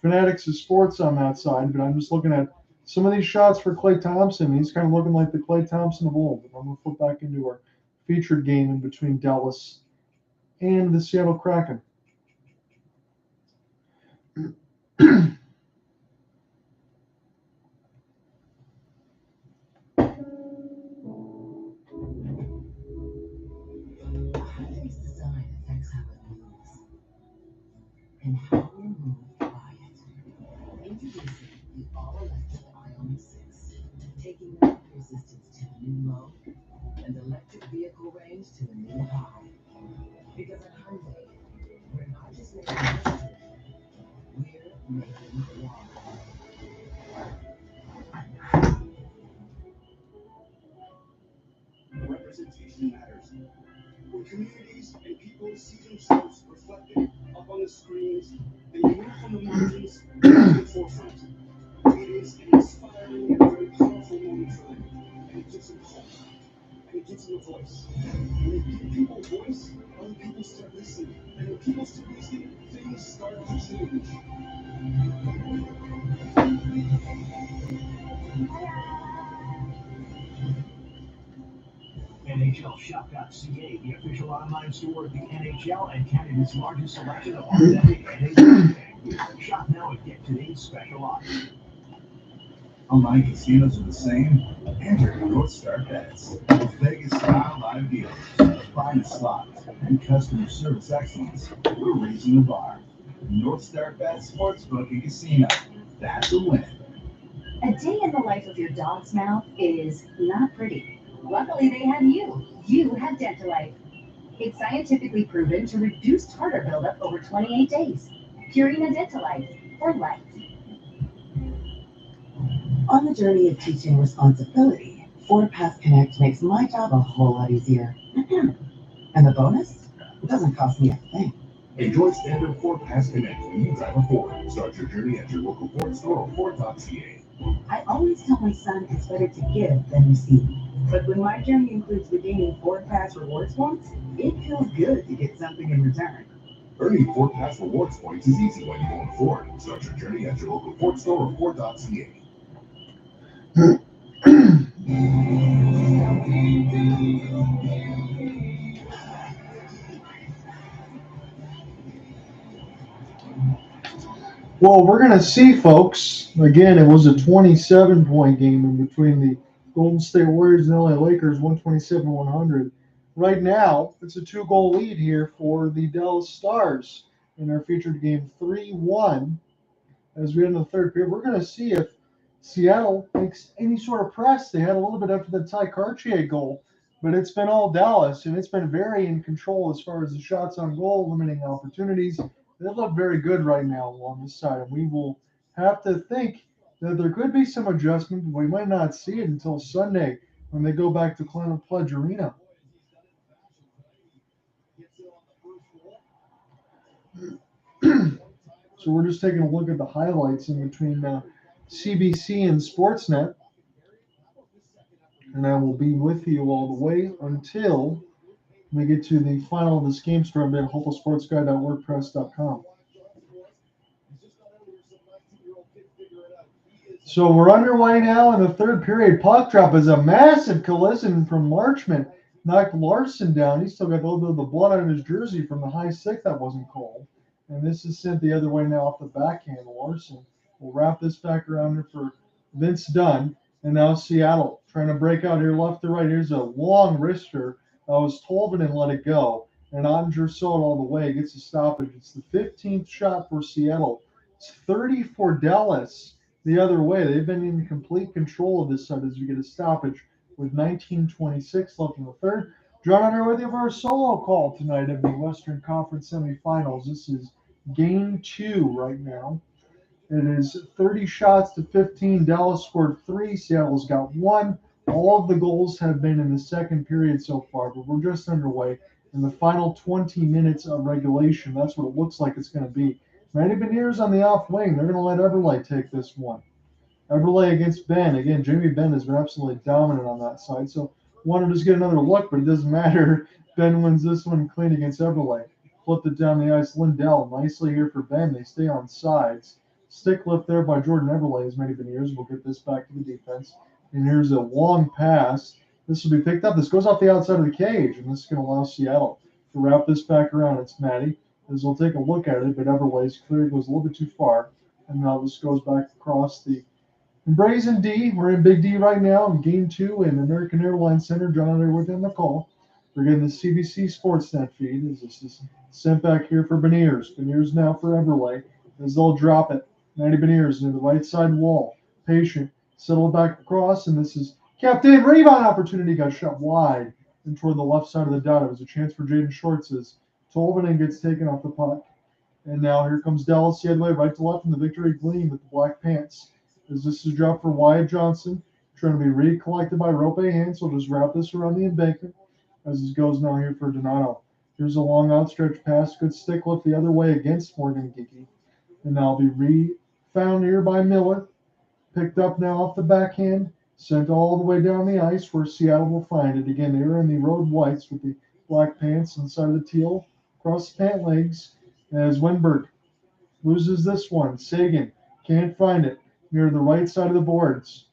fanatics of sports on that side, but I'm just looking at some of these shots for Klay Thompson. He's kind of looking like the Klay Thompson of old. I'm going to flip back into our featured game in between Dallas and the Seattle Kraken. And how we move Wyatt. Introducing the all-electric Ioniq 6, taking range resistance to a new low and electric vehicle range to a new high. Because at Hyundai, we're not just making history, we're making water. Representation matters. When communities and people see themselves reflected up on the screens, they move from the margins to the forefront. It is an inspiring and very powerful moment for them, and it gives them hope, and it gives them a voice. When they give people a voice, other people start listening, and when people start listening, things start to change. NHLShop.ca, the official online store of the NHL and Canada's largest selection of authentic NHL gear. Shop now and get today's special offer. Online casinos are the same. Enter North Star Bets. With Vegas-style live dealers, the finest slots, and customer service excellence, we're raising the bar. North Star Bets Sportsbook and Casino. That's a win. A day in the life of your dog's mouth is not pretty. Luckily, they have you. You have Dentalife. It's scientifically proven to reduce tartar buildup over 28 days. Purina Dentalife for life. On the journey of teaching responsibility, FordPass Connect makes my job a whole lot easier. And the bonus? It doesn't cost me a thing. Enjoy standard Ford Pass Connect when you drive a Ford. Start your journey at your local Ford store or Ford.ca. I always tell my son it's better to give than receive. But when my journey includes redeeming Ford Pass rewards points, it feels good to get something in return. Earning Ford Pass rewards points is easy when you own Ford. Start your journey at your local Ford store or Ford.ca. Well, we're going to see, folks. Again, it was a 27-point game in between the Golden State Warriors and LA Lakers, 127-100. Right now, it's a 2-goal lead here for the Dallas Stars in our featured game 3-1. As we get into the third period, we're going to see if Seattle makes any sort of press. They had a little bit after the Ty Cartier goal, but it's been all Dallas, and it's been very in control as far as the shots on goal, limiting opportunities. They look very good right now on this side, and we will have to think that there could be some adjustment, but we might not see it until Sunday when they go back to Climate Pledge Arena. So we're just taking a look at the highlights in between CBC and Sportsnet. And I will be with you all the way until we get to the final of this game stream at hopefulsportsguy.wordpress.com. So we're underway now in the third period. Puck drop is a massive collision from Marchment. Knocked Larsson down. He still got a little bit of the blood on his jersey from the high stick that wasn't called. And this is sent the other way now off the backhand. Larsson will wrap this back around here for Vince Dunn. And now Seattle trying to break out here left to right. Here's a long wrister. That was Tolvin and let it go. And Ottinger saw it all the way. Gets a stoppage. It's the 15th shot for Seattle. It's 30 for Dallas the other way. They've been in complete control of this side as we get a stoppage with 19:26 left in the third. John Hunter with you for our solo call tonight of the Western Conference semifinals. This is game 2 right now. It is 30 shots to 15. Dallas scored 3. Seattle's got 1. All of the goals have been in the second period so far, but we're just underway in the final 20 minutes of regulation. That's what it looks like it's going to be. Matty Beniers on the off wing. They're going to let Eberle take this one. Eberle against Benn. Again, Jamie Benn has been absolutely dominant on that side. So wanted to just get another look, but it doesn't matter. Benn wins this one clean against Eberle. Flipped it down the ice. Lindell nicely here for Benn. They stay on sides. Stick lift there by Jordan Eberle as many Beniers. We'll get this back to the defense. And here's a long pass. This will be picked up. This goes off the outside of the cage, and this is going to allow Seattle to wrap this back around. It's Matty. As we'll take a look at it, but Eberle's clear goes a little bit too far. And now this goes back across the Brazen D. We're in Big D right now in Game 2 in American Airlines Center. John Hunter with him the call. We're getting the CBC Sportsnet feed. As this is sent back here for Beniers. Beniers now for Eberle. As they'll drop it. Matty Beniers into the right side wall. Patient. Settle back across, and this is Captain rebound opportunity. Got shot wide and toward the left side of the dot. It was a chance for Jaden Schultz as Tolvanen gets taken off the puck. And now here comes Dallas the other way, right to left in the victory gleam with the black pants. As this is dropped for Wyatt Johnston, trying to be recollected by Roope Hintz. We'll just wrap this around the embankment as this goes now here for Donato. Here's a long outstretched pass. Good stick lift the other way against Morgan Geeky. And now be found here by Miller. Picked up now off the backhand. Sent all the way down the ice where Seattle will find it. Again, they were in the road whites with the black pants inside of the teal. Across the pant legs as Wenberg loses this one. Seguin can't find it near the right side of the boards.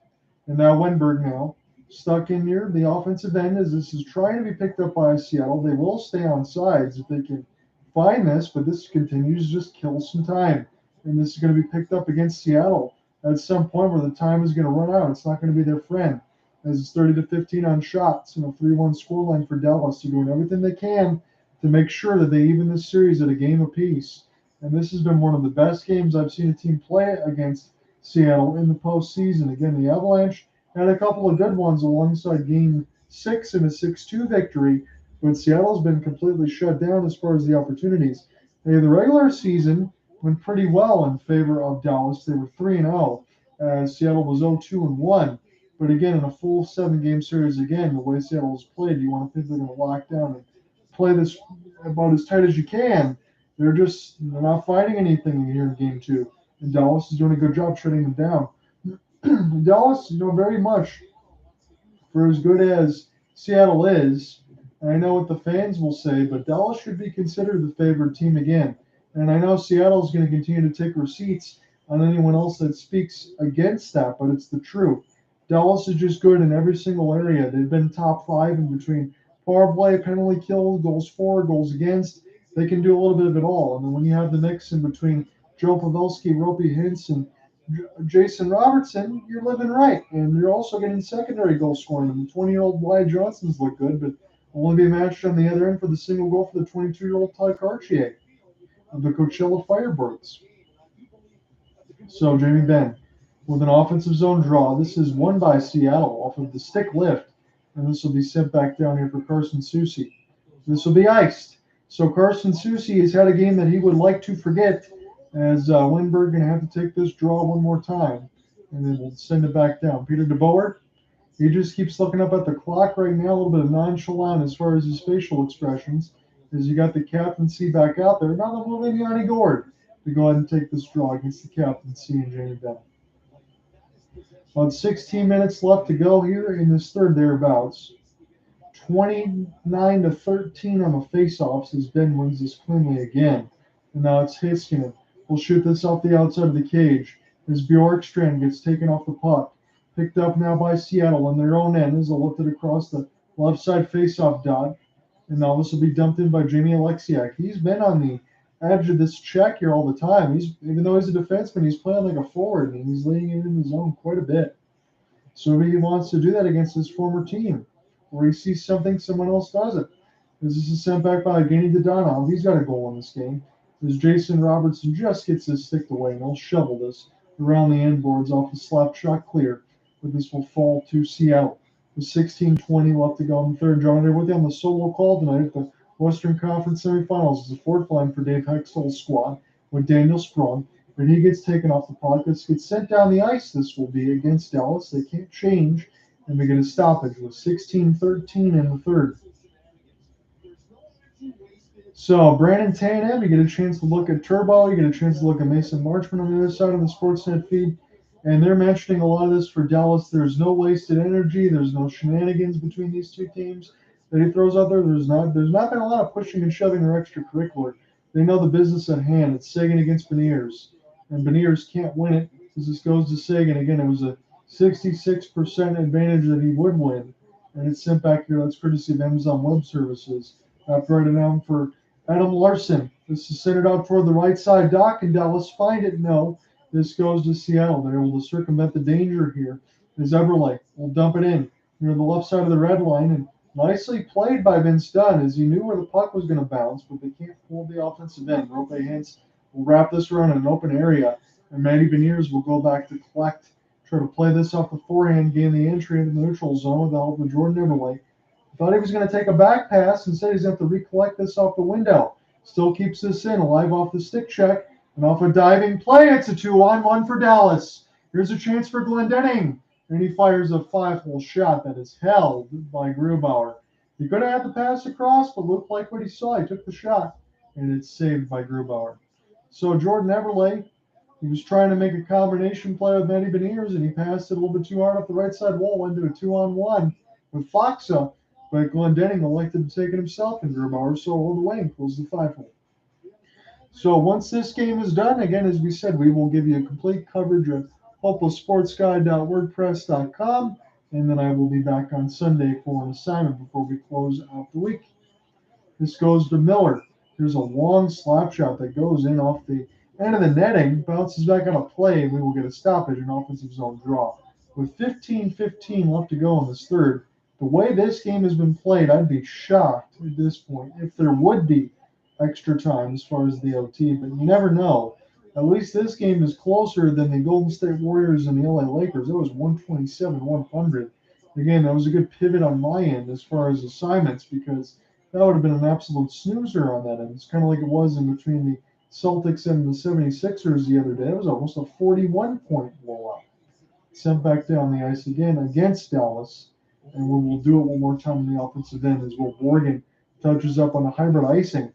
And now Wenberg now stuck in near the offensive end as this is trying to be picked up by Seattle. They will stay on sides if they can find this, but this continues to just kill some time. And this is going to be picked up against Seattle at some point where the time is going to run out. It's not going to be their friend as it's 30-15 on shots. 3-1 scoreline for Dallas. They're doing everything they can to make sure that they even this series at a game apiece. And this has been one of the best games I've seen a team play against Seattle in the postseason. Again, the Avalanche had a couple of good ones alongside Game 6 in a 6-2 victory, but Seattle's been completely shut down as far as the opportunities. The regular season went pretty well in favor of Dallas. They were 3-0, as Seattle was 0-2-1. But again, in a full 7-game series, again, the way Seattle's played, you want to think they're going to lock down and play this about as tight as you can. They're not fighting anything here in Game 2. And Dallas is doing a good job shutting them down. Dallas, very much for as good as Seattle is, and I know what the fans will say, but Dallas should be considered the favored team again. And I know Seattle is going to continue to take receipts on anyone else that speaks against that, but it's the truth. Dallas is just good in every single area. They've been top 5 in between power play, penalty kill, goals for, goals against. They can do a little bit of it all. And then when you have the mix in between Joe Pavelski, Roope, Hintz, and Jason Robertson, you're living right. And you're also getting secondary goal scoring. And the 20-year-old Wyatt Johnston's look good, but only be matched on the other end for the single goal for the 22-year-old Ty Cartier of the Coachella Firebirds. So Jamie Benn with an offensive zone draw. This is won by Seattle off of the stick lift. And this will be sent back down here for Carson Soucy. This will be iced. So Carson Soucy has had a game that he would like to forget, as Lindbergh going to have to take this draw one more time. And then we'll send it back down. Peter DeBoer, he just keeps looking up at the clock right now, a little bit of nonchalant as far as his facial expressions, as you got the captaincy back out there. Now they're moving Yanni Gourde to go ahead and take this draw against the captaincy and Jamie Benn. About 16 minutes left to go here in this third thereabouts. 29-13 on the faceoffs as Benn wins this cleanly again. And now it's Heiskanen. We'll shoot this off the outside of the cage as Bjorkstrand gets taken off the puck. Picked up now by Seattle on their own end as they'll lift it across the left side faceoff dot. And now this will be dumped in by Jamie Alexiak. He's been on the edge of this check here all the time. Even though he's a defenseman, he's playing like a forward, and he's laying it in the zone quite a bit. So he wants to do that against his former team, where he sees something someone else doesn't. This is sent back by Yanni Donov. He's got a goal in this game. As Jason Robertson just gets this sticked away, and he'll shovel this around the end boards off the slap shot clear. But this will fall to Seattle. With 16:20 left to go in the third. John, they're with you on the solo call tonight at the Western Conference semifinals. It's the fourth line for Dave Hakstol's squad with Daniel Sprong. When he gets taken off the puck, this gets sent down the ice. This will be against Dallas. They can't change, and they get a stoppage with 16:13 in the third. So Brandon Tanev, you get a chance to look at Turbo. You get a chance to look at Mason Marchman on the other side of the Sportsnet feed. And they're mentioning a lot of this for Dallas. There's no wasted energy. There's no shenanigans between these two teams that he throws out there. There's not been a lot of pushing and shoving or extracurricular. They know the business at hand. It's Seguin against Beniers. And Beniers can't win it because this goes to Seguin. Again, it was a 66% advantage that he would win. And it's sent back here. That's courtesy of Amazon Web Services. After writing down for Adam Larsson. This is sent it out toward the right side dock, and Dallas find it. No. This goes to Seattle. They're able to circumvent the danger here. As Eberle will dump it in near the left side of the red line. And nicely played by Vince Dunn, as he knew where the puck was going to bounce, but they can't hold the offensive end. Roope Hintz will wrap this around in an open area, and Matty Beniers will go back to collect, try to play this off the forehand, gain the entry into the neutral zone with the help of Jordan Eberle. Thought he was going to take a back pass. Instead, he's going to have to recollect this off the window. Still keeps this in, alive off the stick check. And off a diving play, it's a 2-on-1 for Dallas. Here's a chance for Glendening. And he fires a 5-hole shot that is held by Grubauer. He could have had the pass across, but looked like what he saw. He took the shot, and it's saved by Grubauer. So Jordan Eberle, he was trying to make a combination play with Matty Beniers, and he passed it a little bit too hard off the right side wall into a 2-on-1 with Foxa. But Glendening elected to take it himself, and Grubauer so all the way and closed the 5-hole. So once this game is done, again, as we said, we will give you a complete coverage of hopelesssportsguide.wordpress.com, and then I will be back on Sunday for an assignment before we close out the week. This goes to Miller. There's a long slap shot that goes in off the end of the netting, bounces back on a play, and we will get a stoppage, an offensive zone draw. With 15:15 left to go in this third, the way this game has been played, I'd be shocked at this point if there would be extra time as far as the OT, but you never know. At least this game is closer than the Golden State Warriors and the LA Lakers. It was 127-100. Again, that was a good pivot on my end as far as assignments, because that would have been an absolute snoozer on that end. It's kind of like it was in between the Celtics and the 76ers the other day. It was almost a 41-point blowout. Sent back down the ice again against Dallas, and we will do it one more time in the offensive end as Will Borgen touches up on the hybrid icing.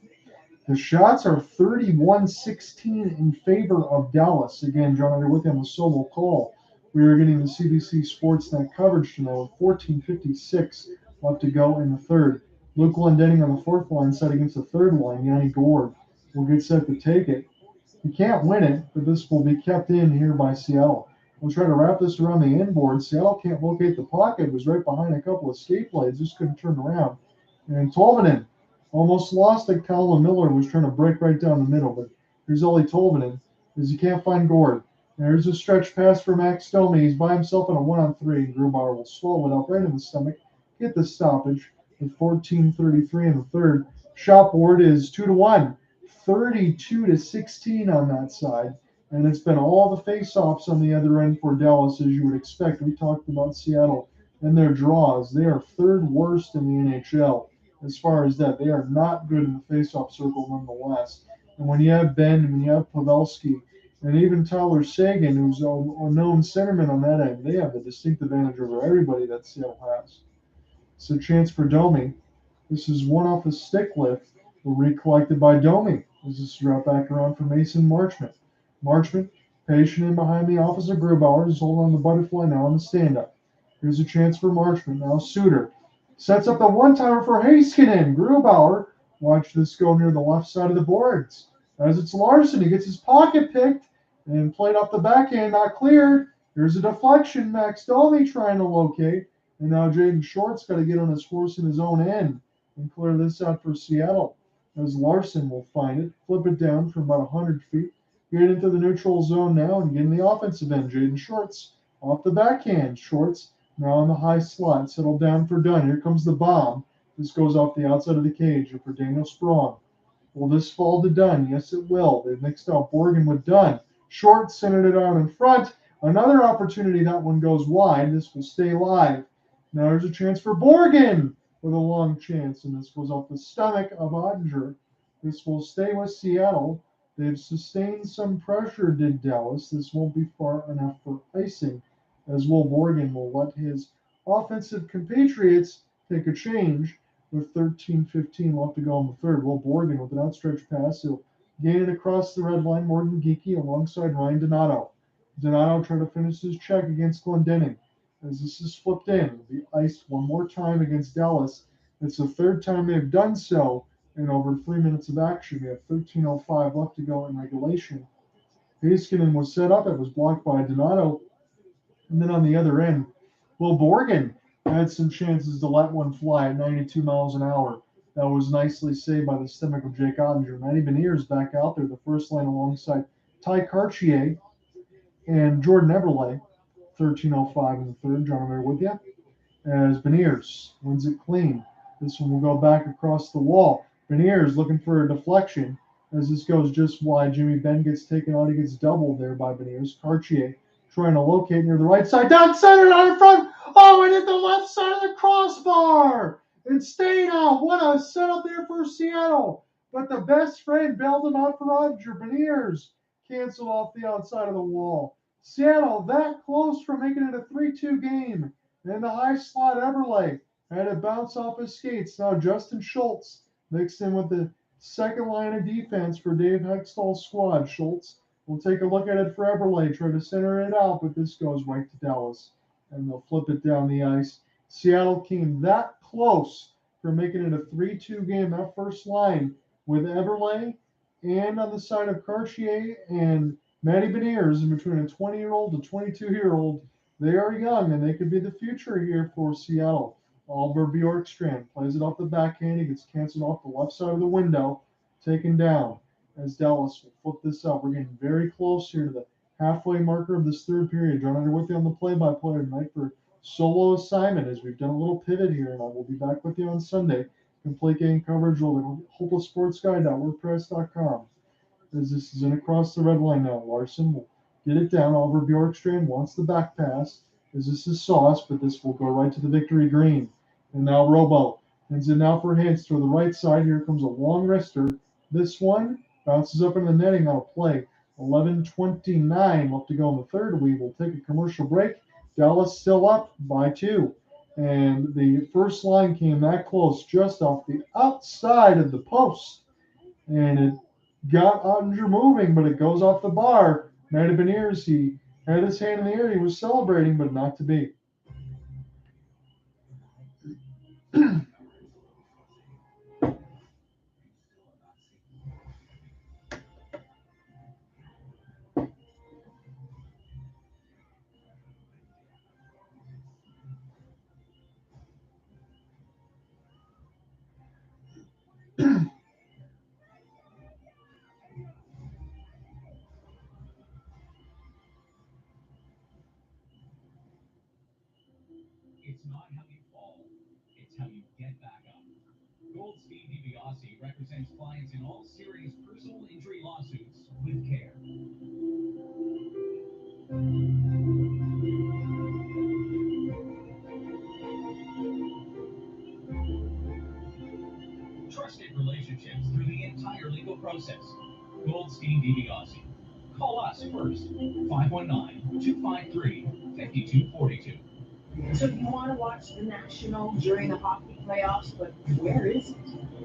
The shots are 31-16 in favor of Dallas. Again, John, you're with you on the solo call. We are getting the CBC Sportsnet coverage tonight with 14:56 left to go in the third. Luke Glendening on the fourth line set against the third line. Yanni Gourde will get set to take it. He can't win it, but this will be kept in here by Seattle. We'll try to wrap this around the inboard. Seattle can't locate the puck. It was right behind a couple of skate blades. Just couldn't turn around. And Tolvanen almost lost it. Colin Miller was trying to break right down the middle, but here's Olli Tolvanen as he can't find Gourde. There's a stretch pass for Max Domi. He's by himself on a 1-on-3. Grubauer will swallow it up right in the stomach, get the stoppage with 14:33 in the third. Shot board is 2-1, 32-16 on that side. And it's been all the face-offs on the other end for Dallas, as you would expect. We talked about Seattle and their draws. They are third worst in the NHL as far as that. They are not good in the face-off circle nonetheless. And when you have Benn and when you have Pavelski, and even Tyler Seguin, who's a known centerman on that end, they have the distinct advantage over everybody that Seattle has. It's a chance for Domi. This is one off a stick lift, recollected by Domi. This is brought back around for Mason Marchment. Marchment, patient in behind the office of Grubauer, is holding on the butterfly now on the stand-up. Here's a chance for Marchment. Now Suter sets up the one-timer for Heiskanen. Grubauer, watch this go near the left side of the boards. As it's Larsson, he gets his pocket picked and played off the backhand, not cleared. Here's a deflection. Max Domi trying to locate. And now Jaden Short's got to get on his horse in his own end and clear this out for Seattle. As Larsson will find it, flip it down from about 100 feet, get into the neutral zone now and get in the offensive end. Jaden Short's off the backhand. Short's now on the high slot, settled down for Dunn. Here comes the bomb. This goes off the outside of the cage for Daniel Sprong. Will this fall to Dunn? Yes, it will. They've mixed out Borgen with Dunn. Short centered it out in front. Another opportunity. That one goes wide. This will stay live. Now there's a chance for Borgen with a long chance, and this goes off the stomach of Ottinger. This will stay with Seattle. They've sustained some pressure, did Dallas. This won't be far enough for icing, as Will Borgen will let his offensive compatriots take a change with 13:15 left to go in the third. Will Borgen with an outstretched pass. He'll gain it across the red line. Morgan Geekie alongside Ryan Donato. Donato trying to finish his check against Glendening. As this is flipped in, it'll be iced one more time against Dallas. It's the third time they've done so in over 3 minutes of action. We have 13:05 left to go in regulation. Heiskanen was set up. It was blocked by Donato. And then on the other end, Will Borgen had some chances to let one fly at 92 miles an hour. That was nicely saved by the stomach of Jake Ottinger. Matty Beniers back out there, the first line alongside Ty Cartier and Jordan Eberle. 13:05 in the third. John, I'm there with you. As Beniers wins it clean. This one will go back across the wall. Beniers looking for a deflection. As this goes just wide, Jimmy Benn gets taken out. He gets doubled there by Beniers. Cartier trying to locate near the right side. Down center, out in front. Oh, and hit the left side of the crossbar. And staying out. What a setup there for Seattle. But the best friend bailed him out for Roger. Beniers canceled off the outside of the wall. Seattle that close from making it a 3-2 game. And the high slot Eberle had it bounce off his skates. Now Justin Schultz mixed in with the second line of defense for Dave Hakstol's squad. Schultz will take a look at it for Eberle, try to center it out, but this goes right to Dallas. And they'll flip it down the ice. Seattle came that close from making it a 3-2 game. That first line with Eberle and on the side of Cartier and Matty Beniers, in between a 20-year-old to 22-year-old. They are young, and they could be the future here for Seattle. Oliver Bjorkstrand plays it off the backhand. He gets canceled off the left side of the window, taken down as Dallas will flip this up. We're getting very close here to the halfway marker of this third period. John, I'm with you on the play-by-play tonight for solo assignment, as we've done a little pivot here, and I will be back with you on Sunday. Complete game coverage will be hopelesssportsguy.wordpress.com. As this is in across the red line now. Larsson will get it down. Oliver Bjorkstrand wants the back pass. As this is Sauce, but this will go right to the victory green. And now Robo. Hands it now for Hintz to the right side. Here comes a long wrister. This one bounces up in the netting. Now play. 11:29 left to go in the third. We will take a commercial break. Dallas still up by 2. And the first line came that close, just off the outside of the post. And it got Ottinger moving, but it goes off the bar. Matty Beniers, he had his hand in the air. He was celebrating, but not to be. protects clients in all serious personal injury lawsuits with care. Trusted relationships through the entire legal process. Goldstein DiBiase. Call us first. 519-253-5242. So if you want to watch the National during the hockey playoffs, but where is it?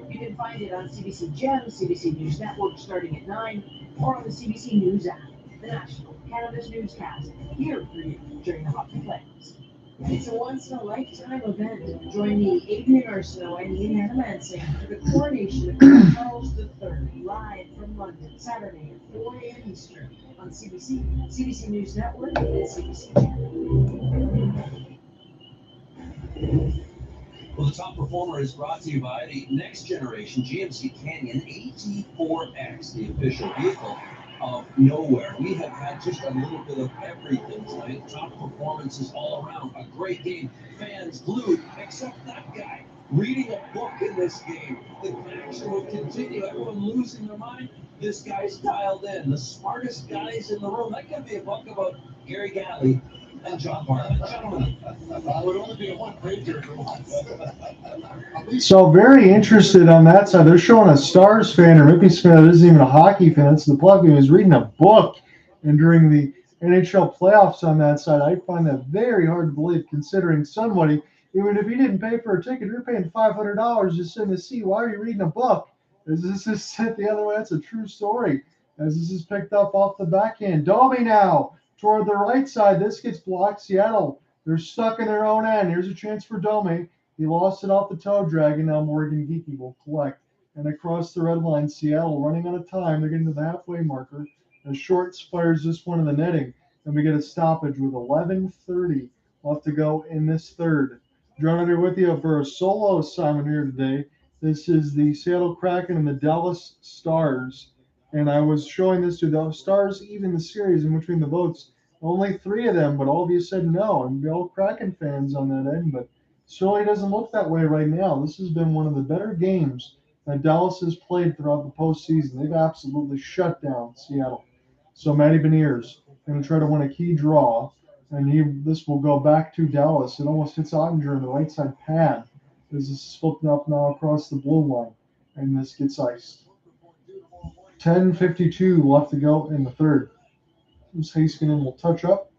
You can find it on CBC Gem, CBC News Network starting at 9, or on the CBC News app. The National, Canada's newscast, here for you during the hockey playoffs. It's a once-in-a-lifetime event. Join the Adrian Arsenault and Yanni Mansing for the coronation of King Charles III, live from London, Saturday at 4 a.m. Eastern on CBC, CBC News Network, and CBC Gem. Well, the top performer is brought to you by the next generation GMC Canyon AT4X, the official vehicle of Nowhere. We have had just a little bit of everything tonight. Top performances all around. A great game. Fans glued, except that guy reading a book in this game. The action will continue. Everyone losing their mind. This guy's dialed in. The smartest guys in the room. That could be a book about Gary Galley and John Bartlett. Gentlemen, I would only be a one pager for once. So very interested on that side. They're showing a Stars fan, or Rippy Smith isn't even a hockey fan. It's the plug who was reading a book, and during the NHL playoffs on that side, I find that very hard to believe, considering somebody, even if you didn't pay for a ticket, you're paying $500 just in to see. Why are you reading a book? As this is sent the other way, that's a true story. As this is picked up off the backhand. Domi now toward the right side. This gets blocked. Seattle, they're stuck in their own end. Here's a chance for Domi. He lost it off the toe drag, and now Morgan Geekie will collect. And across the red line, Seattle running out of time. They're getting to the halfway marker. As Shorts fires this one in the netting, and we get a stoppage with 11:30 left to go in this third. John here with you for a solo assignment here today. This is the Seattle Kraken and the Dallas Stars. And I was showing this to the Stars, even the series in between the votes. Only 3 of them, but all of you said no. And we're all Kraken fans on that end, but certainly doesn't look that way right now. This has been one of the better games that Dallas has played throughout the postseason. They've absolutely shut down Seattle. So Matty Beniers going to try to win a key draw, and this will go back to Dallas. It almost hits Ottinger in the right side pad as this is flipping up now across the blue line, and this gets iced. 10:52 left to go in the third. This Heiskanen will touch up.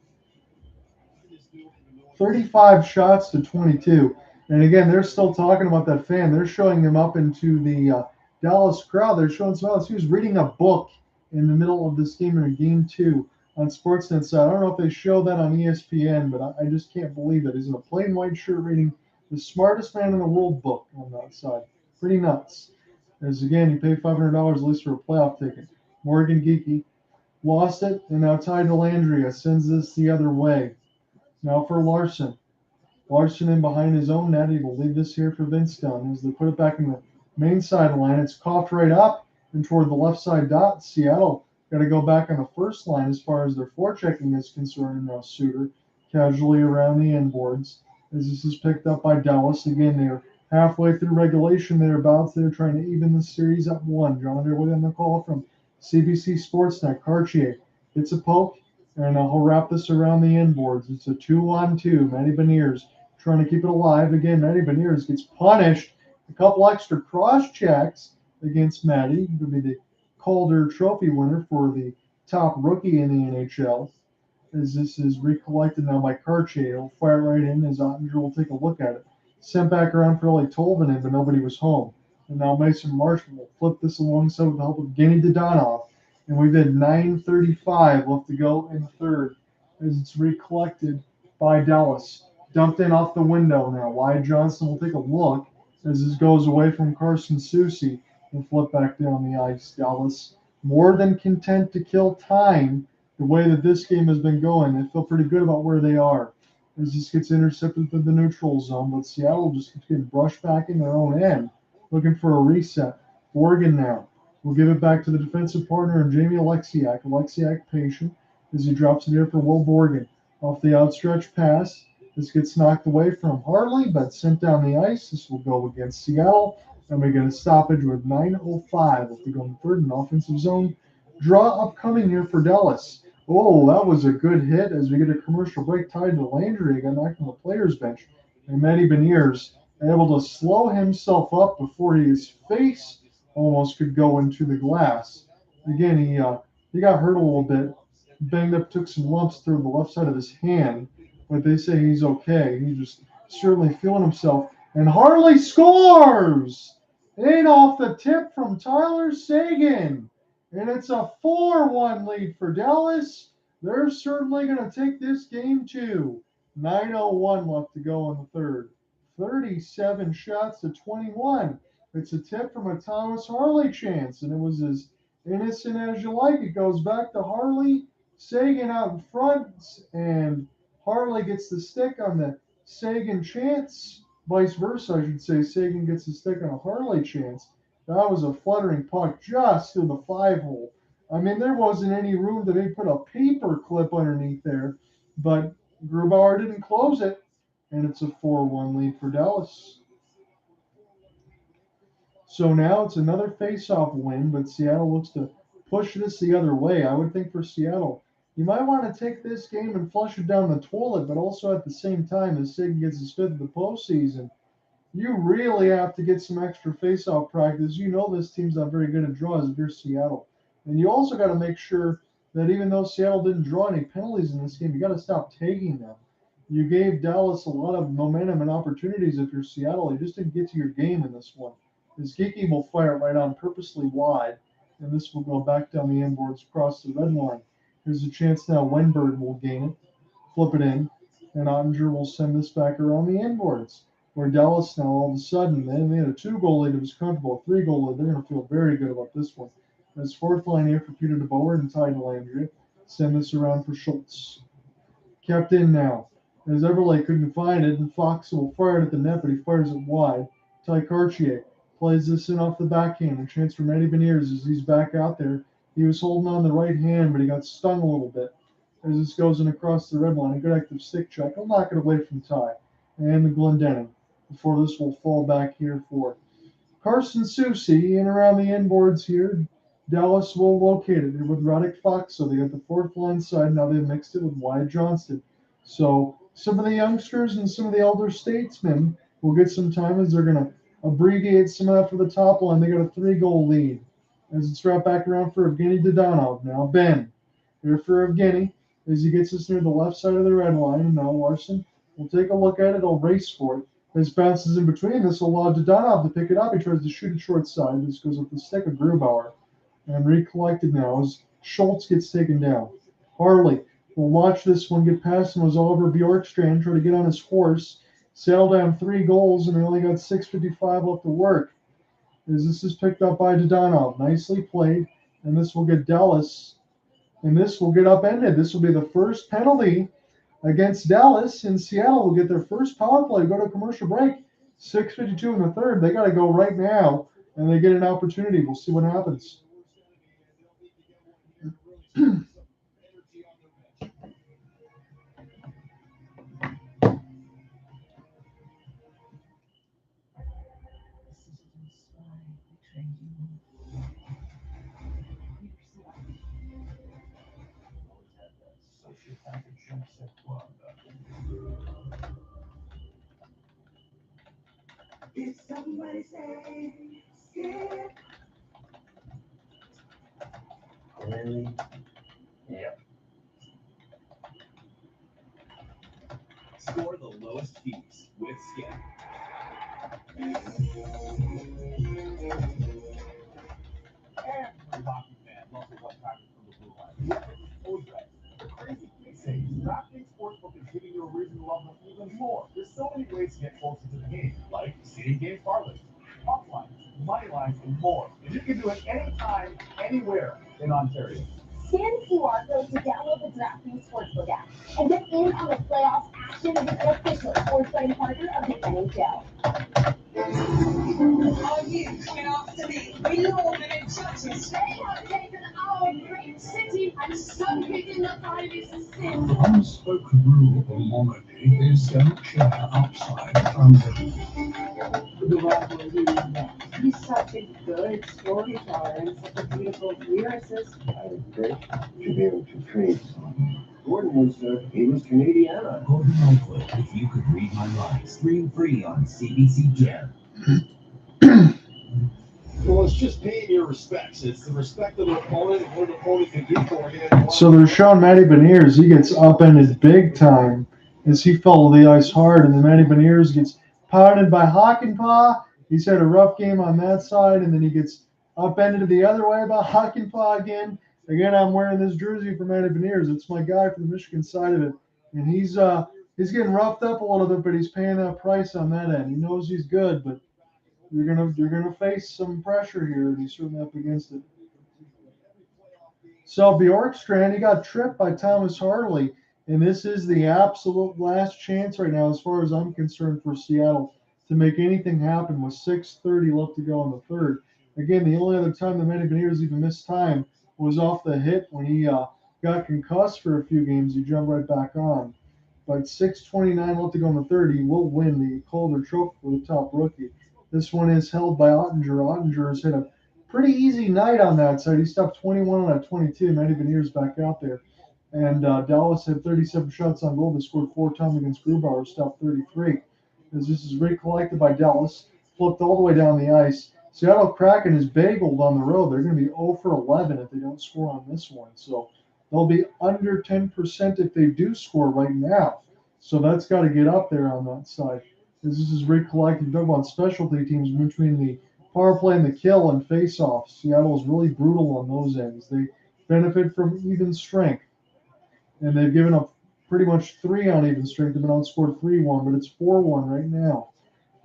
35 shots to 22. And again, they're still talking about that fan. They're showing him up into the Dallas crowd. They're showing some else. He was reading a book in the middle of this game in game 2 on Sportsnet side. I don't know if they show that on ESPN, but I just can't believe it. He's in a plain white shirt reading the smartest man in the world book on that side. Pretty nuts. As again, you pay $500 at least for a playoff ticket. Morgan Geekie lost it, and now Ty Dellandrea sends this the other way. Now for Larsson. Larsson in behind his own net. He will leave this here for Vince Dunn as they put it back in the main sideline. It's coughed right up and toward the left side dot. Seattle got to go back on the first line as far as their forechecking is concerned. Now Suter casually around the end boards as this is picked up by Dallas. Again, they're halfway through regulation. They're trying to even the series up 1. John there with on the call from CBC Sportsnet. Cartier hits a poke, and he'll wrap this around the end boards. It's a 2-on-2. Matty Beniers trying to keep it alive. Again, Matty Beniers gets punished. A couple extra cross checks against Matty. He'll be the Calder Trophy winner for the top rookie in the NHL. As this is recollected now by Cartier. He'll fire right in as Ottinger will take a look at it. Sent back around for Eli Tolvanen, but nobody was home. And now Mason Marshall will flip this alongside with the help of Genny Dodonov. And we've had 9:35 left to go in the third as it's recollected by Dallas. Dumped in off the window now. Wyatt Johnston will take a look as this goes away from Carson Soucy and flip back down the ice. Dallas more than content to kill time the way that this game has been going. They feel pretty good about where they are as this gets intercepted through the neutral zone. But Seattle just keeps getting brushed back in their own end, looking for a reset. Oregon now will give it back to the defensive partner and Jamie Alexiak. Alexiak patient as he drops it here for Will Borgen. Off the outstretched pass. This gets knocked away from Hartley, but sent down the ice. This will go against Seattle And we get a stoppage with 9:05 left to go in the third. An offensive zone draw upcoming here for Dallas. Oh, that was a good hit as we get a commercial break tied to Landry. Got knocked on the players' bench. And Matty Beniers able to slow himself up before his face almost could go into the glass. Again, he got hurt a little bit, banged up, took some lumps through the left side of his hand, but they say he's okay. He's just certainly feeling himself. And Harley scores! In off the tip from Tyler Seguin. And it's a 4-1 lead for Dallas. They're certainly going to take this game too. 9:01 left to go in the third. 37 shots to 21. It's a tip from a Thomas Harley chance, and it was as innocent as you like. It goes back to Harley. Seguin out in front, and Harley gets the stick on the Seguin chance. Vice versa, I should say. Seguin gets the stick on a Harley chance. That was a fluttering puck just through the 5-hole. I mean, there wasn't any room to maybe put a paper clip underneath there, but Grubauer didn't close it, and it's a 4-1 lead for Dallas. So now it's another face-off win, but Seattle looks to push this the other way. I would think for Seattle, you might want to take this game and flush it down the toilet, but also at the same time, as Sig gets his fifth of the postseason, you really have to get some extra face-off practice. You know this team's not very good at draws if you're Seattle. And you also got to make sure that even though Seattle didn't draw any penalties in this game, you got to stop taking them. You gave Dallas a lot of momentum and opportunities if you're Seattle. You just didn't get to your game in this one. As Geeky will fire it right on purposely wide, and this will go back down the end boards across the red line. There's a chance now Wenberg will gain it, flip it in, and Ottinger will send this back around the end boards. Where Dallas now all of a sudden, they had a 2-goal lead. It was comfortable. A 3-goal lead. They're going to feel very good about this one. As fourth line here for Peter DeBoer and Ty Dellandrea. Send this around for Schultz. Kept in now. As Eberle couldn't find it, and Fox will fire it at the net, but he fires it wide. Ty Cartier plays this in off the backhand. A chance for Matty Beniers as he's back out there. He was holding on the right hand, but he got stung a little bit. As this goes in across the red line, a good active stick check. He'll knock it away from Ty. And the Glendening. Before this will fall back here for Carson Soucy in around the end boards here. Dallas will locate it with Radek Fox. So they got the fourth line side. Now they've mixed it with Wyatt Johnston. So some of the youngsters and some of the elder statesmen will get some time as they're going to abbreviate some of that for the top line. They got a 3-goal lead. As it's wrapped back around for Evgeny Dadonov. Now Benn here for Evgeny as he gets us near the left side of the red line. And now Larsson will take a look at it. He'll race for it. This bounces in between. This will allow Dadonov to pick it up. He tries to shoot it short side. This goes with the stick of Grubauer. And recollected now as Schultz gets taken down. Harley will watch this one get past him as Oliver Bjorkstrand try to get on his horse. Sail down 3 goals, and they only got 6:55 left to work. As this is picked up by Dadonov. Nicely played. And this will get Dallas. And this will get upended. This will be the first penalty against Dallas, and Seattle will get their first power play, go to a commercial break. 6:52 in the third. They got to go right now, and they get an opportunity. We'll see what happens. If somebody say skip. Really? Yep. Score the lowest fees with Skip. Every hockey fan loves a one-timer from the blue line. The crazy thing is, DraftKings Sportsbook is giving you a reason to love them even more. There's so many ways to get closer to the game, like seeing game parlays, up lines, money lines, and more. And you can do it anytime, anywhere in Ontario. Scan the QR code to download the DraftKings Sportsbook app and get in on the playoffs action with an official sports betting partner of the NHL. Are you coming after me? We lawmen and judges. They have taken our great city and sunk it in the ivies of sin. The unspoken rule of a monarchy is don't share outside transit. The rivalry he would want. He's such a good storyteller and such a beautiful lyricist. I was great to be able to trade some. Gordon was Canadiana. Gordon Lightfoot, If You Could Read My Mind. Stream free on CBC Gem. Well, it's just paying your respects. It's the respect of the opponent and what the opponent can do for you. So they're showing Matty Beniers. He gets upended big time as he fell to the ice hard, and then Matty Beniers gets pounded by Hakanpää. He's had a rough game on that side, and then he gets upended the other way by Hakanpää again. Again, I'm wearing this jersey for Matty Beniers. It's my guy from the Michigan side of it, and he's getting roughed up a little bit, but he's paying that price on that end. He knows he's good, but you're gonna face some pressure here, and he's certainly up against it. So Bjorkstrand, he got tripped by Thomas Hartley, and this is the absolute last chance right now, as far as I'm concerned, for Seattle to make anything happen with 6:30 left to go in the third. Again, the only other time that Matty Beniers even missed time was off the hit when he got concussed for a few games. He jumped right back on. But 6:29 left to go in the third. He will win the Calder Trophy for the top rookie. This one is held by Ottinger. Ottinger has hit a pretty easy night on that side. He stopped 21 out of 22. Matty Beniers back out there. And Dallas had 37 shots on goal. They scored 4 times against Grubauer, stopped 33. As this is recollected by Dallas, flipped all the way down the ice. Seattle Kraken is bageled on the road. They're going to be 0 for 11 if they don't score on this one. So they'll be under 10% if they do score right now. So that's got to get up there on that side. As this is recollected, talk about specialty teams between the power play and the kill and face-off. Seattle is really brutal on those ends. They benefit from even strength. And they've given up pretty much 3 on even strength. They've been outscored 3-1, but it's 4-1 right now.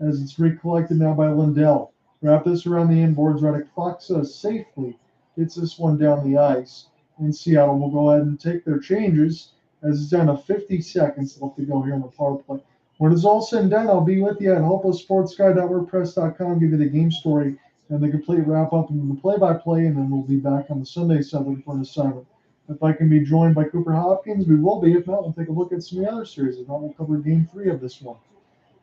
As it's recollected now by Lindell. Wrap this around the inboards. Faksa safely gets this one down the ice. And Seattle will go ahead and take their changes as it's down to 50 seconds left to go here on the power play. When it's all said and done, I'll be with you at hopelesssportsguy.wordpress.com, give you the game story and the complete wrap-up and the play-by-play, and then we'll be back on the Sunday side for an assignment. If I can be joined by Cooper Hopkins, we will be. If not, we'll take a look at some of the other series. If not, we'll cover Game 3 of this one.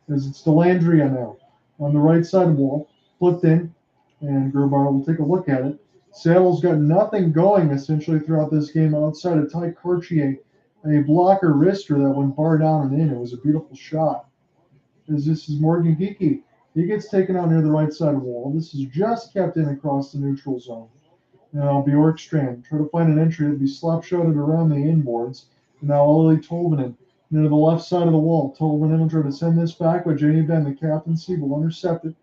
As it's Delandria now on the right side of the wall, flipped in, and Grubauer will take a look at it. Seattle's got nothing going, essentially, throughout this game outside of Ty Cartier, a blocker wrister that went bar down and in. It was a beautiful shot. As this is Morgan Geekie. He gets taken out near the right side of the wall. This is just kept in across the neutral zone. Now Bjorkstrand try to find an entry that'd be slap-shotted around the inboards. And now Olli Tolvanen near the left side of the wall. Tolvanen will try to send this back, but Jamie Benn, the captaincy, will intercept it.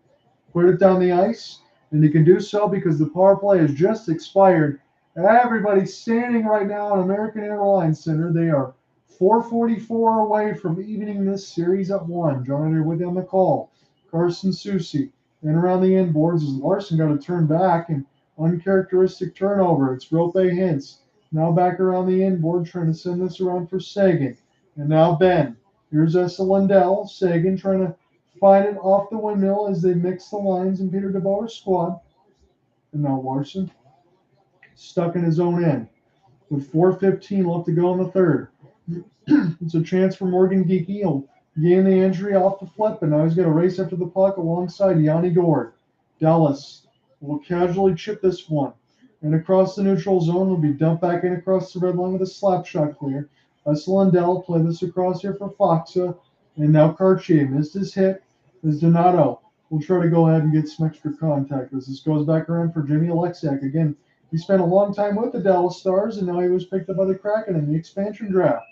Put it down the ice, and he can do so because the power play has just expired. Everybody's standing right now at American Airlines Center. They are 4:44 away from evening this series at 1. John here with you on the call. Carson Soucy. And around the inboards as Larsson got to turn back and uncharacteristic turnover. It's Roope Hintz. Now back around the inboard trying to send this around for Seguin. And now Benn. Here's Lindell. Seguin trying to find it off the windmill as they mix the lines in Peter DeBoer's squad. And now Larsson stuck in his own end with 4:15 left to go in the third. It's a chance for Morgan Geekie. He'll gain the entry off the flip, and now he's got to race after the puck alongside Yanni Gourde. Dallas will casually chip this one. And across the neutral zone will be dumped back in across the red line with a slap shot clear. Lindell play this across here for Faksa. And now Cartier missed his hit as Donato will try to go ahead and get some extra contact as this goes back around for Jimmy Alexiak. Again, he spent a long time with the Dallas Stars, and now he was picked up by the Kraken in the expansion draft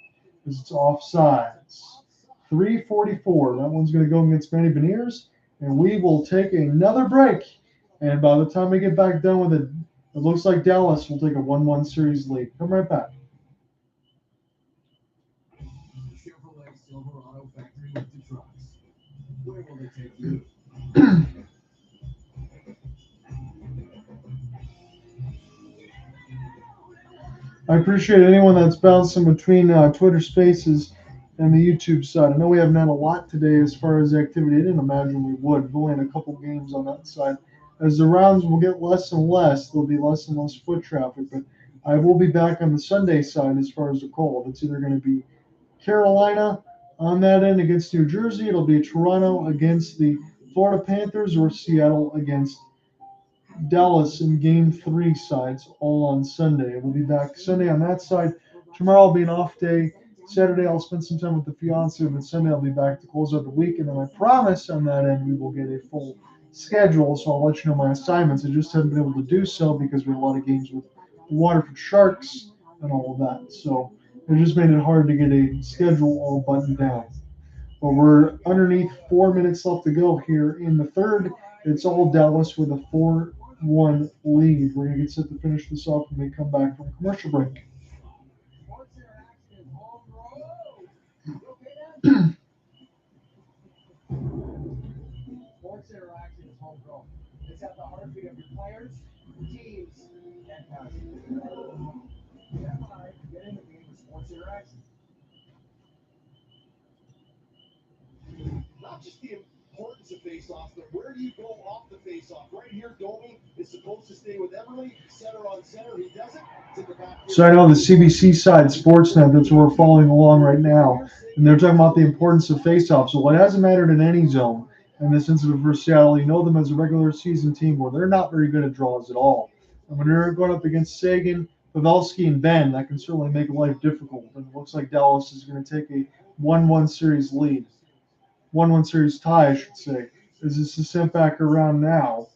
as it's offsides. 3:44. That one's going to go against Matty Beniers, and we will take another break. And by the time we get back done with it, it looks like Dallas will take a 1-1 series lead. Come right back. Chevrolet Silverado factory lifted trucks. Where will they take you? I appreciate anyone that's bouncing between Twitter Spaces and the YouTube side. I know we haven't had a lot today as far as activity. I didn't imagine we would. We've only had a couple games on that side. As the rounds will get less and less, there'll be less and less foot traffic. But I will be back on the Sunday side as far as the call. It's either going to be Carolina on that end against New Jersey. It'll be Toronto against the Florida Panthers or Seattle against Dallas in Game 3 sides, all on Sunday. We'll be back Sunday on that side. Tomorrow will be an off day. Saturday I'll spend some time with the fiance, but Sunday I'll be back to close out the week. And then I promise on that end we will get a full schedule, so I'll let you know my assignments. I just haven't been able to do so because we have a lot of games with the Waterford Sharks and all of that. So it just made it hard to get a schedule all buttoned down. But we're underneath 4 minutes left to go here in the third. It's all Dallas with a 4-1 lead. We're going to get set to finish this off when we come back from commercial break. Sports Interaction is homegrown. It's at the heartbeat of your players, teams, and passion. Get in the game with Sports Interaction. Not just the importance of face-offs, but where do you go off the face-off? Right here, Domi is supposed to stay with Eberle, center on center. He doesn't. To the back. So I know the CBC side, Sportsnet, that's where we're following along right now, and they're talking about the importance of face-offs. So it hasn't mattered in any zone. In this incident for Seattle, you know them as a regular season team where they're not very good at draws at all. And when they're going up against Seguin, Pavelski, and Benn, that can certainly make life difficult. And it looks like Dallas is going to take a 1-1 series lead. 1-1 series tie, I should say. As this is sent back around now.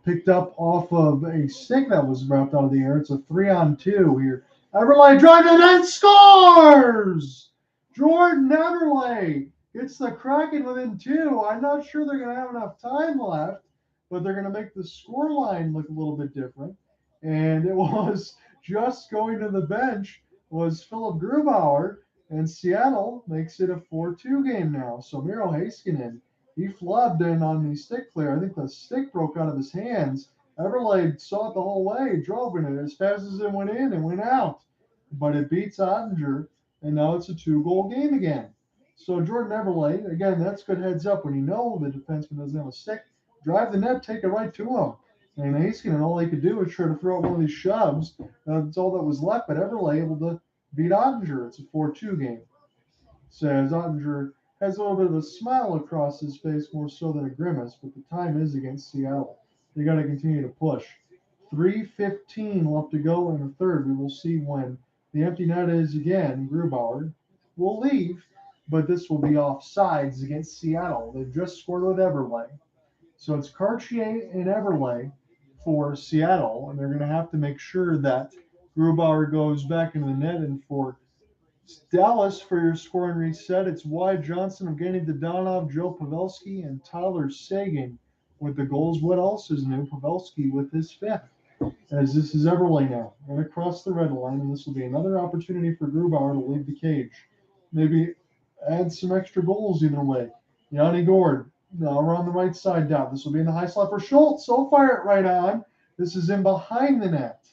Picked up off of a stick that was wrapped out of the air. It's a 3-on-2 here. Eberle drives and then scores! Jordan Eberle gets the Kraken within 2. I'm not sure they're going to have enough time left, but they're going to make the score line look a little bit different. And it was just going to the bench was Philip Grubauer, and Seattle makes it a 4-2 game now. So Miro Heiskanen, he flubbed in on the stick clear. I think the stick broke out of his hands. Eberle saw it the whole way, drove in it as fast as it went in and went out. But it beats Ottinger, and now it's a 2-goal game again. So Jordan Eberle, again, that's good heads up. When you know the defenseman doesn't have a stick, drive the net, take it right to him. And Heiskanen, all he could do was try to throw out one of these shoves. That's all that was left. But Eberle able to beat Ottinger. It's a 4-2 game. Says Ottinger has a little bit of a smile across his face, more so than a grimace, but the time is against Seattle. They got to continue to push. 3:15 left to go in the third. We will see when the empty net is again. Grubauer will leave, but this will be offsides against Seattle. They've just scored with Eberle. So it's Cartier and Eberle for Seattle, and they're going to have to make sure that Grubauer goes back into the net. And for Dallas, for your scoring reset, it's Wyatt, Johnston, Evgeny Dadonov, Joe Pavelski, and Tyler Seguin with the goals. What else is new? Pavelski with his 5th. As this is Eberle now, and across the red line, and this will be another opportunity for Grubauer to leave the cage. Maybe add some extra goals either way. Yanni Gourde, now around the right side down. This will be in the high slot for Schultz. So fire it right on. This is in behind the net.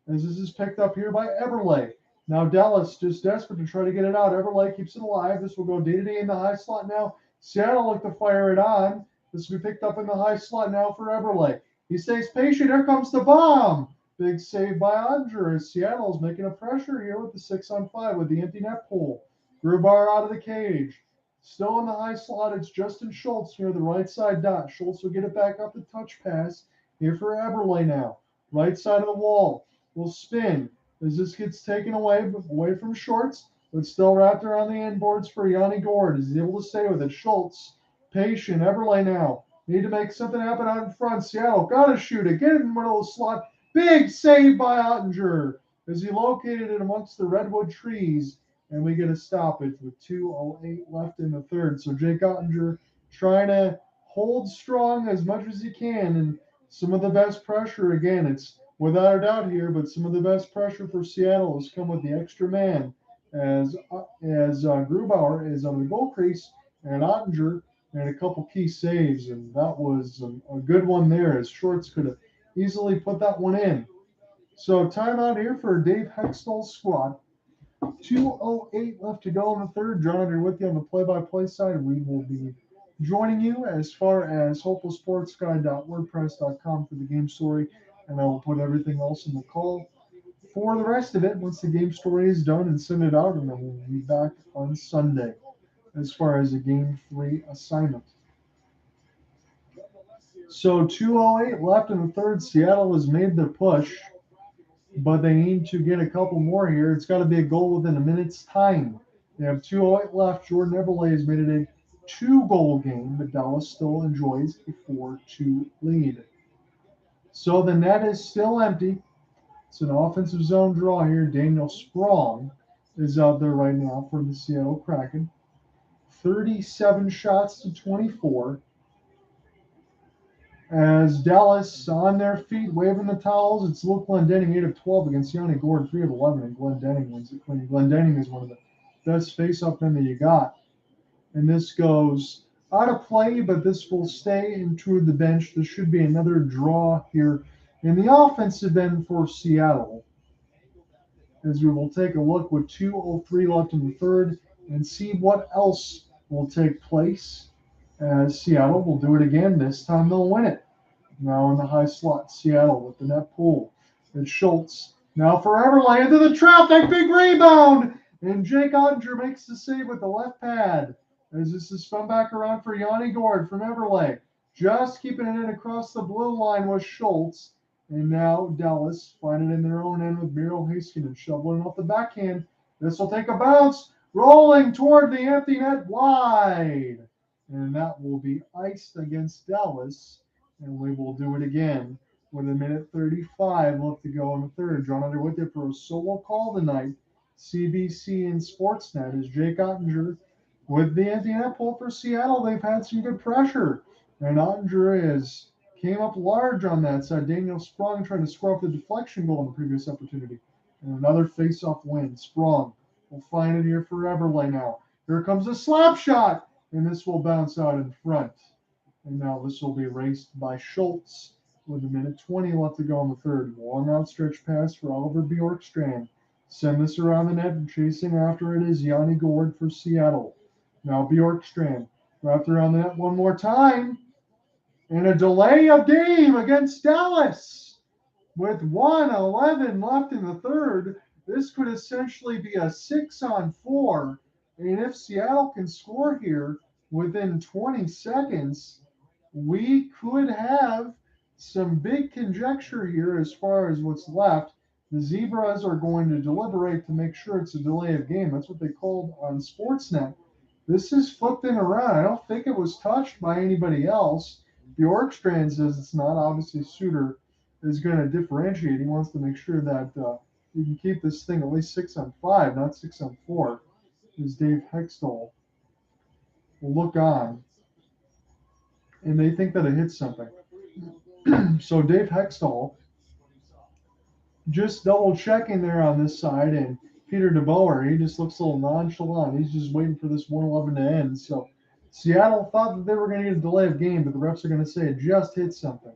As this is picked up here by Eberle. Now Dallas just desperate to try to get it out. Eberle keeps it alive. This will go day-to-day in the high slot now. Seattle look to fire it on. This will be picked up in the high slot now for Eberle. He stays patient. Here comes the bomb. Big save by Ottinger as Seattle's making a pressure here with the 6-on-5 with the empty net pool. Grubauer out of the cage. Still in the high slot, it's Justin Schultz near the right side dot. Schultz will get it back up the touch pass here for Eberle now. Right side of the wall will spin as this gets taken away from Schultz, but still wrapped around the end boards for Yanni Gourde. He's able to stay with it. Schultz, patient. Eberle now. Need to make something happen out in front. Seattle got to shoot it. Get it in the middle of the slot. Big save by Ottinger as he located it amongst the redwood trees. And we get a stoppage with 2:08 left in the third. So Jake Ottinger trying to hold strong as much as he can. And some of the best pressure, again, it's without a doubt here, but some of the best pressure for Seattle has come with the extra man as Grubauer is on the goal crease and Ottinger and a couple key saves. And that was a good one there as Schultz could have easily put that one in. So timeout here for Dave Hakstol's squad. 2:08 left to go in the third. John, I'm with you on the play-by-play side. We will be joining you as far as hopelesssportsguy.wordpress.com for the game story, and I will put everything else in the call for the rest of it once the game story is done and send it out, and then we'll be back on Sunday as far as a Game 3 assignment. So 2:08 left in the third. Seattle has made their push, but they need to get a couple more here. It's got to be a goal within a minute's time. They have 2:08 left. Jordan Eberle has made it a 2-goal game, but Dallas still enjoys a 4-2 lead. So the net is still empty. It's an offensive zone draw here. Daniel Sprong is out there right now for the Seattle Kraken. 37 shots to 24. As Dallas on their feet, waving the towels, it's Luke Glendening, 8 of 12 against Yanni Gourde, 3 of 11, and Glendening wins it clean. Glendening is one of the best face-off men that you got. And this goes out of play, but this will stay into the bench. This should be another draw here in the offensive end for Seattle. As we will take a look with 2:03 left in the third and see what else will take place. As Seattle will do it again. This time they'll win it. Now in the high slot, Seattle with the net pull. It's Schultz. Now for Eberle into the traffic. Big rebound. And Jake Ottinger makes the save with the left pad. As this is spun back around for Yanni Gourde from Eberle. Just keeping it in across the blue line was Schultz. And now Dallas find it in their own end with Miro, Heiskanen shoveling off the backhand. This will take a bounce. Rolling toward the empty net wide. And that will be iced against Dallas. And we will do it again with 1:35 left to go in the third. John Underwood there for a solo call tonight. CBC and Sportsnet is Jake Ottinger with the empty net pull for Seattle. They've had some good pressure. And Ottinger came up large on that side. Daniel Sprong trying to score up the deflection goal in the previous opportunity. And another face-off win. Sprong will find it here for Eberle now. Here comes a slap shot. And this will bounce out in front. And now this will be raced by Schultz with 1:20 left to go in the third. Long outstretched pass for Oliver Bjorkstrand. Send this around the net and chasing after it is Yanni Gourde for Seattle. Now Bjorkstrand wrapped around the net one more time. And a delay of game against Dallas. With 1:11 left in the third, this could essentially be a 6-on-4. And if Seattle can score here within 20 seconds, we could have some big conjecture here as far as what's left. The Zebras are going to deliberate to make sure it's a delay of game. That's what they called on Sportsnet. This is flipped in around. I don't think it was touched by anybody else. Bjorkstrand says it's not. Obviously, Suter is going to differentiate. He wants to make sure that you can keep this thing at least 6-on-5, not 6-on-4. Is Dave Hakstol will look on, and they think that it hits something. So Dave Hakstol just double checking there on this side, and Peter DeBoer, he just looks a little nonchalant. He's just waiting for this 1:11 to end. So Seattle thought that they were going to get a delay of game, but the refs are going to say it just hit something.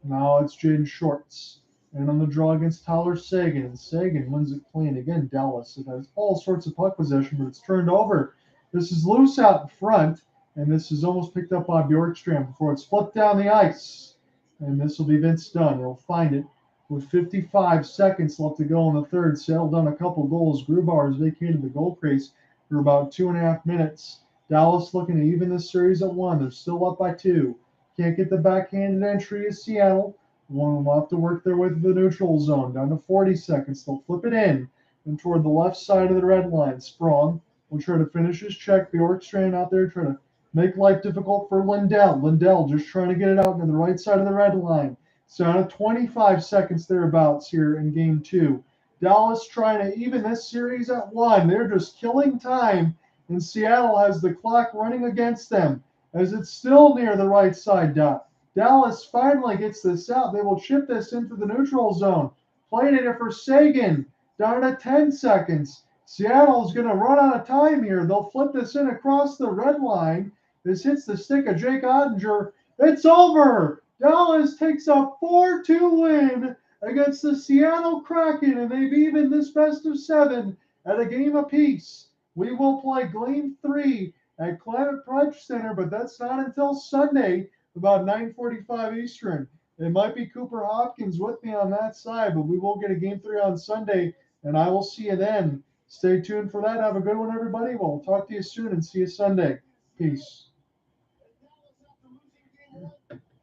Now it's Jaden Schwartz. And on the draw against Tyler Seguin. And Seguin wins it clean. Again, Dallas. It has all sorts of puck possession, but it's turned over. This is loose out in front. And this is almost picked up by Bjorkstrand before it's flipped down the ice. And this will be Vince Dunn. He'll find it with 55 seconds left to go in the third. Seattle done a couple goals. Grubauer has vacated the goal crease for about 2.5 minutes. Dallas looking to even this series at 1. They're still up by 2. Can't get the backhanded entry as Seattle. One will have to work their way to the neutral zone. Down to 40 seconds. They'll flip it in and toward the left side of the red line. Sprong will try to finish his check. Bjorkstrand out there trying to make life difficult for Lindell. Lindell just trying to get it out to the right side of the red line. So down to 25 seconds thereabouts here in game 2. Dallas trying to even this series at 1. They're just killing time. And Seattle has the clock running against them as it's still near the right side dot. Dallas finally gets this out. They will chip this into the neutral zone. Played it for Seguin. Down to 10 seconds. Seattle's going to run out of time here. They'll flip this in across the red line. This hits the stick of Jake Ottinger. It's over. Dallas takes a 4-2 win against the Seattle Kraken, and they've evened this best of 7 at a game apiece. We will play Game 3 at Climate Pledge Center, but that's not until Sunday, about 9:45 Eastern. It might be Cooper Hopkins with me on that side, but we will get a Game 3 on Sunday, and I will see you then. Stay tuned for that. Have a good one, everybody. We'll talk to you soon and see you Sunday. Peace.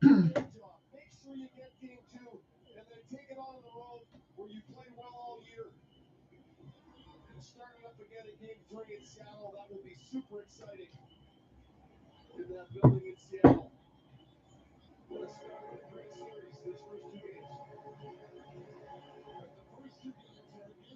Make sure you get game 2 and then take it on the road where you play well all year. And starting up again in game 3 in Seattle, that will be super exciting in that building in Seattle.